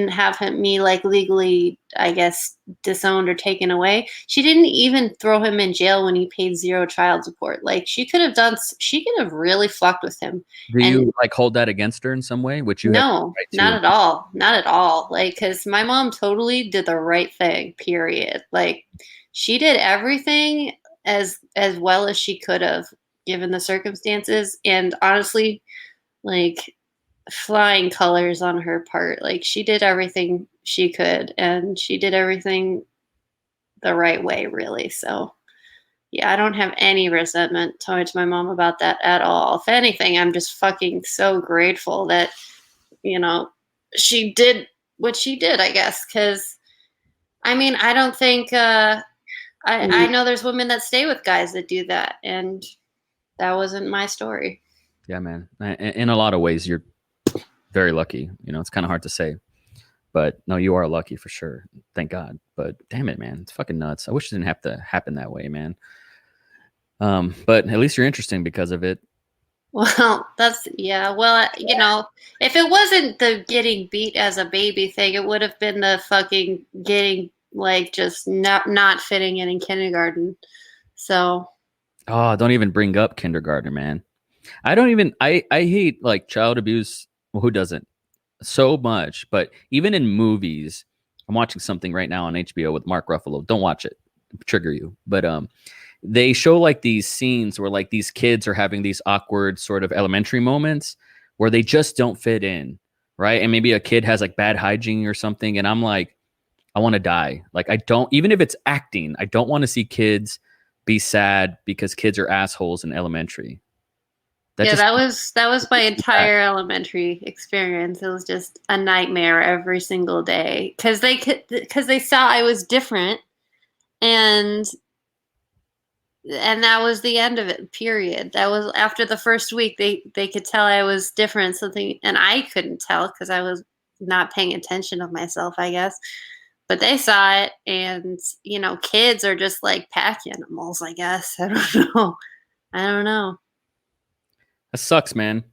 have me like legally, I guess, disowned or taken away. She didn't even throw him in jail when he paid zero child support. Like she could have really fucked with him. Do you like hold that against her in some way? Which you no, not at all. Like, cause my mom totally did the right thing, period. Like she did everything as well as she could have, given the circumstances. And honestly, like, flying colors on her part. Like, she did everything she could, and she did everything the right way, really. So yeah, I don't have any resentment towards my mom about that at all. If anything, I'm just fucking so grateful that, you know, she did what she did, I guess. Because, I mean, I don't think, I know there's women that stay with guys that do that. And that wasn't my story. Yeah, man. In a lot of ways, you're very lucky. You know, it's kind of hard to say. But no, you are lucky for sure. Thank God. But damn it, man. It's fucking nuts. I wish it didn't have to happen that way, man. But at least you're interesting because of it. Well, yeah. Well, you know, if it wasn't the getting beat as a baby thing, it would have been the fucking getting, like, just not fitting in kindergarten. So. Oh, don't even bring up kindergarten, man. I hate like child abuse. Well, who doesn't? So much. But even in movies, I'm watching something right now on HBO with Mark Ruffalo. Don't watch it. Trigger you. But they show like these scenes where like these kids are having these awkward sort of elementary moments where they just don't fit in, right? And maybe a kid has like bad hygiene or something, and I'm like, I want to die. Like, I don't, even if it's acting, I don't want to see kids be sad because kids are assholes in elementary. That was my entire elementary experience. It was just a nightmare every single day because they saw I was different, and that was the end of it. Period. That was after the first week. They could tell I was different. And I couldn't tell because I was not paying attention of myself, I guess. But they saw it, and you know, kids are just like pack animals, I guess. I don't know. That sucks, man.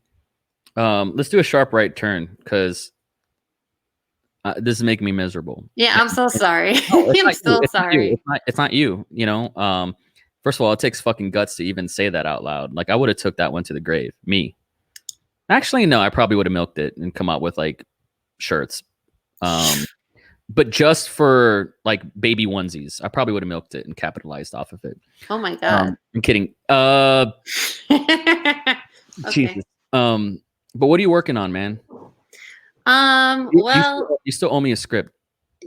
Let's do a sharp right turn because this is making me miserable. Yeah, I'm so sorry. I'm so sorry. It's not you. You know. First of all, it takes fucking guts to even say that out loud. Like, I would have took that one to the grave. Me. Actually, no. I probably would have milked it and come out with like shirts. But just for like baby onesies, I probably would have milked it and capitalized off of it. Oh my God. I'm kidding. Okay. Jesus. But what are you working on, man? Well, you still owe me a script.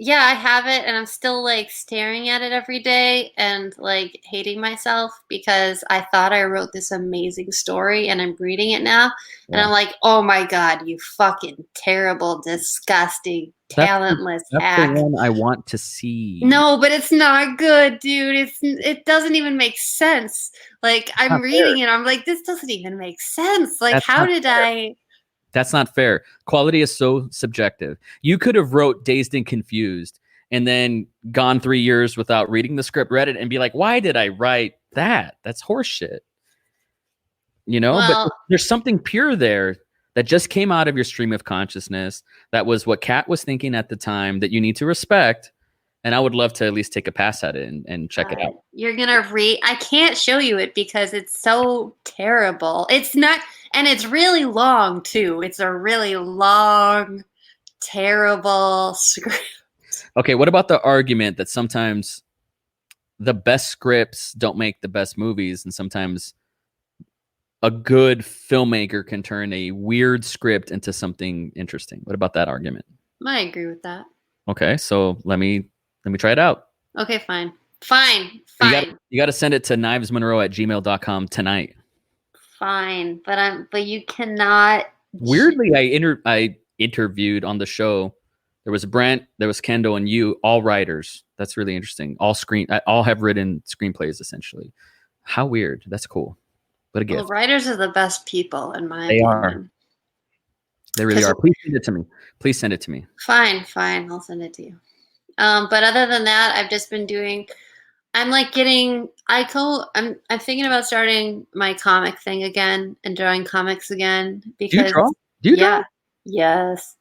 Yeah, I have it, and I'm still like staring at it every day and like hating myself because I thought I wrote this amazing story, and I'm reading it now, and I'm like, oh my God, you fucking terrible, disgusting, talentless hack. That's the one I want to see. No, but it's not good, dude. It doesn't even make sense. Like, I'm reading it, I'm like, this doesn't even make sense. Like, how did I? That's not fair. Quality is so subjective. You could have wrote Dazed and Confused and then gone 3 years without reading the script, read it, and be like, why did I write that? That's horseshit. You know, but there's something pure there that just came out of your stream of consciousness. That was what Kat was thinking at the time that you need to respect. And I would love to at least take a pass at it and check it out. You're going to read. I can't show you it because it's so terrible. It's not. And it's really long, too. It's a really long, terrible script. Okay, what about the argument that sometimes the best scripts don't make the best movies, and sometimes a good filmmaker can turn a weird script into something interesting? What about that argument? I agree with that. Okay, so let me try it out. Okay, fine. You got to send it to knivesmonroe@gmail.com tonight. Fine, but you cannot. Weirdly, I interviewed on the show. There was Brent, there was Kendall, and you, all writers. That's really interesting. All have written screenplays essentially. How weird. That's cool. But again, writers are the best people in my opinion. Are. They really are. Please send it to me. Fine. I'll send it to you. But other than that, I've just been doing. I'm thinking about starting my comic thing again and drawing comics again because. Do you draw? Do you draw? Yes.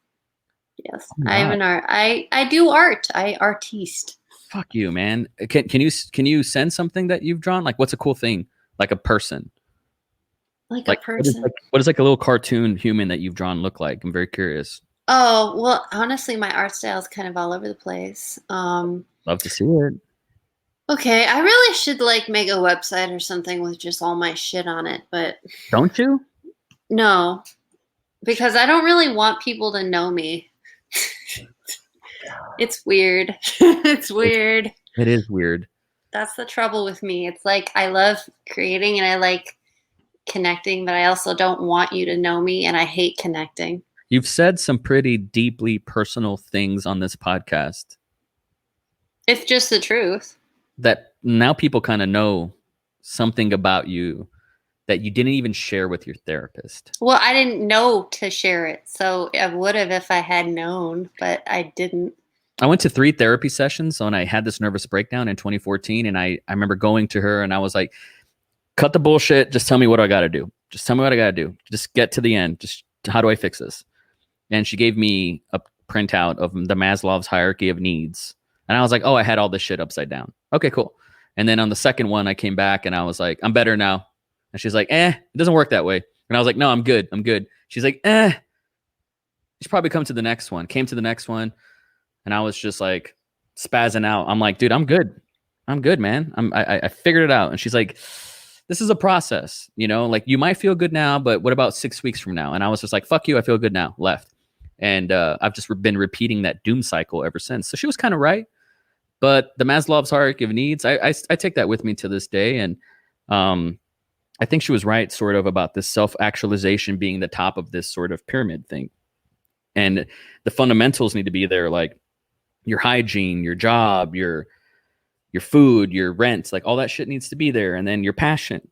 Oh, I have an art. I do art. I artiste. Fuck you, man. Can you send something that you've drawn? Like, what's a cool thing? Like a person. Like a person. What does like a little cartoon human that you've drawn look like? I'm very curious. Oh, well, honestly, my art style is kind of all over the place. Love to see it. Okay, I really should like make a website or something with just all my shit on it, but Don't you? no, because I don't really want people to know me. It's weird. It's weird. It is weird. That's the trouble with me. It's like I love creating and I like connecting, but I also don't want you to know me and I hate connecting. You've said some pretty deeply personal things on this podcast It's just the truth. that now people kind of know something about you that you didn't even share with your therapist. Well, I didn't know to share it, so I would have if I had known, but I didn't. I went to 3 therapy sessions when I had this nervous breakdown in 2014. And I remember going to her and I was like, cut the bullshit. Just tell me what I got to do. Just tell me what I got to do. Just get to the end. Just how do I fix this? And she gave me a printout of the Maslow's hierarchy of needs. And I was like, oh, I had all this shit upside down. Okay, cool. And then on the second one, I came back and I was like, I'm better now. And she's like, it doesn't work that way. And I was like, no, I'm good. I'm good. She's like, you should probably come to the next one. Came to the next one. And I was just like spazzing out. I'm like, dude, I'm good. I'm good, man. I figured it out. And she's like, this is a process, you know, like you might feel good now, but what about 6 weeks from now? And I was just like, fuck you. I feel good now. Left. And I've just been repeating that doom cycle ever since. So she was kind of right. But the Maslow's hierarchy of needs, I take that with me to this day. And I think she was right sort of about this self-actualization being the top of this sort of pyramid thing. And the fundamentals need to be there, like your hygiene, your job, your food, your rent, like all that shit needs to be there. And then your passion.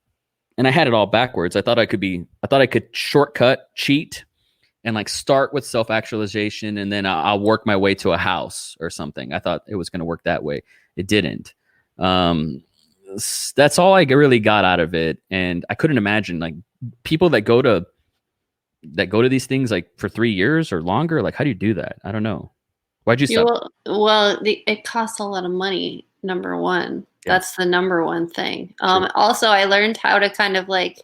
And I had it all backwards. I thought I could shortcut, cheat, and like start with self-actualization. And then I'll work my way to a house or something. I thought it was going to work that way. It didn't. That's all I really got out of it. And I couldn't imagine like people that go to these things like for 3 years or longer. Like, how do you do that? I don't know. Why'd you stop? Well, it costs a lot of money. Number one, that's the number one thing. Sure. Also, I learned how to kind of like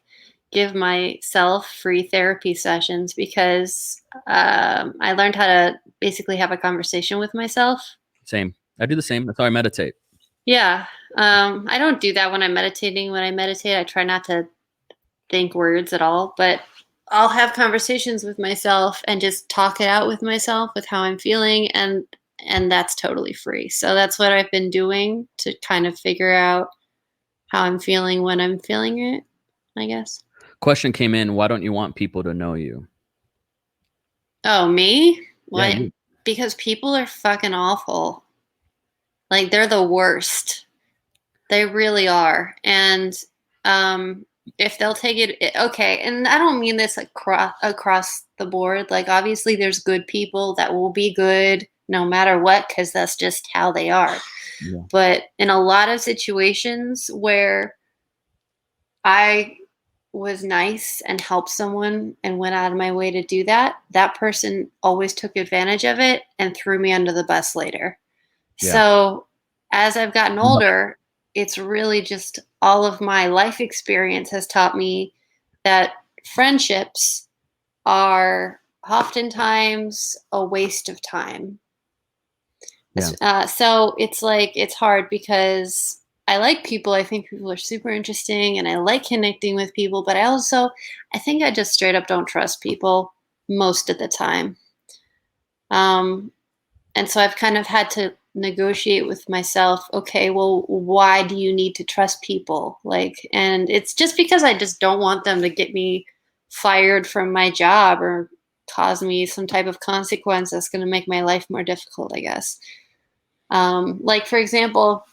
give myself free therapy sessions because I learned how to basically have a conversation with myself. Same. I do the same. That's how I meditate. Yeah. I don't do that when I'm meditating. When I meditate, I try not to think words at all, but I'll have conversations with myself and just talk it out with myself with how I'm feeling. And that's totally free. So that's what I've been doing to kind of figure out how I'm feeling when I'm feeling it, I guess. Question came in. Why don't you want people to know you? Oh, me? What? Yeah, Because people are fucking awful. Like they're the worst. They really are. And if they'll take it, okay. And I don't mean this across the board. Like obviously there's good people that will be good no matter what, because that's just how they are. Yeah. But in a lot of situations where I was nice and helped someone and went out of my way to do that, that person always took advantage of it and threw me under the bus later. Yeah. So as I've gotten older, it's really just all of my life experience has taught me that friendships are oftentimes a waste of time. Yeah. So it's like, it's hard because I like people. I think people are super interesting and I like connecting with people, but I think I just straight up don't trust people most of the time. And so I've kind of had to negotiate with myself. Okay, well, why do you need to trust people? And it's just because I just don't want them to get me fired from my job or cause me some type of consequence that's going to make my life more difficult, I guess. For example,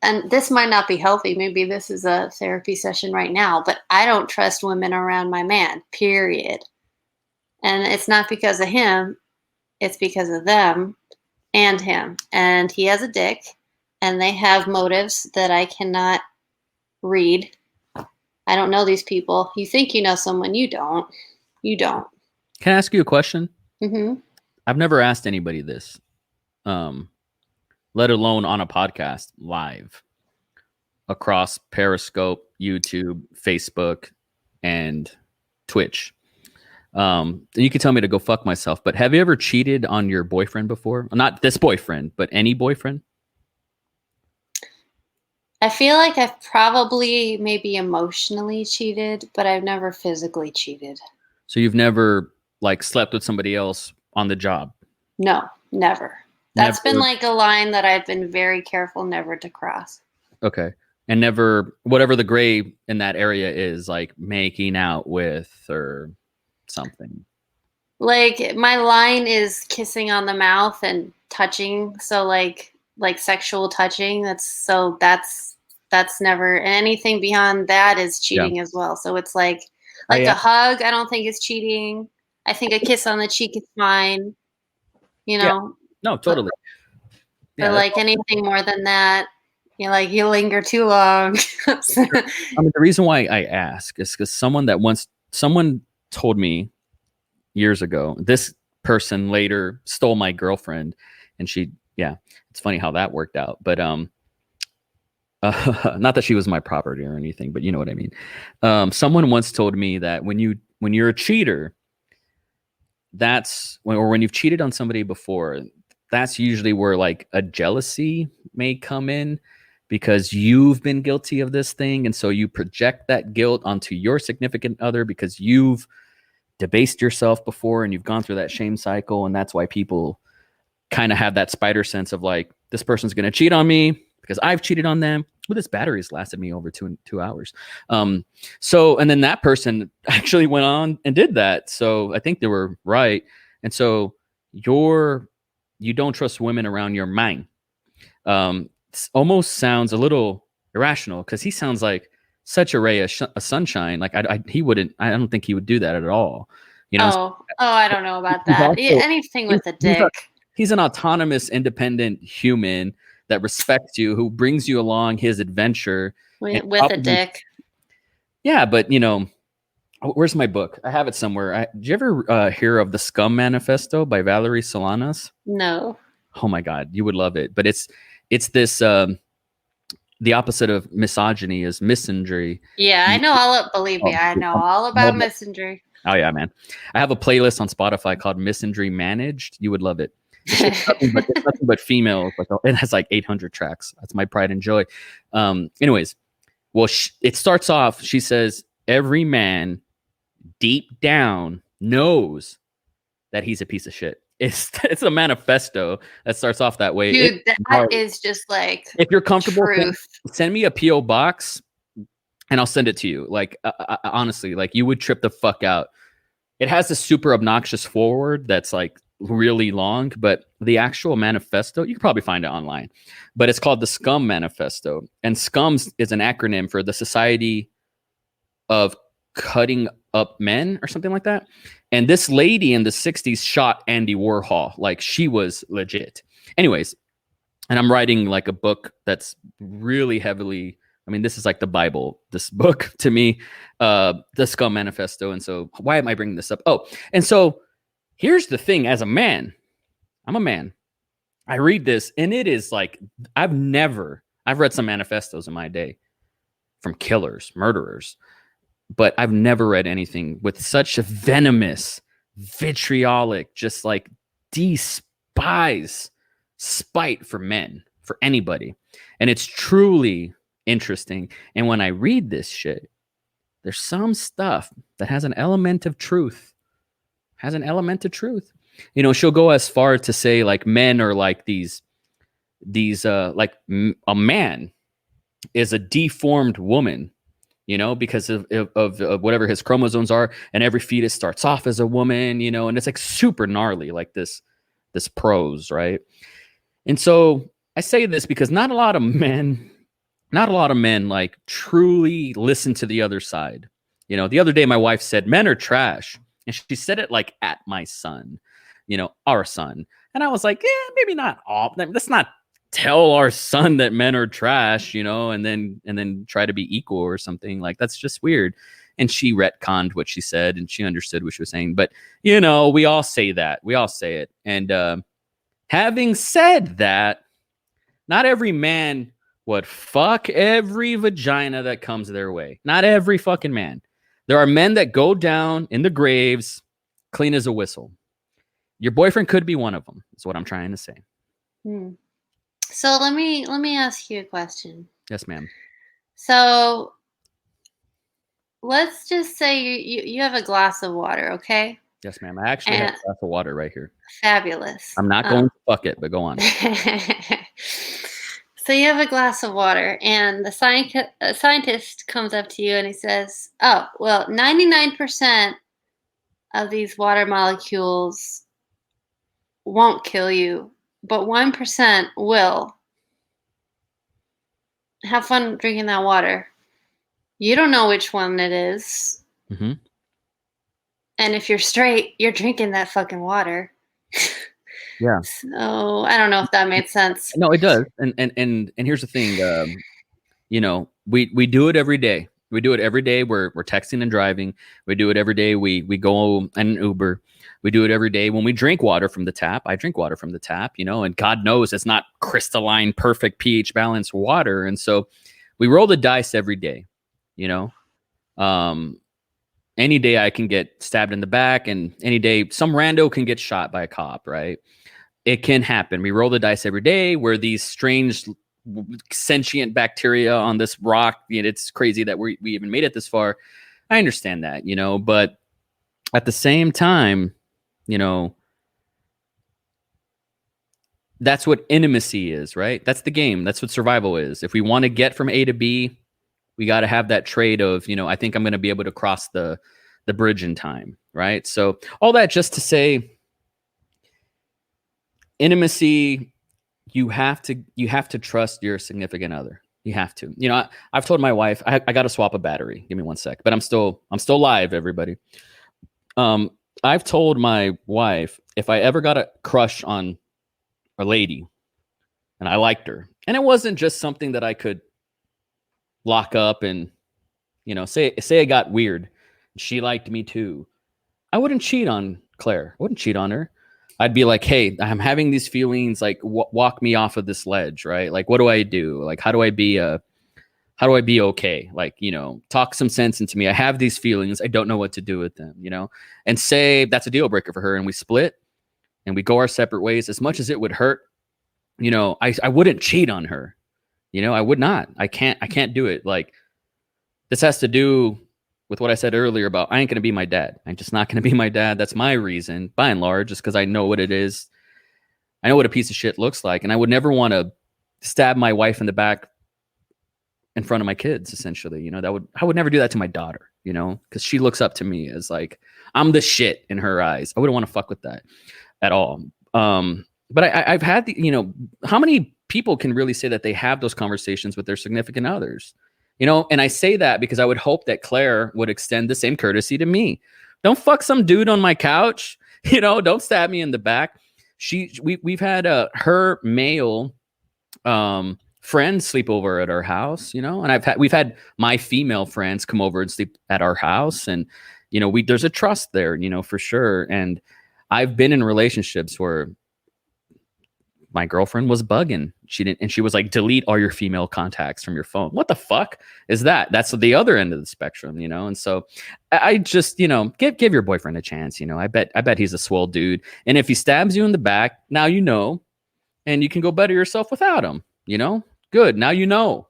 and this might not be healthy. Maybe this is a therapy session right now, but I don't trust women around my man, period. And it's not because of him. It's because of them and him. And he has a dick and they have motives that I cannot read. I don't know these people. You think you know someone, you don't. You don't. Can I ask you a question? Mm-hmm. I've never asked anybody this. Let alone on a podcast live across Periscope, YouTube, Facebook, and Twitch. You can tell me to go fuck myself, but have you ever cheated on your boyfriend before? Not this boyfriend, but any boyfriend? I feel like I've probably maybe emotionally cheated, but I've never physically cheated. So you've never like slept with somebody else on the job? No, never. That's been like a line that I've been very careful never to cross. Okay. And never, whatever the gray in that area is, like making out with or something. Like my line is kissing on the mouth and touching. So like sexual touching. That's never, and anything beyond that is cheating as well. So it's like a hug, I don't think is cheating. I think a kiss on the cheek is fine. You know? No, totally. But like anything more than that, you linger too long. I mean, the reason why I ask is because someone told me years ago, this person later stole my girlfriend, and it's funny how that worked out. But not that she was my property or anything, but you know what I mean. Someone once told me that when you're a cheater, when you've cheated on somebody before, that's usually where like a jealousy may come in, because you've been guilty of this thing. And so you project that guilt onto your significant other because you've debased yourself before and you've gone through that shame cycle. And that's why people kind of have that spider sense of like, this person's going to cheat on me because I've cheated on them. Well, this battery's lasted me over 2 hours. And then that person actually went on and did that. So I think they were right. And so you don't trust women around your mind. Almost sounds a little irrational because he sounds like such a ray of sunshine. Like I don't think he would do that at all. You know? I don't know about that. Anything with a dick. He's an autonomous, independent human that respects you, who brings you along his adventure with a dick. Yeah, but where's my book? I have it somewhere. Did you ever hear of the Scum Manifesto by Valerie Solanas? No. Oh my God, you would love it. But it's this the opposite of misogyny is misandry. Yeah, I know believe me, I know all about misandry. Oh yeah, man. I have a playlist on Spotify called Misandry Managed. You would love it. It's nothing but females. It has like 800 tracks. That's my pride and joy. Anyways, well, it starts off. She says, every man deep down knows that he's a piece of shit. It's a manifesto that starts off that way. Dude, that is just like, if you're comfortable, send me a PO box and I'll send it to you. Like, honestly, like you would trip the fuck out. It has a super obnoxious foreword that's like really long, but the actual manifesto, you can probably find it online, but it's called the Scum Manifesto. And SCUMS is an acronym for the Society of Cutting Up Men or something like that. And this lady in the 60s shot Andy Warhol. Like, she was legit. Anyways, and I'm writing like a book that's really heavily, I mean, this is like the Bible, this book to me, the Scum Manifesto. And so why am I bringing this up? Oh, and so here's the thing. As a man, I'm a man. I read this and it is like, I've read some manifestos in my day from killers, murderers, but I've never read anything with such a venomous, vitriolic, just like spite for men, for anybody. And it's truly interesting. And when I read this shit, there's some stuff that has an element of truth. She'll go as far to say like men are like these like a man is a deformed woman, because of whatever his chromosomes are, and every fetus starts off as a woman, and it's like super gnarly, like this prose, right? And so I say this because not a lot of men like truly listen to the other side. The other day my wife said men are trash, and she said it like at my son, our son, and I was like, maybe not all. Let's not tell our son that men are trash, and then try to be equal or something. Like, that's just weird. And she retconned what she said, and she understood what she was saying. But we all say that. We all say it. And having said that, not every man would fuck every vagina that comes their way. Not every fucking man. There are men that go down in the graves clean as a whistle. Your boyfriend could be one of them. That's what I'm trying to say. So let me ask you a question. Yes, ma'am. So let's just say you have a glass of water, okay? Yes, ma'am. I actually have a glass of water right here. Fabulous. I'm not going to fuck it, but go on. So you have a glass of water, and the scientist comes up to you and he says, "Oh, well, 99% of these water molecules won't kill you, but 1% will. Have fun drinking that water." You don't know which one it is. Mm-hmm. And if you're straight, you're drinking that fucking water. Yeah. So I don't know if that made sense. No, it does. And here's the thing. You know, we do it every day. We do it every day. We're texting and driving. We do it every day. We go in an Uber. We do it every day when we drink water from the tap. I drink water from the tap, you know, and God knows it's not crystalline, perfect pH balanced water. And so we roll the dice every day, you know. Any day I can get stabbed in the back, and any day some rando can get shot by a cop, right? It can happen. We roll the dice every day. Where these strange sentient bacteria on this rock, you know, it's crazy that we even made it this far. I understand that, you know, but at the same time, you know, that's what intimacy is, right? That's the game. That's what survival is. If we want to get from A to B, we got to have that trade of, you know, I think I'm going to be able to cross the bridge in time, right? So all that just to say, intimacy, you have to trust your significant other. You have to. You know, I've told my wife, I got to swap a battery. Give me 1 sec. But I'm still live, everybody. I've told my wife, if I ever got a crush on a lady and I liked her, and it wasn't just something that I could lock up and, you know, say I got weird, she liked me too, I wouldn't cheat on Claire. I wouldn't cheat on her. I'd be like, hey, I'm having these feelings, like walk me off of this ledge, right? Like, what do I do? Like, how do I be okay? Like, you know, talk some sense into me. I have these feelings. I don't know what to do with them, you know, and say that's a deal breaker for her. And we split and we go our separate ways. As much as it would hurt, you know, I wouldn't cheat on her. You know, I would not. I can't do it. Like, this has to do with what I said earlier about I ain't going to be my dad. I'm just not going to be my dad. That's my reason, by and large, just because I know what it is. I know what a piece of shit looks like. And I would never want to stab my wife in the back in front of my kids, essentially. You know, I would never do that to my daughter, you know, because she looks up to me as like, I'm the shit in her eyes. I wouldn't want to fuck with that at all. But I've had you know, how many people can really say that they have those conversations with their significant others? You know, and I say that because I would hope that Claire would extend the same courtesy to me. Don't fuck some dude on my couch. You know, don't stab me in the back. We've had her male friends sleep over at our house, you know, and we've had my female friends come over and sleep at our house, and you know, there's a trust there, you know, for sure. And I've been in relationships where my girlfriend was bugging. She was like, delete all your female contacts from your phone. What the fuck is that? That's the other end of the spectrum, you know? And so I just, you know, give your boyfriend a chance. You know, I bet he's a swole dude. And if he stabs you in the back, now you know, and you can go better yourself without him, you know? Good. Now you know.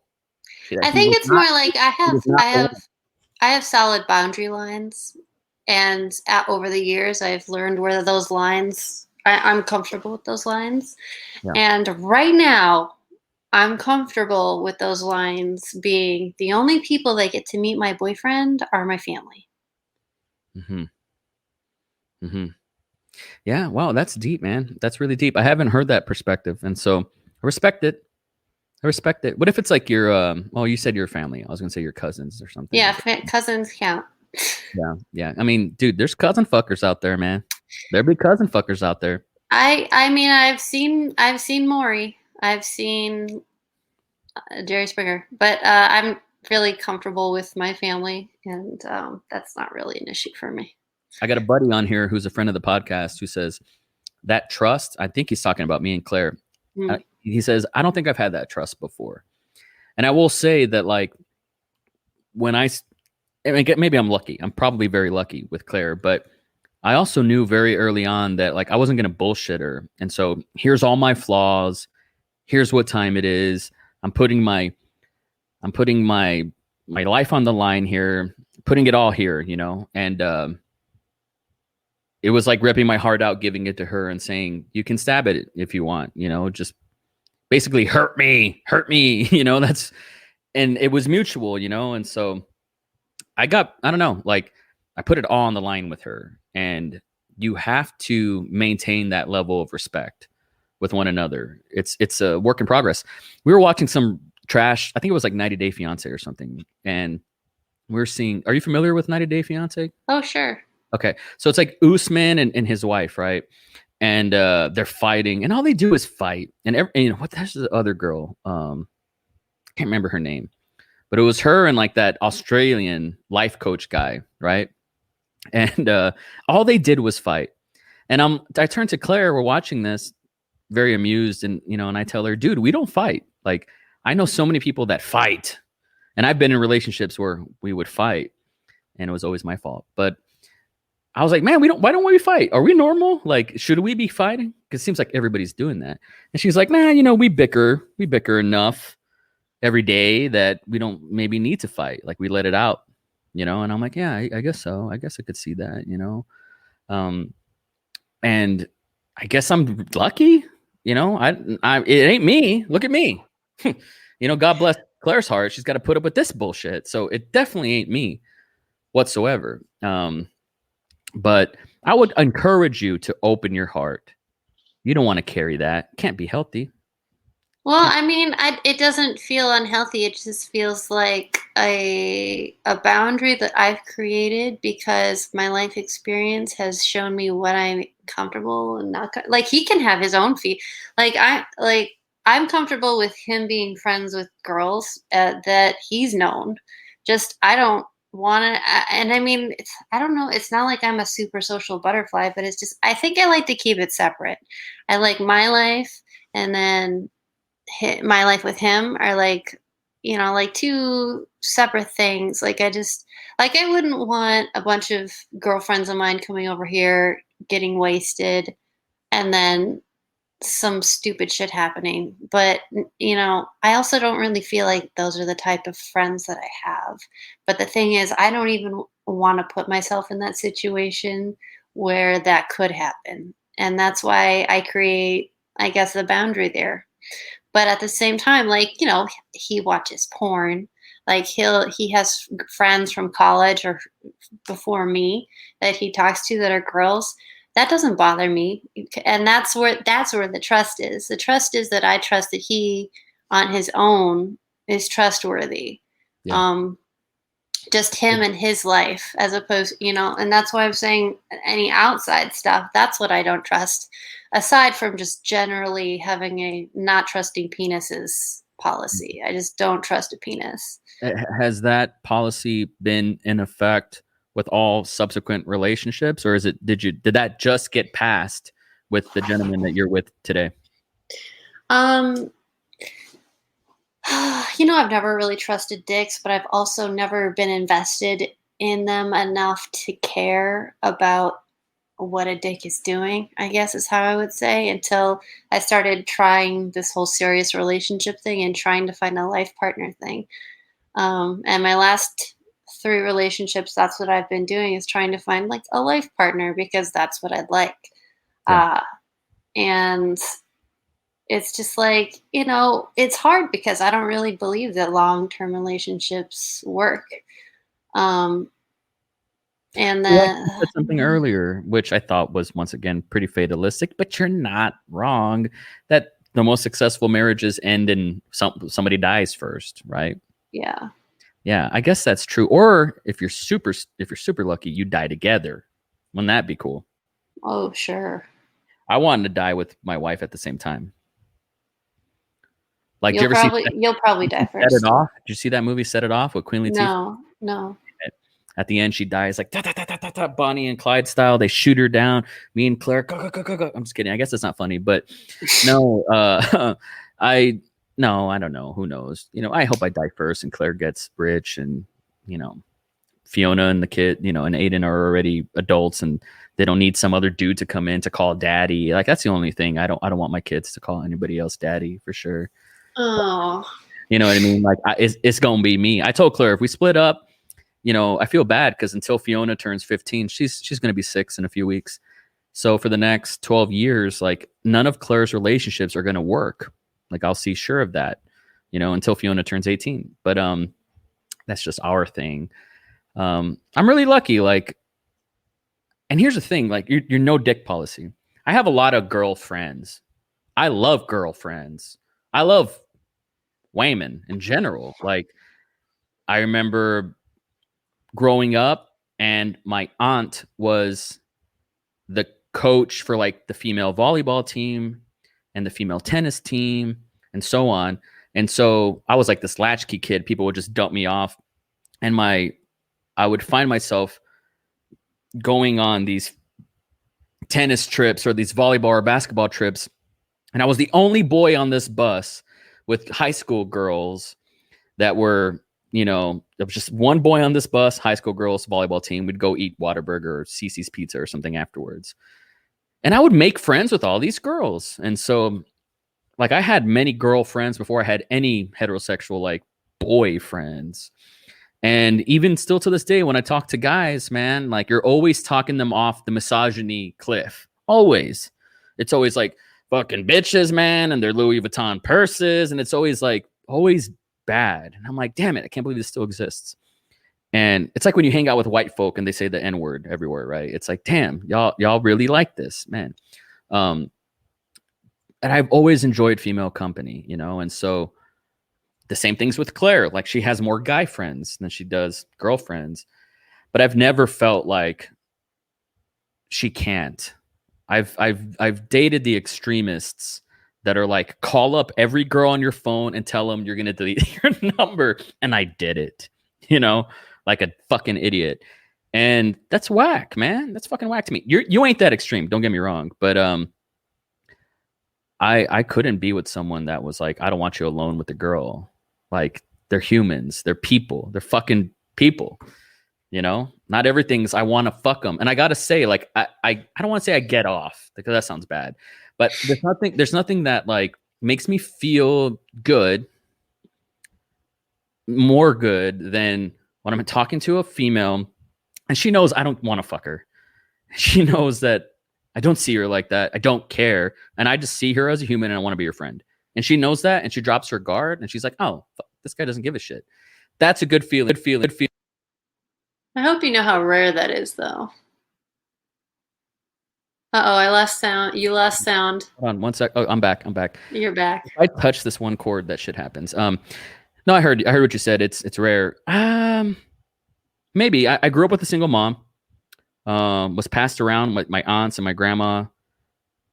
I think it's more like I have solid boundary lines, and over the years I've learned where those lines, I'm comfortable with those lines. Yeah. And right now I'm comfortable with those lines being the only people that get to meet my boyfriend are my family. Mm-hmm. Mm-hmm. Yeah. Wow. That's deep, man. That's really deep. I haven't heard that perspective. And so I respect it. What if it's like your, you said your family. I was going to say your cousins or something. Yeah. Cousins count. Yeah. Yeah. I mean, dude, there's cousin fuckers out there, man. There be cousin fuckers out there. I mean, I've seen Maury. I've seen Jerry Springer, but I'm really comfortable with my family, and that's not really an issue for me. I got a buddy on here who's a friend of the podcast who says that trust, I think he's talking about me and Claire. Mm. He says, I don't think I've had that trust before. And I will say that, like, when maybe I'm lucky. I'm probably very lucky with Claire, but I also knew very early on that, like, I wasn't going to bullshit her. And so here's all my flaws. Here's what time it is. I'm putting my I'm putting my life on the line here, putting it all here, you know, and it was like ripping my heart out, giving it to her and saying, you can stab it if you want, you know, just basically hurt me, you know, and it was mutual, you know. And so I don't know, like I put it all on the line with her, and you have to maintain that level of respect with one another. It's a work in progress. We were watching some trash, I think it was like 90 Day Fiance or something. And we're seeing, are you familiar with 90 Day Fiance? Oh, sure. Okay. So it's like Usman and his wife, right? And they're fighting, and all they do is fight. And you know, what the hell's the other girl? Can't remember her name, but it was her and like that Australian life coach guy, right? And all they did was fight. And I turned to Claire, we're watching this, very amused, and you know, and I tell her, dude, we don't fight. Like, I know so many people that fight, and I've been in relationships where we would fight, and it was always my fault. But I was like, man, why don't we fight? Are we normal? Like, should we be fighting? Because it seems like everybody's doing that. And she's like, nah, you know, we bicker enough every day that we don't maybe need to fight. Like, we let it out, you know? And I'm like, yeah, I guess so. I guess I could see that, you know? And I guess I'm lucky, you know, it ain't me. Look at me. You know, God bless Claire's heart. She's got to put up with this bullshit. So it definitely ain't me whatsoever. But I would encourage you to open your heart. You don't want to carry that. Can't be healthy. Well, I mean, it doesn't feel unhealthy. It just feels like a boundary that I've created because my life experience has shown me what I'm comfortable and not. Like, he can have his own feet. I'm comfortable with him being friends with girls that he's known. Just I don't want to. And I mean, I don't know. It's not like I'm a super social butterfly, but it's just I think I like to keep it separate. I like my life, and then my life with him are like, you know, like two separate things. Like, I wouldn't want a bunch of girlfriends of mine coming over here getting wasted and then some stupid shit happening. But, you know, I also don't really feel like those are the type of friends that I have. But the thing is, I don't even want to put myself in that situation where that could happen. And that's why I create, I guess, the boundary there. But at the same time, like, you know, he watches porn. Like, he has friends from college or before me that he talks to that are girls. That doesn't bother me. And that's where the trust is. The trust is that I trust that he on his own is trustworthy. Yeah. Just him and his life, as opposed, you know, and that's why I'm saying any outside stuff, that's what I don't trust. Aside from just generally having a not trusting penises policy. I just don't trust a penis. Has that policy been in effect with all subsequent relationships, or did that just get passed with the gentleman that you're with today? You know, I've never really trusted dicks, but I've also never been invested in them enough to care about what a dick is doing, I guess is how I would say, until I started trying this whole serious relationship thing and trying to find a life partner thing. And my last 3 relationships, that's what I've been doing, is trying to find like a life partner because that's what I'd like. Yeah. And it's just like, you know, it's hard because I don't really believe that long-term relationships work. And then you said something earlier, which I thought was once again pretty fatalistic, but you're not wrong, that the most successful marriages end in somebody dies first, right? Yeah. Yeah, I guess that's true. Or if you're super lucky, you die together. Wouldn't that be cool? Oh, sure. I wanted to die with my wife at the same time. Like, you'll probably die first. Set It Off? Did you see that movie, Set It Off, with Queen Latifah? No. At the end, she dies like Bonnie and Clyde style. They shoot her down. Me and Claire, go. I'm just kidding. I guess that's not funny, but no. I don't know. Who knows? You know, I hope I die first and Claire gets rich, and you know, Fiona and the kid, you know, and Aiden are already adults, and they don't need some other dude to come in to call daddy. Like, that's the only thing. I don't want my kids to call anybody else daddy, for sure. Oh. You know what I mean? Like it's gonna be me. I told Claire if we split up, you know, I feel bad because until Fiona turns 15, she's gonna be 6 in a few weeks. So for the next 12 years, like none of Claire's relationships are gonna work. Like I'll see sure of that, you know, until Fiona turns 18. But that's just our thing. I'm really lucky. Like, and here's the thing, like you're no dick policy. I have a lot of girlfriends. I love girlfriends. I love women in general. Like I remember growing up and my aunt was the coach for like the female volleyball team and the female tennis team and so on. And so I was like this latchkey kid. People would just dump me off. And I would find myself going on these tennis trips or these volleyball or basketball trips. And I was the only boy on this bus with high school girls that were, you know, there was just one boy on this bus, high school girls volleyball team. We'd go eat Whataburger or Cece's Pizza or something afterwards. And I would make friends with all these girls. And so like I had many girlfriends before I had any heterosexual like boyfriends. And even still to this day, when I talk to guys, man, like you're always talking them off the misogyny cliff. Always. It's always like fucking bitches, man, and their Louis Vuitton purses. And it's always like, always bad. And I'm like, damn it, I can't believe this still exists. And it's like when you hang out with white folk and they say the N-word everywhere, right? It's like, damn, y'all really like this, man. And I've always enjoyed female company, you know, and so the same things with Claire. Like she has more guy friends than she does girlfriends, but I've never felt like she can't. I've dated the extremists that are like, call up every girl on your phone and tell them you're going to delete your number. And I did it, you know, like a fucking idiot. And that's whack, man. That's fucking whack to me. You ain't that extreme. Don't get me wrong. But, I couldn't be with someone that was like, I don't want you alone with the girl. Like they're humans, they're people, they're fucking people, you know, not everything's, I want to fuck them. And I got to say, like, I don't want to say I get off because that sounds bad, but there's nothing that like makes me feel good, more good than when I'm talking to a female and she knows I don't want to fuck her. She knows that I don't see her like that. I don't care. And I just see her as a human and I want to be her friend. And she knows that, and she drops her guard, and she's like, "Oh, fuck, this guy doesn't give a shit." That's a good feeling. Good feeling. I hope you know how rare that is, though. Uh-oh, I lost sound. You lost sound. Hold on 1 sec. Oh, I'm back. You're back. If I touch this one chord, that shit happens. No, I heard what you said. It's rare. Maybe I grew up with a single mom. Was passed around with my aunts and my grandma.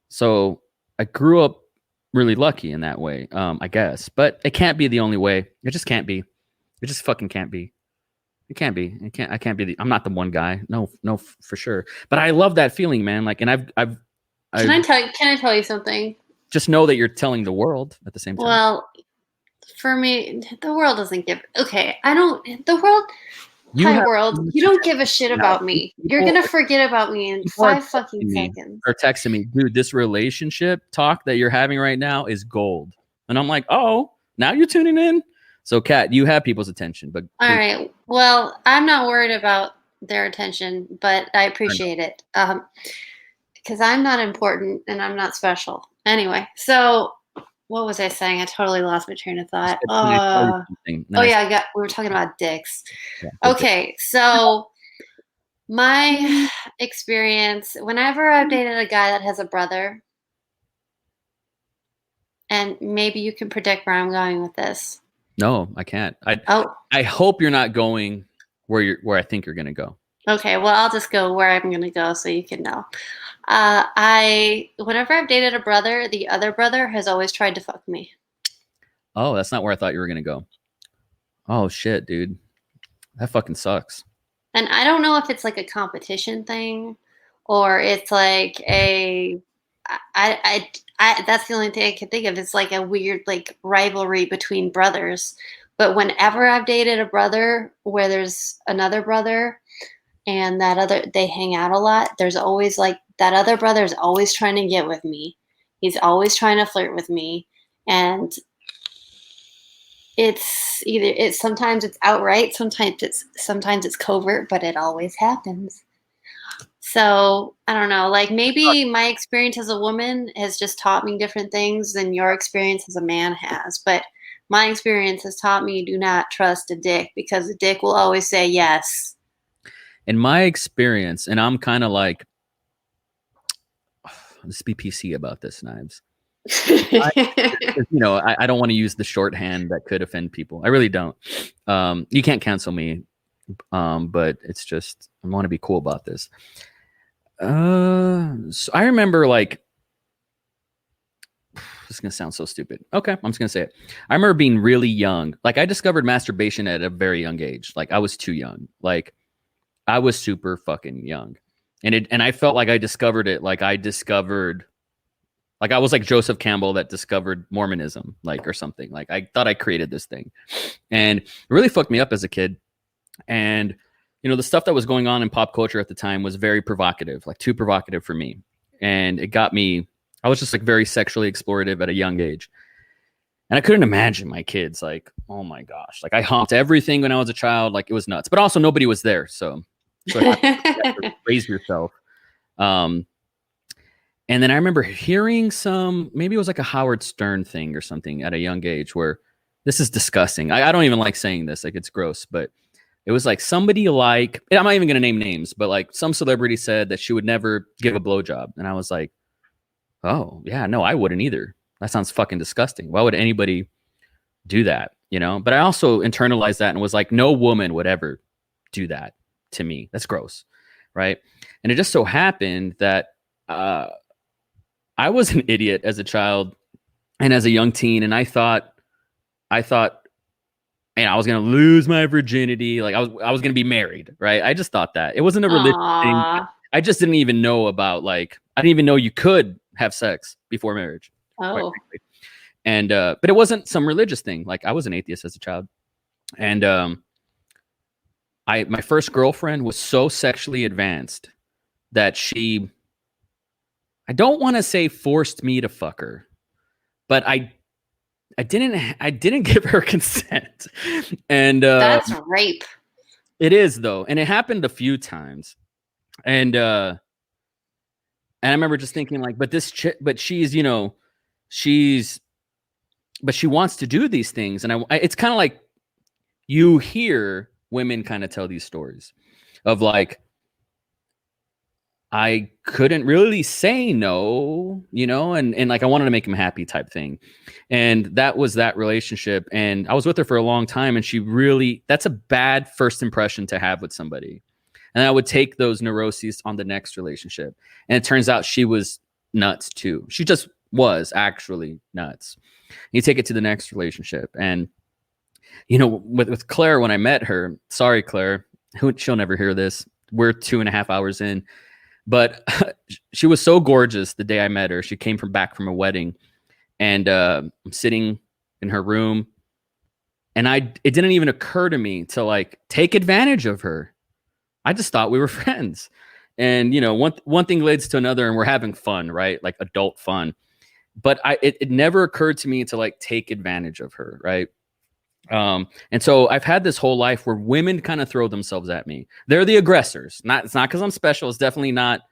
So I grew up really lucky in that way, I guess. But it can't be the only way. It just can't be. It just fucking can't be. It can't be. I can't be. I'm not the one guy. No, for sure. But I love that feeling, man. Like, and Can I tell you something? Just know that you're telling the world at the same time. Well, for me, the world doesn't give. Okay, I don't. The world. World, you don't give a shit about me. You're gonna forget about me in 5 fucking seconds. Or texting me, dude, this relationship talk that you're having right now is gold. And I'm like, oh, now you're tuning in? So, Kat, you have people's attention. But all right. Well, I'm not worried about their attention, but I appreciate it. Because I'm not important and I'm not special. Anyway, so what was I saying? I totally lost my train of thought. We were talking about dicks. Yeah, okay, so my experience, whenever I've dated a guy that has a brother, and maybe you can predict where I'm going with this. No, I can't. I hope you're not going where I think you're gonna go. Okay, well, I'll just go where I'm gonna go so you can know. Whenever I've dated a brother, the other brother has always tried to fuck me. Oh, that's not where I thought you were going to go. Oh, shit, dude. That fucking sucks. And I don't know if it's like a competition thing or it's like that's the only thing I can think of. It's like a weird like rivalry between brothers. But whenever I've dated a brother where there's another brother and they hang out a lot, there's always like, that other brother is always trying to get with me. He's always trying to flirt with me. And it's sometimes it's outright, sometimes it's covert, but it always happens. So I don't know, like maybe my experience as a woman has just taught me different things than your experience as a man has. But my experience has taught me do not trust a dick, because a dick will always say yes. In my experience, and I'm kind of like, let's be PC about this, Knives. I don't want to use the shorthand that could offend people. I really don't. You can't cancel me, but it's just I want to be cool about this. So I remember, like, this is gonna sound so stupid. Okay, I'm just gonna say it. I remember being really young. Like, I discovered masturbation at a very young age. Like, I was too young. Like, I was super fucking young, and I felt like I discovered it. Like, I was like Joseph Campbell that discovered Mormonism, like, or something. Like, I thought I created this thing, and it really fucked me up as a kid. And the stuff that was going on in pop culture at the time was very provocative, like too provocative for me, and it got me. I was just like very sexually explorative at a young age, and I couldn't imagine my kids like, oh my gosh, like I humped everything when I was a child, like it was nuts. But also nobody was there, so you have to raise yourself. And then I remember hearing maybe it was like a Howard Stern thing or something at a young age where this is disgusting. I don't even like saying this, like it's gross, but it was like somebody like, I'm not even going to name names, but like some celebrity said that she would never give a blowjob. And I was like, oh yeah, no, I wouldn't either. That sounds fucking disgusting. Why would anybody do that? But I also internalized that and was like, no woman would ever do that to me. That's gross. Right. And it just so happened that, I was an idiot as a child and as a young teen. And I thought, man, I was going to lose my virginity. Like I was going to be married. Right. I just thought that it wasn't a religious thing. I just didn't even know about, like, I didn't even know you could have sex before marriage. Oh. And, but it wasn't some religious thing. Like, I was an atheist as a child. And, my first girlfriend was so sexually advanced that I don't want to say forced me to fuck her, but I didn't give her consent. And that's rape. It is, though. And it happened a few times. And I remember just thinking, like, but she's, but she wants to do these things. And it's kind of like you hear women kind of tell these stories of like, I couldn't really say no, and like I wanted to make him happy type thing. And that was that relationship. And I was with her for a long time, and that's a bad first impression to have with somebody. And I would take those neuroses on the next relationship. And it turns out she was nuts too. She just was actually nuts. You take it to the next relationship. And, with Claire, when I met her, sorry, Claire, she'll never hear this. We're 2.5 hours in. But she was so gorgeous the day I met her. She came back from a wedding, and I'm sitting in her room, and it didn't even occur to me to like take advantage of her. I just thought we were friends, and one thing leads to another, and we're having fun, right? Like adult fun. But it never occurred to me to like take advantage of her, right? And so I've had this whole life where women kind of throw themselves at me. They're the aggressors. It's not because I'm special. It's definitely not.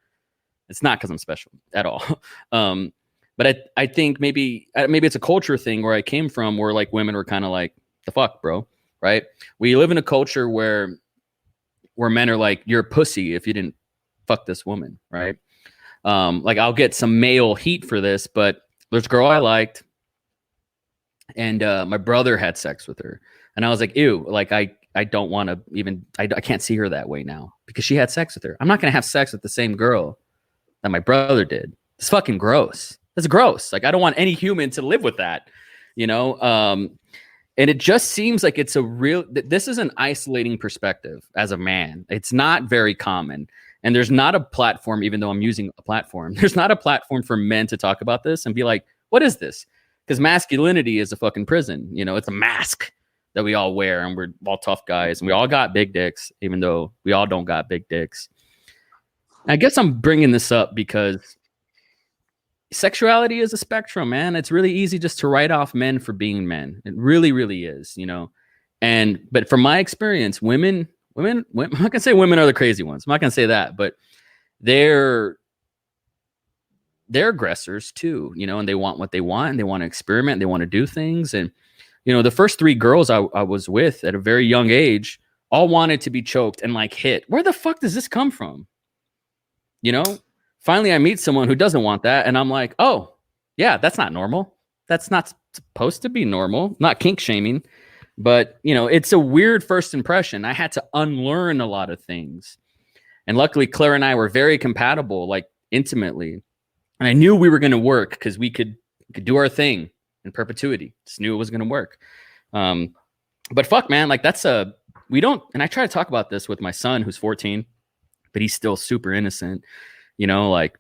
It's not because I'm special at all. But I think maybe it's a culture thing where I came from, where like women were kind of like, the fuck, bro, right? We live in a culture where men are like, you're a pussy if you didn't fuck this woman, right? Like I'll get some male heat for this, but there's a girl I liked. And my brother had sex with her, and I was like, ew, like I don't want to even, I can't see her that way now because she had sex with her. I'm not going to have sex with the same girl that my brother did. It's fucking gross. That's gross. Like I don't want any human to live with that, and it just seems like it's this is an isolating perspective as a man. It's not very common. And there's not a platform, even though I'm using a platform, there's not a platform for men to talk about this and be like, what is this? Because masculinity is a fucking prison. It's a mask that we all wear, and we're all tough guys, and we all got big dicks, even though we all don't got big dicks. I guess I'm bringing this up because sexuality is a spectrum, man. It's really easy just to write off men for being men. It really, really is, you know. But from my experience, women, I'm not gonna say women are the crazy ones. I'm not gonna say that, but they're aggressors too, you know, and they want what they want, and they want to experiment, they want to do things. And you know, the first 3 girls I was with at a very young age all wanted to be choked and like hit. Where the fuck does this come from? You know, finally I meet someone who doesn't want that, and I'm like, oh yeah, that's not normal. That's not supposed to be normal. Not kink shaming, but you know, it's a weird first impression. I had to unlearn a lot of things, and luckily Claire and I were very compatible, like intimately, and I knew we were going to work because we could do our thing in perpetuity. Just knew it was going to work. But fuck, man, like we don't. And I try to talk about this with my son, who's 14. But he's still super innocent, you know, like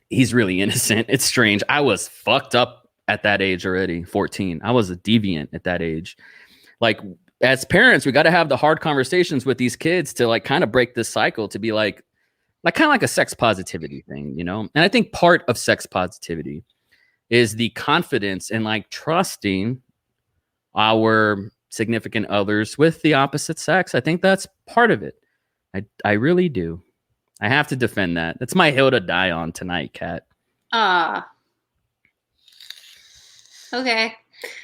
he's really innocent. It's strange. I was fucked up at that age already, 14. I was a deviant at that age. Like as parents, we got to have the hard conversations with these kids to like kind of break this cycle, to be like kind of like a sex positivity thing, you know? And I think part of sex positivity is the confidence and like trusting our significant others with the opposite sex. I think that's part of it. I really do. I have to defend that. That's my hill to die on tonight, Kat. Okay.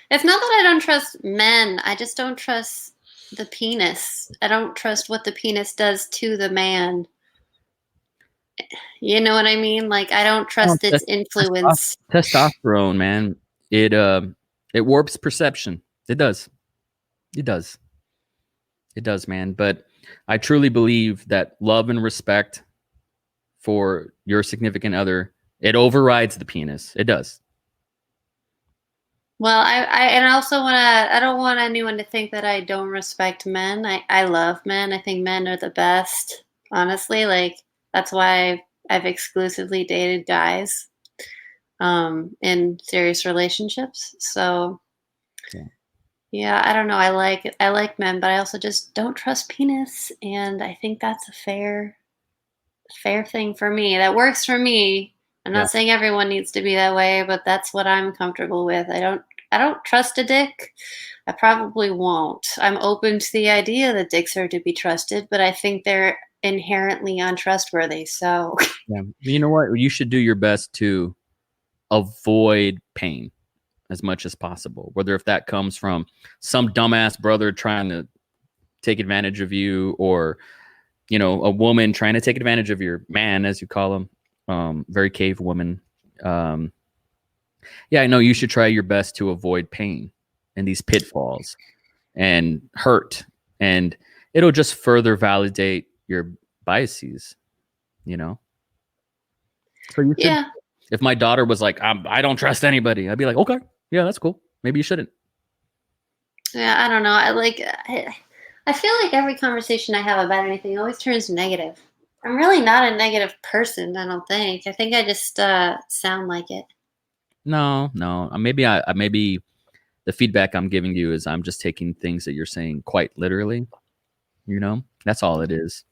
It's not that I don't trust men. I just don't trust the penis. I don't trust what the penis does to the man. You know what I mean? Like I don't trust its influence. Testosterone, man. It warps perception. It does. It does. It does, man. But I truly believe that love and respect for your significant other, it overrides the penis. It does. Well, I also I don't want anyone to think that I don't respect men. I love men. I think men are the best. Honestly, like that's why I've exclusively dated guys in serious relationships. So yeah, I don't know. I like men, but I also just don't trust penis, and I think that's a fair thing for me. That works for me. I'm not saying everyone needs to be that way, but that's what I'm comfortable with. I don't trust a dick. I probably won't. I'm open to the idea that dicks are to be trusted, but I think they're inherently untrustworthy. So yeah, you know what? You should do your best to avoid pain as much as possible, whether if that comes from some dumbass brother trying to take advantage of you, or you know, a woman trying to take advantage of your man, as you call him, very cave woman. Yeah, I know you should try your best to avoid pain and these pitfalls and hurt, and it'll just further validate your biases, you know. So you should, if my daughter was like, I don't trust anybody, I'd be like, okay, yeah, that's cool. Maybe you shouldn't. Yeah, I don't know. I feel like every conversation I have about anything always turns negative. I'm really not a negative person, I don't think. I think I just sound like it. No. Maybe maybe the feedback I'm giving you is I'm just taking things that you're saying quite literally. You know, that's all it is.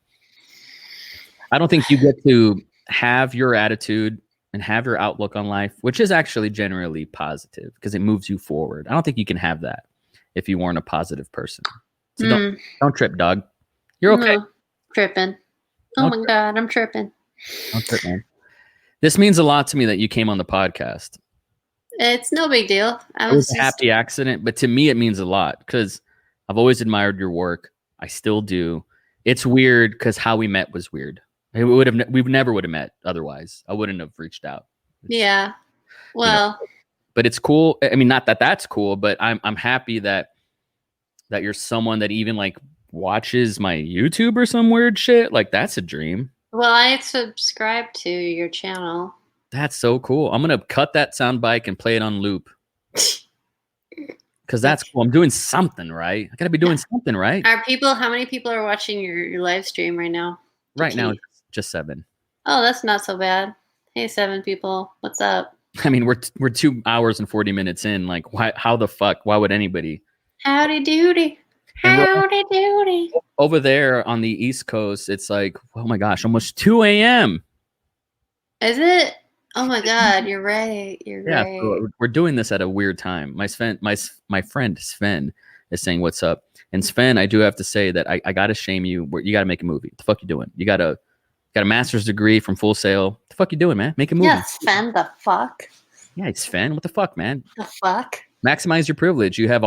I don't think you get to have your attitude and have your outlook on life, which is actually generally positive because it moves you forward. I don't think you can have that if you weren't a positive person. So don't trip, dog. You're okay. No, tripping. Oh my God, I'm tripping. Don't trip, man. This means a lot to me that you came on the podcast. It's no big deal. It was a happy accident, but to me it means a lot because I've always admired your work. I still do. It's weird because how we met was weird. We never would have met otherwise. I wouldn't have reached out. Yeah. Well, you know, but it's cool. I mean, not that that's cool, but I'm happy that you're someone that even like watches my YouTube or some weird shit. Like that's a dream. Well, I subscribe to your channel. That's so cool. I'm going to cut that sound bite and play it on loop. Because that's cool. I'm doing something, right? I got to be doing something, right? How many people are watching your live stream right now? Right now, just 7. Oh, that's not so bad. Hey, 7 people. What's up? I mean, we're 2 hours and 40 minutes in. Like, how the fuck? Why would anybody? Howdy doody. Howdy doody. Over there on the East Coast, it's like, oh my gosh, almost 2 a.m. Is it? Oh my God, you're right. You're Yeah, right. so we're doing this at a weird time. My friend Sven is saying, "What's up?" And Sven, I do have to say that I gotta shame you. You gotta make a movie. What the fuck you doing? You got a master's degree from Full Sail. What the fuck you doing, man? Make a movie. Yeah, Sven, the fuck? Yeah, it's Sven. What the fuck, man? The fuck? Maximize your privilege. You have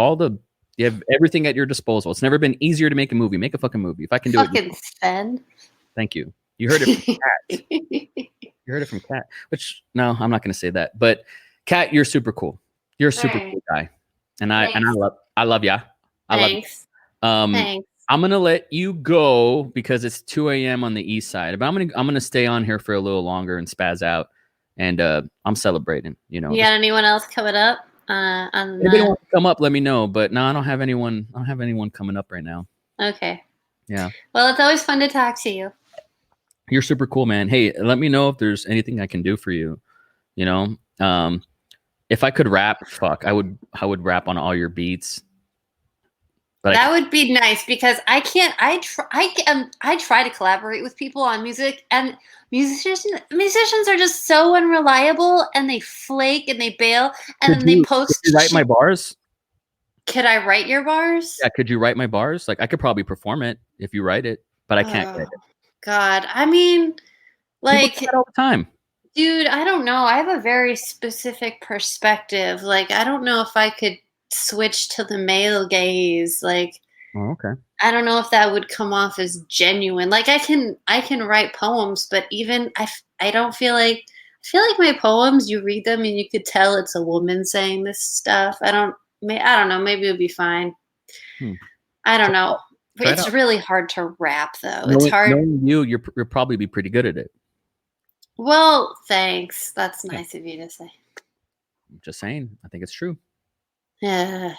everything at your disposal. It's never been easier to make a movie. Make a fucking movie. If I can do it. Fucking Sven. Thank you. You heard it from Kat. You heard it from Kat. Which no, I'm not going to say that. But Kat, you're super cool. You're a super cool guy, and I love ya. Thanks. Thanks. I'm gonna let you go because it's 2 a.m. on the east side. But I'm gonna stay on here for a little longer and spaz out, and I'm celebrating. You know. You got anyone else coming up? On if anyone wants to come up, let me know. But no, I don't have anyone. I don't have anyone coming up right now. Okay. Yeah. Well, it's always fun to talk to you. You're super cool, man. Hey, let me know if there's anything I can do for you. You know, if I could rap, I would rap on all your beats. But that would be nice because I can't. I try to collaborate with people on music, and musicians are just so unreliable, and they flake and they bail, and then they post. Could you write my bars? Could I write your bars? Yeah, could you write my bars? Like I could probably perform it if you write it, but I can't write it. God, I mean, like people do that all the time. Dude, I don't know. I have a very specific perspective. Like, I don't know if I could switch to the male gaze. Like, oh, okay. I don't know if that would come off as genuine. Like, I can write poems, but even I don't feel like my poems. You read them and you could tell it's a woman saying this stuff. I don't know. Maybe it would be fine. I don't know. It's really hard to rap, though. It's hard. Knowing you'll probably be pretty good at it. Well, thanks. That's nice of you to say. I'm just saying. I think it's true. Yeah.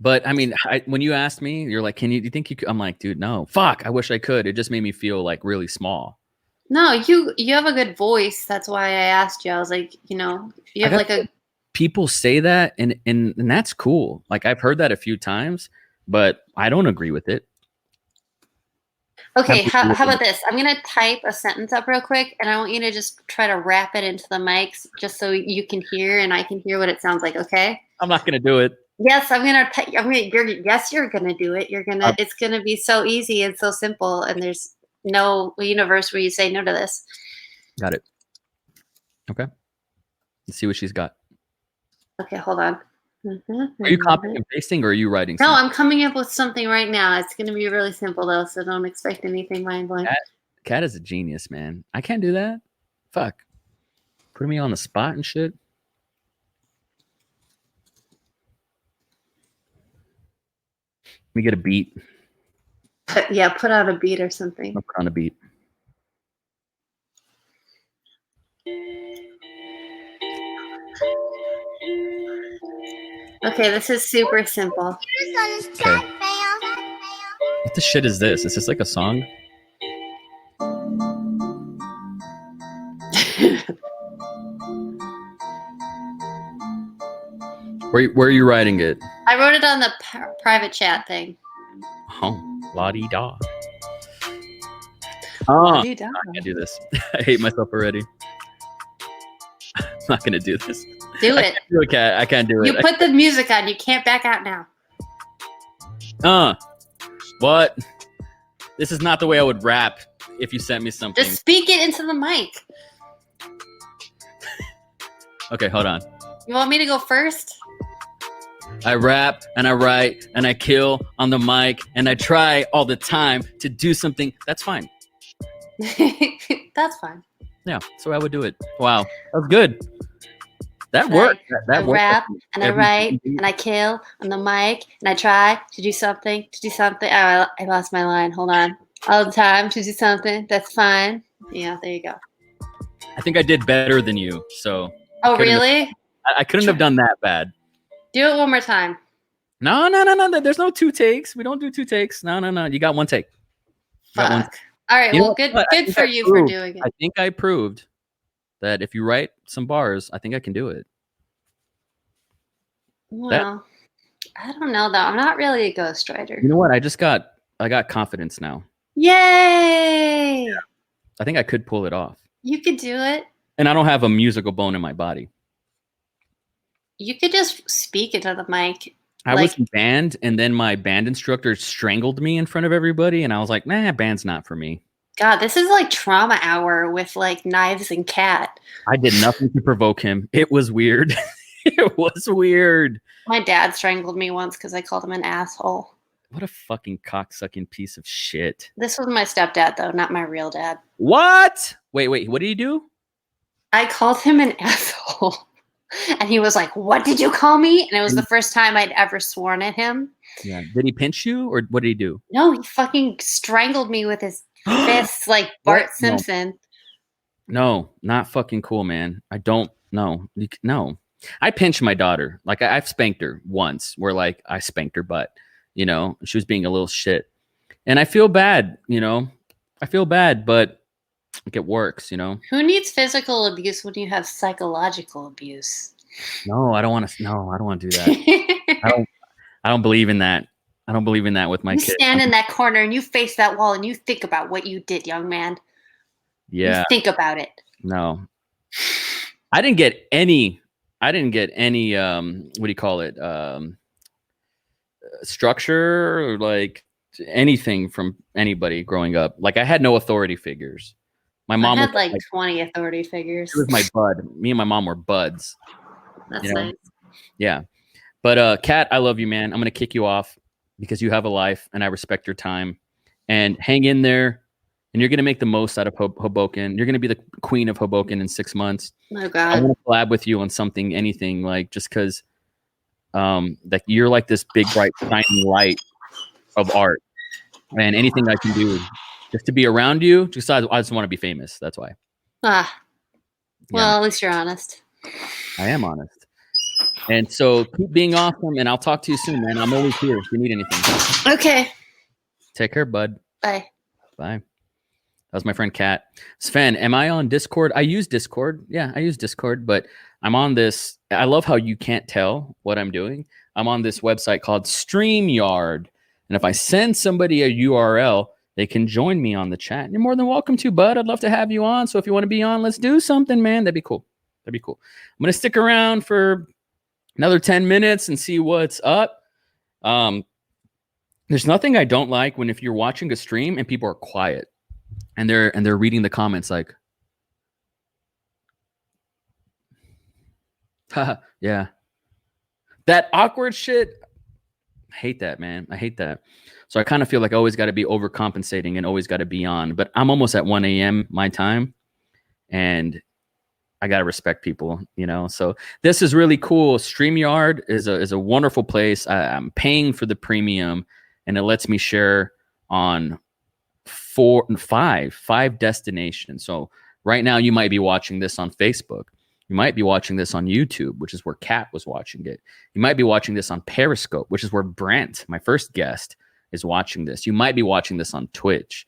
But I mean, when you asked me, you're like, do you think you could? I'm like, dude, no. Fuck. I wish I could. It just made me feel like really small. No, you have a good voice. That's why I asked you. I was like, you have like a. People say that, and that's cool. Like I've heard that a few times, but I don't agree with it. Okay, how about this? I'm going to type a sentence up real quick, and I want you to just try to rap it into the mics just so you can hear and I can hear what it sounds like, okay? I'm not going to do it. Yes, you're going to do it. It's going to be so easy and so simple, and there's no universe where you say no to this. Got it. Okay. Let's see what she's got. Okay, hold on. Are you copying and pasting or are you writing something? No, I'm coming up with something right now. It's going to be really simple, though, so don't expect anything mind-blowing. Kat is a genius, man. I can't do that. Fuck. Putting me on the spot and shit. Let me get a beat. Yeah, put on a beat or something. I'll put on a beat. Okay, this is super simple. Okay. What the shit is this? Is this like a song? Where are you writing it? I wrote it on the private chat thing. Oh, la-di-da. Oh, I can't do this. I hate myself already. I'm not going to do this. Do it. I can't do it. You put the music on. You can't back out now. What? This is not the way I would rap if you sent me something. Just speak it into the mic. Okay, hold on. You want me to go first? I rap and I write and I kill on the mic and I try all the time to do something. That's fine. That's fine. Yeah, so I would do it. Wow, that was good. That worked. I rap and I write and I kill on the mic and I try to do something. Oh, I lost my line. Hold on. All the time to do something. That's fine. Yeah, there you go. I think I did better than you. So. Oh, really? I couldn't have done that bad. Do it one more time. No. There's no 2 takes. We don't do 2 takes. No. You got 1 take. Fuck. All right. Well, good for you for doing it. I think I proved that if you write some bars, I think I can do it. Well, I don't know though. I'm not really a ghostwriter. You know what? I got confidence now. Yay! Yeah. I think I could pull it off. You could do it. and I don't have a musical bone in my body. You could just speak into the mic. I was in band, and then my band instructor strangled me in front of everybody, and I was like, nah, band's not for me. God, this is like trauma hour with like Knives and Cat. I did nothing to provoke him. It was weird. It was weird. My dad strangled me once because I called him an asshole. What a fucking cocksucking piece of shit. This was my stepdad, though, not my real dad. What? Wait, what did he do? I called him an asshole. And he was like, what did you call me? And it was the first time I'd ever sworn at him. Yeah. Did he pinch you, or what did he do? No, he fucking strangled me with his fists like Bart Simpson. No, not fucking cool, man. I don't know. No. I pinched my daughter. Like, I've spanked her once, where like I spanked her butt, you know, she was being a little shit. And I feel bad, you know. I feel bad, but like, it works, you know. Who needs physical abuse when you have psychological abuse? No, I don't want to. No, I don't want to do that. I don't believe in that. I don't believe in that with my kids. You stand in that corner and you face that wall and you think about what you did, young man. Yeah. You think about it. No. I didn't get any what do you call it? Structure or like anything from anybody growing up. Like, I had no authority figures. My mom had like 20 authority figures. It was my bud. Me and my mom were buds. That's nice. Yeah. But Kat, I love you, man. I'm gonna kick you off because you have a life and I respect your time. And hang in there, and you're gonna make the most out of Hoboken. You're gonna be the queen of Hoboken in 6 months. Oh God. I want to collab with you on something, anything, like, just because like, you're like this big bright shining light of art. And anything I can do just to be around you, I just want to be famous. That's why. Well, Yeah. at least you're honest. I am honest. And so keep being awesome, and I'll talk to you soon, man. I'm always here if you need anything. Okay. Take care, bud. Bye. Bye. That was my friend Kat. Sven, am I on Discord? I use Discord. Yeah, I use Discord, but I'm on this. I love how you can't tell what I'm doing. I'm on this website called StreamYard. And if I send somebody a URL, they can join me on the chat. You're more than welcome to, bud. I'd love to have you on. So if you want to be on, let's do something, man. That'd be cool. That'd be cool. I'm going to stick around for another 10 minutes and see what's up. There's nothing I don't like when, if you're watching a stream and people are quiet and they're reading the comments like, haha, yeah. That awkward shit. I hate that, man. I hate that. So I kind of feel like I always got to be overcompensating and always got to be on. But I'm almost at 1 a.m. my time, and I got to respect people, you know. So this is really cool. StreamYard is a wonderful place. I'm paying for the premium, and it lets me share on five destinations. So right now you might be watching this on Facebook. You might be watching this on YouTube, which is where Kat was watching it. You might be watching this on Periscope, which is where Brent, my first guest, is watching this. You might be watching this on Twitch.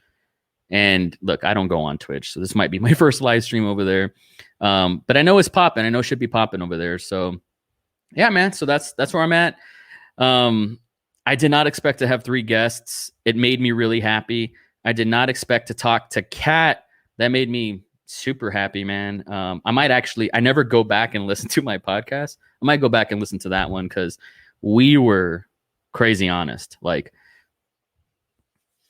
And look, I don't go on Twitch, so this might be my first live stream over there. But I know it's popping. I know it should be popping over there. So yeah, man. So that's where I'm at. I did not expect to have 3 guests. It made me really happy. I did not expect to talk to Kat. That made me super happy, man. I never go back and listen to my podcast. I might go back and listen to that one because we were crazy honest. Like,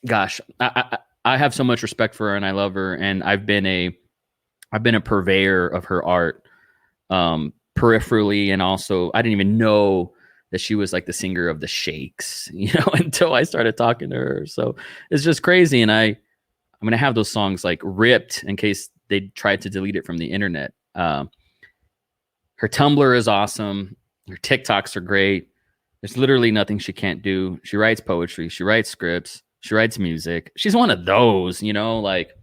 gosh, I have so much respect for her and I love her. And I've been a purveyor of her art, peripherally. And also I didn't even know that she was like the singer of the Shakes, you know, until I started talking to her. So it's just crazy. And I'm going to have those songs like ripped in case they tried to delete it from the internet. Her Tumblr is awesome. Her TikToks are great. There's literally nothing she can't do. She writes poetry. She writes scripts. She writes music. She's one of those, you know, like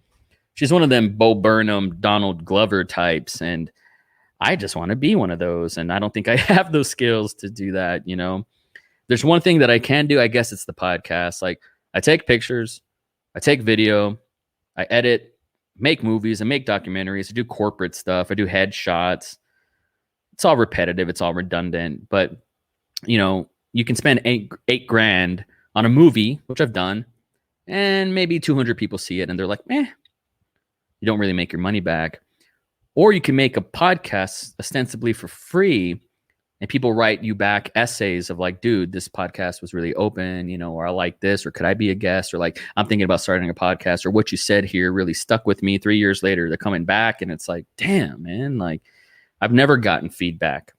she's one of them Bo Burnham, Donald Glover types. And I just want to be one of those. And I don't think I have those skills to do that. You know, there's one thing that I can do. I guess it's the podcast. Like, I take pictures, I take video, I edit, make movies, I make documentaries, I do corporate stuff, I do headshots. It's all repetitive, it's all redundant, but you know, you can spend eight grand on a movie, which I've done, and maybe 200 people see it and they're like, you don't really make your money back. Or you can make a podcast ostensibly for free, and people write you back essays of like, dude, this podcast was really open, you know, or I like this, or could I be a guest? Or like, I'm thinking about starting a podcast, or what you said here really stuck with me. 3 years later, they're coming back, and it's like, damn, man, like I've never gotten feedback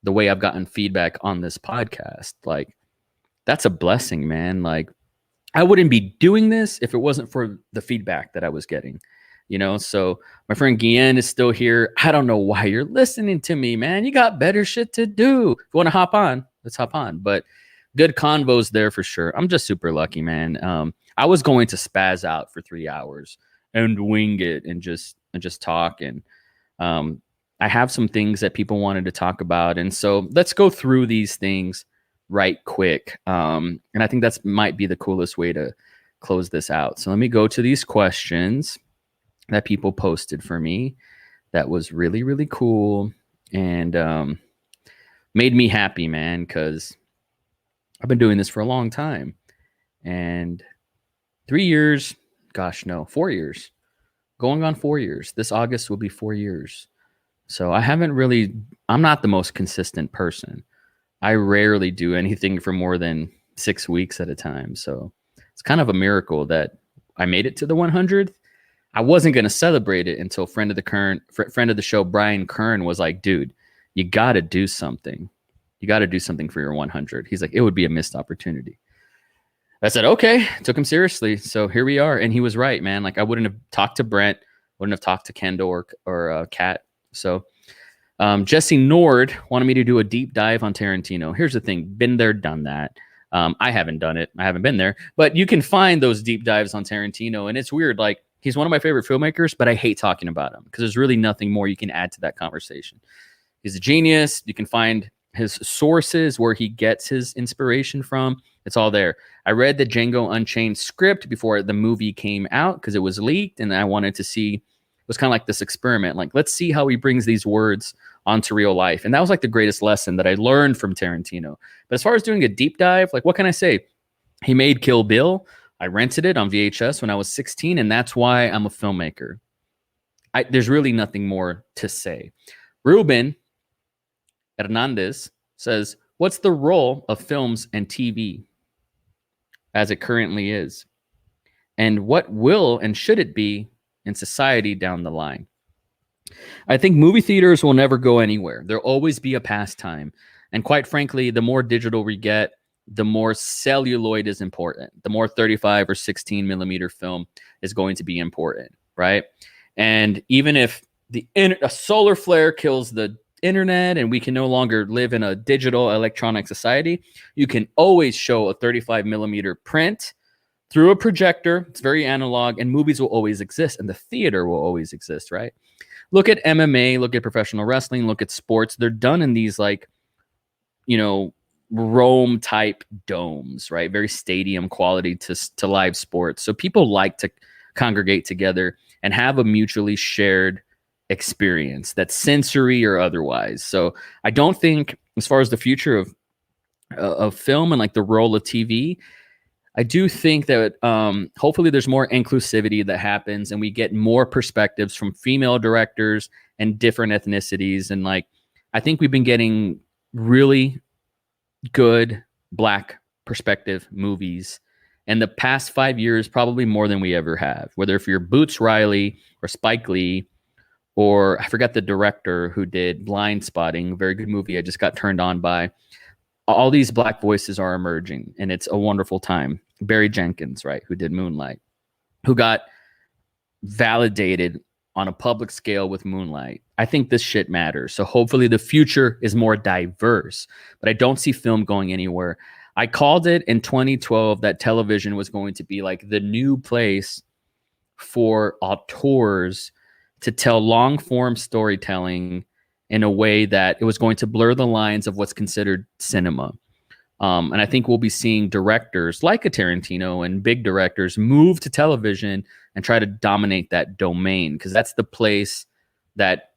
the way I've gotten feedback on this podcast. Like, that's a blessing, man. Like, I wouldn't be doing this if it wasn't for the feedback that I was getting, you know? So my friend Guillen is still here. I don't know why you're listening to me, man. You got better shit to do. If you want to hop on, let's hop on. But good convos there for sure. I'm just super lucky, man. I was going to spaz out for 3 hours and wing it and just talk. And I have some things that people wanted to talk about. And so let's go through these things right quick. And I think that's might be the coolest way to close this out. So let me go to these questions that people posted for me. That was really, really cool. And made me happy, man, because I've been doing this for a long time. And 3 years, gosh, no, 4 years. Going on 4 years. This August will be 4 years. So I'm not the most consistent person. I rarely do anything for more than 6 weeks at a time. So it's kind of a miracle that I made it to the 100th. I wasn't going to celebrate it until friend of the show, Brian Kern, was like, dude, you got to do something. You got to do something for your 100. He's like, it would be a missed opportunity. I said, okay, took him seriously. So here we are. And he was right, man. Like, I wouldn't have talked to Brent, wouldn't have talked to Kendall or Kat. So Jesse Nord wanted me to do a deep dive on Tarantino. Here's the thing. Been there, done that. I haven't done it. I haven't been there. But you can find those deep dives on Tarantino. And it's weird. Like, he's one of my favorite filmmakers, but I hate talking about him because there's really nothing more you can add to that conversation. He's a genius. You can find his sources, where he gets his inspiration from. It's all there. I read the Django Unchained script before the movie came out because it was leaked, and I wanted to see, it was kind of like this experiment. Like, let's see how he brings these words onto real life. And that was like the greatest lesson that I learned from Tarantino. But as far as doing a deep dive, like, what can I say? He made Kill Bill. I rented it on VHS when I was 16, and that's why I'm a filmmaker. There's really nothing more to say. Ruben Hernandez says, what's the role of films and TV as it currently is? And what will and should it be in society down the line? I think movie theaters will never go anywhere. There'll always be a pastime. And quite frankly, the more digital we get, the more celluloid is important. The more 35 or 16 millimeter film is going to be important, right? And even if a solar flare kills the internet and we can no longer live in a digital electronic society, you can always show a 35 millimeter print through a projector. It's very analog, and movies will always exist, and the theater will always exist, right? Look at MMA, look at professional wrestling, look at sports. They're done in these, like, you know, Rome type domes, right? Very stadium quality to live sports. So people like to congregate together and have a mutually shared experience, that's sensory or otherwise. So I don't think, as far as the future of film and like the role of TV, I do think that hopefully there's more inclusivity that happens, and we get more perspectives from female directors and different ethnicities. And like, I think we've been getting really good Black perspective movies in the past 5 years, probably more than we ever have. Whether if you're Boots Riley or Spike Lee, or I forgot the director who did Blind Spotting, a very good movie I just got turned on by. All these Black voices are emerging, and it's a wonderful time. Barry Jenkins, right, who did Moonlight, who got validated on a public scale with Moonlight. I think this shit matters. So hopefully the future is more diverse, but I don't see film going anywhere. I called it in 2012 that television was going to be like the new place for auteurs to tell long form storytelling in a way that it was going to blur the lines of what's considered cinema. And I think we'll be seeing directors like a Tarantino and big directors move to television and try to dominate that domain, because that's the place that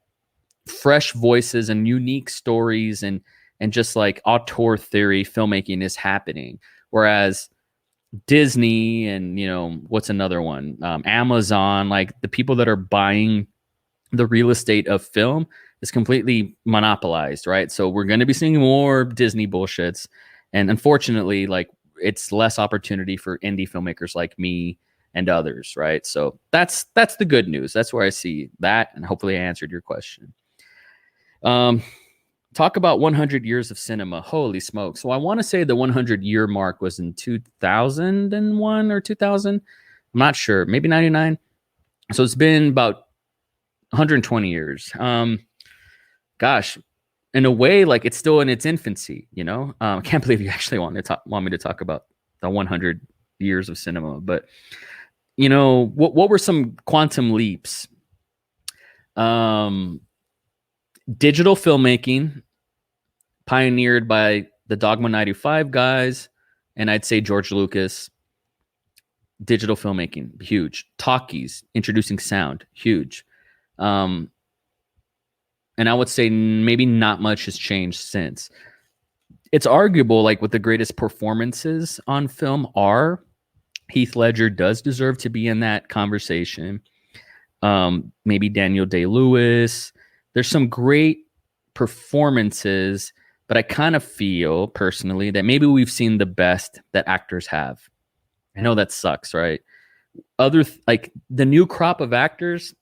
fresh voices and unique stories and just like auteur theory filmmaking is happening. Whereas Disney and, you know, what's another one? Amazon, like the people that are buying the real estate of film is completely monopolized, right? So we're going to be seeing more Disney bullshits, and unfortunately, like, it's less opportunity for indie filmmakers like me and others, right? So that's the good news. That's where I see that, and hopefully I answered your question. Talk about 100 years of cinema. Holy smoke. So I want to say the 100-year mark was in 2001 or 2000. I'm not sure. Maybe 99. So it's been about 120 years. Gosh, in a way, like, it's still in its infancy, you know? I can't believe you actually want me to talk about the 100 years of cinema. But, you know, what were some quantum leaps? Digital filmmaking, pioneered by the Dogma 95 guys, and I'd say George Lucas. Digital filmmaking, huge. Talkies, introducing sound, huge. And I would say maybe not much has changed since. It's arguable, like, what the greatest performances on film are. Heath Ledger does deserve to be in that conversation. Maybe Daniel Day-Lewis. There's some great performances, but I kind of feel personally that maybe we've seen the best that actors have. I know that sucks, right? Like the new crop of actors,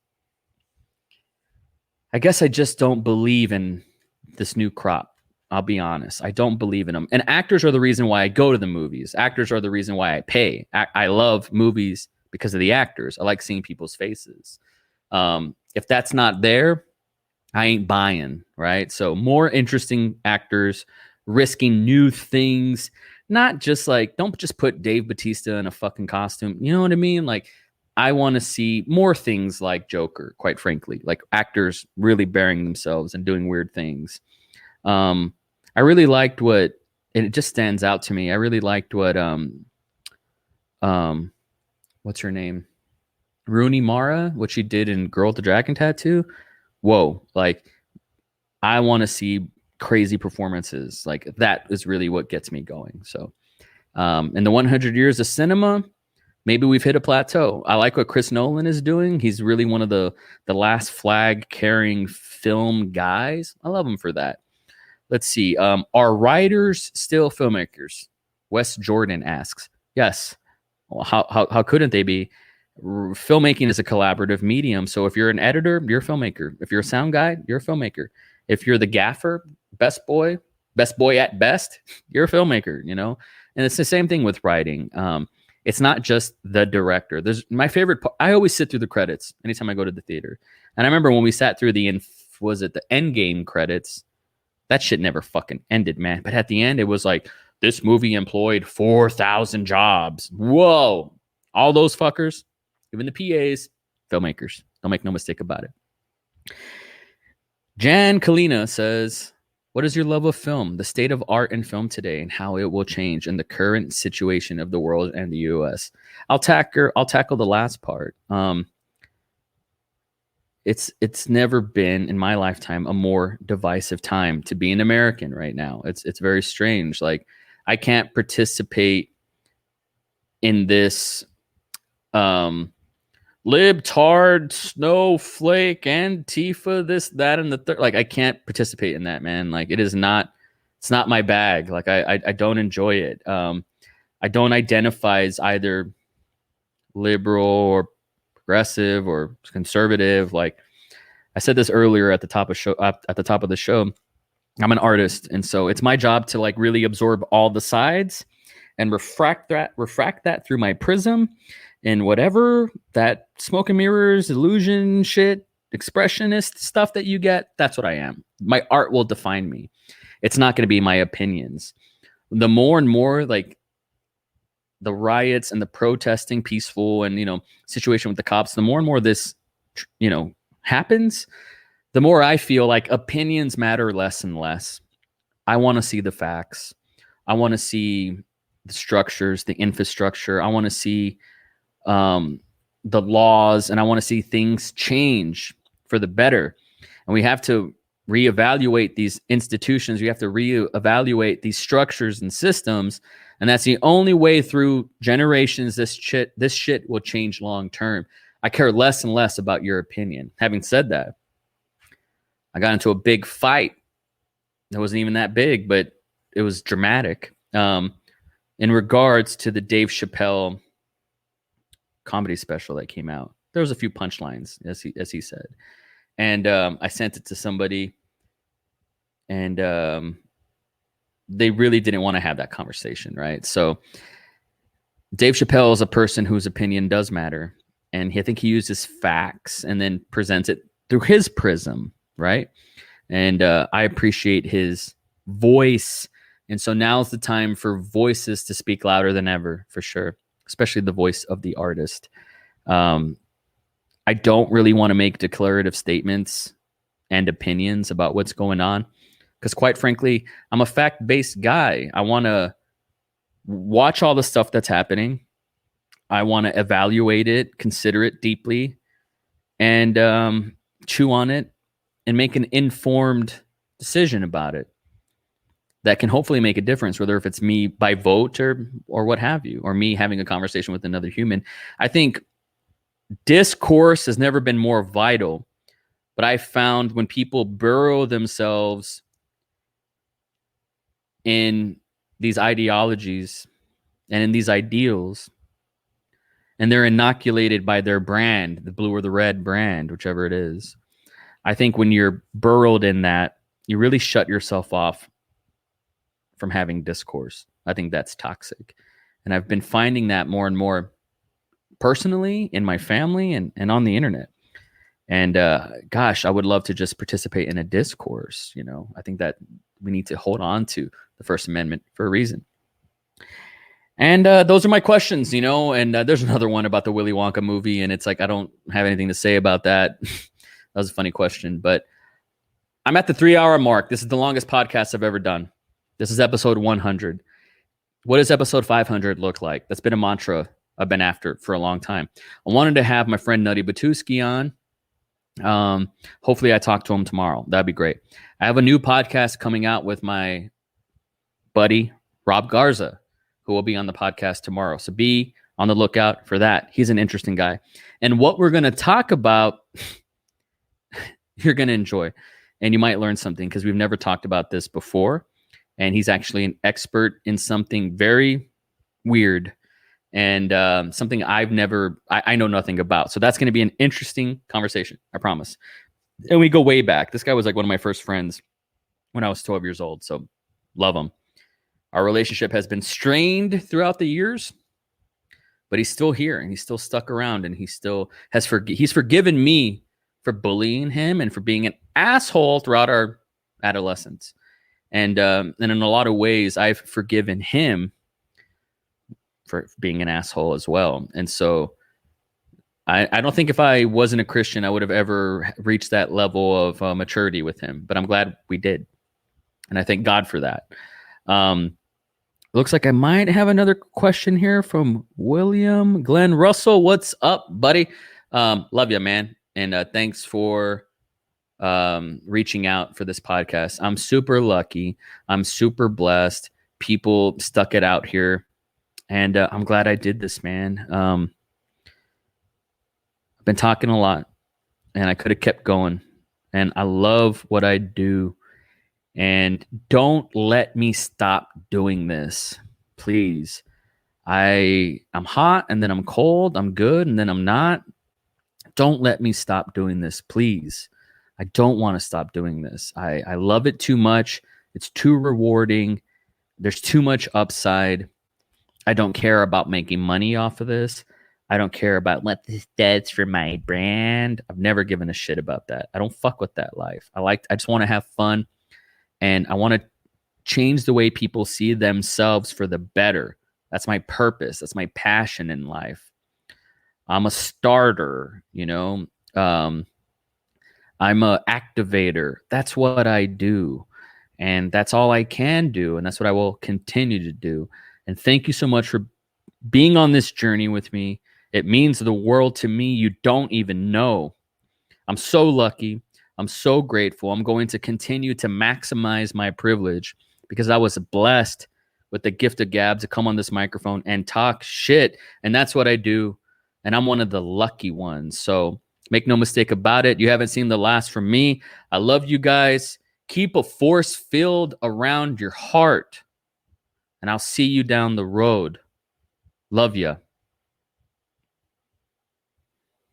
I guess I just don't believe in this new crop. I'll be honest. I don't believe in them. And actors are the reason why I go to the movies. Actors are the reason why I pay. I love movies because of the actors. I like seeing people's faces. If that's not there, I ain't buying, right? So more interesting actors risking new things. Not just like, don't just put Dave Bautista in a fucking costume. You know what I mean? Like, I want to see more things like Joker, quite frankly, like actors really bearing themselves and doing weird things. I really liked and it just stands out to me. I really liked what, what's her name? Rooney Mara, what she did in Girl with the Dragon Tattoo. Whoa. Like, I want to see crazy performances. Like, that is really what gets me going. So in the 100 years of cinema, maybe we've hit a plateau. I like what Chris Nolan is doing. He's really one of the last flag carrying film guys. I love him for that. Let's see. Are writers still filmmakers? Wes Jordan asks. Yes. Well, how couldn't they be? Filmmaking is a collaborative medium. So if you're an editor, you're a filmmaker. If you're a sound guy, you're a filmmaker. If you're the gaffer, best boy at best, you're a filmmaker, you know? And it's the same thing with writing. It's not just the director. There's my favorite part. I always sit through the credits anytime I go to the theater. And I remember when we sat through the Endgame credits, that shit never fucking ended, man. But at the end, it was like, this movie employed 4,000 jobs. Whoa. All those fuckers, even the PAs, filmmakers. Don't make no mistake about it. Jan Kalina says, what is your love of film, the state of art and film today, and how it will change in the current situation of the world and the U.S.? I'll tackle the last part. It's never been in my lifetime a more divisive time to be an American right now. It's very strange. Like, I can't participate in this libtard, snowflake, Antifa, this, that, and the third. Like, I can't participate in that, man. Like, it's not my bag. Like, I don't enjoy it. I don't identify as either liberal or progressive or conservative. Like I said this earlier at the top of the show, I'm an artist, and so it's my job to like really absorb all the sides and refract that through my prism, and whatever that smoke and mirrors, illusion shit, expressionist stuff that you get, that's what I am. My art will define me. It's not going to be my opinions. The more and more like the riots and the protesting, peaceful and, situation with the cops, the more and more this, happens, the more I feel like opinions matter less and less. I want to see the facts. I want to see the structures, the infrastructure. I want to see the laws, and I want to see things change for the better. And we have to reevaluate these institutions. We have to reevaluate these structures and systems. And that's the only way through generations this shit will change long term. I care less and less about your opinion. Having said that, I got into a big fight. It wasn't even that big, but it was dramatic. In regards to the Dave Chappelle comedy special that came out, there was a few punchlines, as he said, and I sent it to somebody, and they really didn't want to have that conversation, right? So Dave Chappelle is a person whose opinion does matter, and I think he uses facts and then presents it through his prism, right? And I appreciate his voice. And so now's the time for voices to speak louder than ever, for sure, especially the voice of the artist. I don't really want to make declarative statements and opinions about what's going on because, quite frankly, I'm a fact-based guy. I want to watch all the stuff that's happening. I want to evaluate it, consider it deeply, and chew on it and make an informed decision about it that can hopefully make a difference, whether if it's me by vote or what have you, or me having a conversation with another human. I think discourse has never been more vital, but I found when people burrow themselves in these ideologies and in these ideals, and they're inoculated by their brand, the blue or the red brand, whichever it is, I think when you're burrowed in that, you really shut yourself off from having discourse. I think that's toxic. And I've been finding that more and more personally in my family and on the internet. And gosh, I would love to just participate in a discourse. You know, I think that we need to hold on to the First Amendment for a reason. And those are my questions, you know, and there's another one about the Willy Wonka movie. And it's like, I don't have anything to say about that. That was a funny question, but I'm at the 3-hour mark. This is the longest podcast I've ever done. This is episode 100. What does episode 500 look like? That's been a mantra I've been after for a long time. I wanted to have my friend Nutty Batuski on. Hopefully I talk to him tomorrow. That'd be great. I have a new podcast coming out with my buddy, Rob Garza, who will be on the podcast tomorrow. So be on the lookout for that. He's an interesting guy. And what we're going to talk about, you're going to enjoy. And you might learn something because we've never talked about this before. And he's actually an expert in something very weird and something I know nothing about. So that's going to be an interesting conversation, I promise. And we go way back. This guy was like one of my first friends when I was 12 years old. So love him. Our relationship has been strained throughout the years, but he's still here and he's still stuck around and he still has he's forgiven me for bullying him and for being an asshole throughout our adolescence. And in a lot of ways, I've forgiven him for being an asshole as well. And so I don't think if I wasn't a Christian, I would have ever reached that level of maturity with him. But I'm glad we did. And I thank God for that. Looks like I might have another question here from William Glenn Russell. What's up, buddy? Love you, man. And thanks for reaching out for this podcast. I'm super lucky. I'm super blessed. People stuck it out here. And I'm glad I did this, man. I've been talking a lot and I could have kept going. And I love what I do. And don't let me stop doing this, please. I'm hot and then I'm cold. I'm good and then I'm not. Don't let me stop doing this, please. I don't want to stop doing this. I love it too much. It's too rewarding. There's too much upside. I don't care about making money off of this. I don't care about what this does for my brand. I've never given a shit about that. I don't fuck with that life. I just want to have fun. And I want to change the way people see themselves for the better. That's my purpose. That's my passion in life. I'm a starter, you know. I'm a activator. That's what I do. And that's all I can do. And that's what I will continue to do. And thank you so much for being on this journey with me. It means the world to me. You don't even know. I'm so lucky. I'm so grateful. I'm going to continue to maximize my privilege because I was blessed with the gift of gab to come on this microphone and talk shit. And that's what I do. and I'm one of the lucky ones. So make no mistake about it. You haven't seen the last from me. I love you guys. Keep a force field around your heart, and I'll see you down the road. Love ya.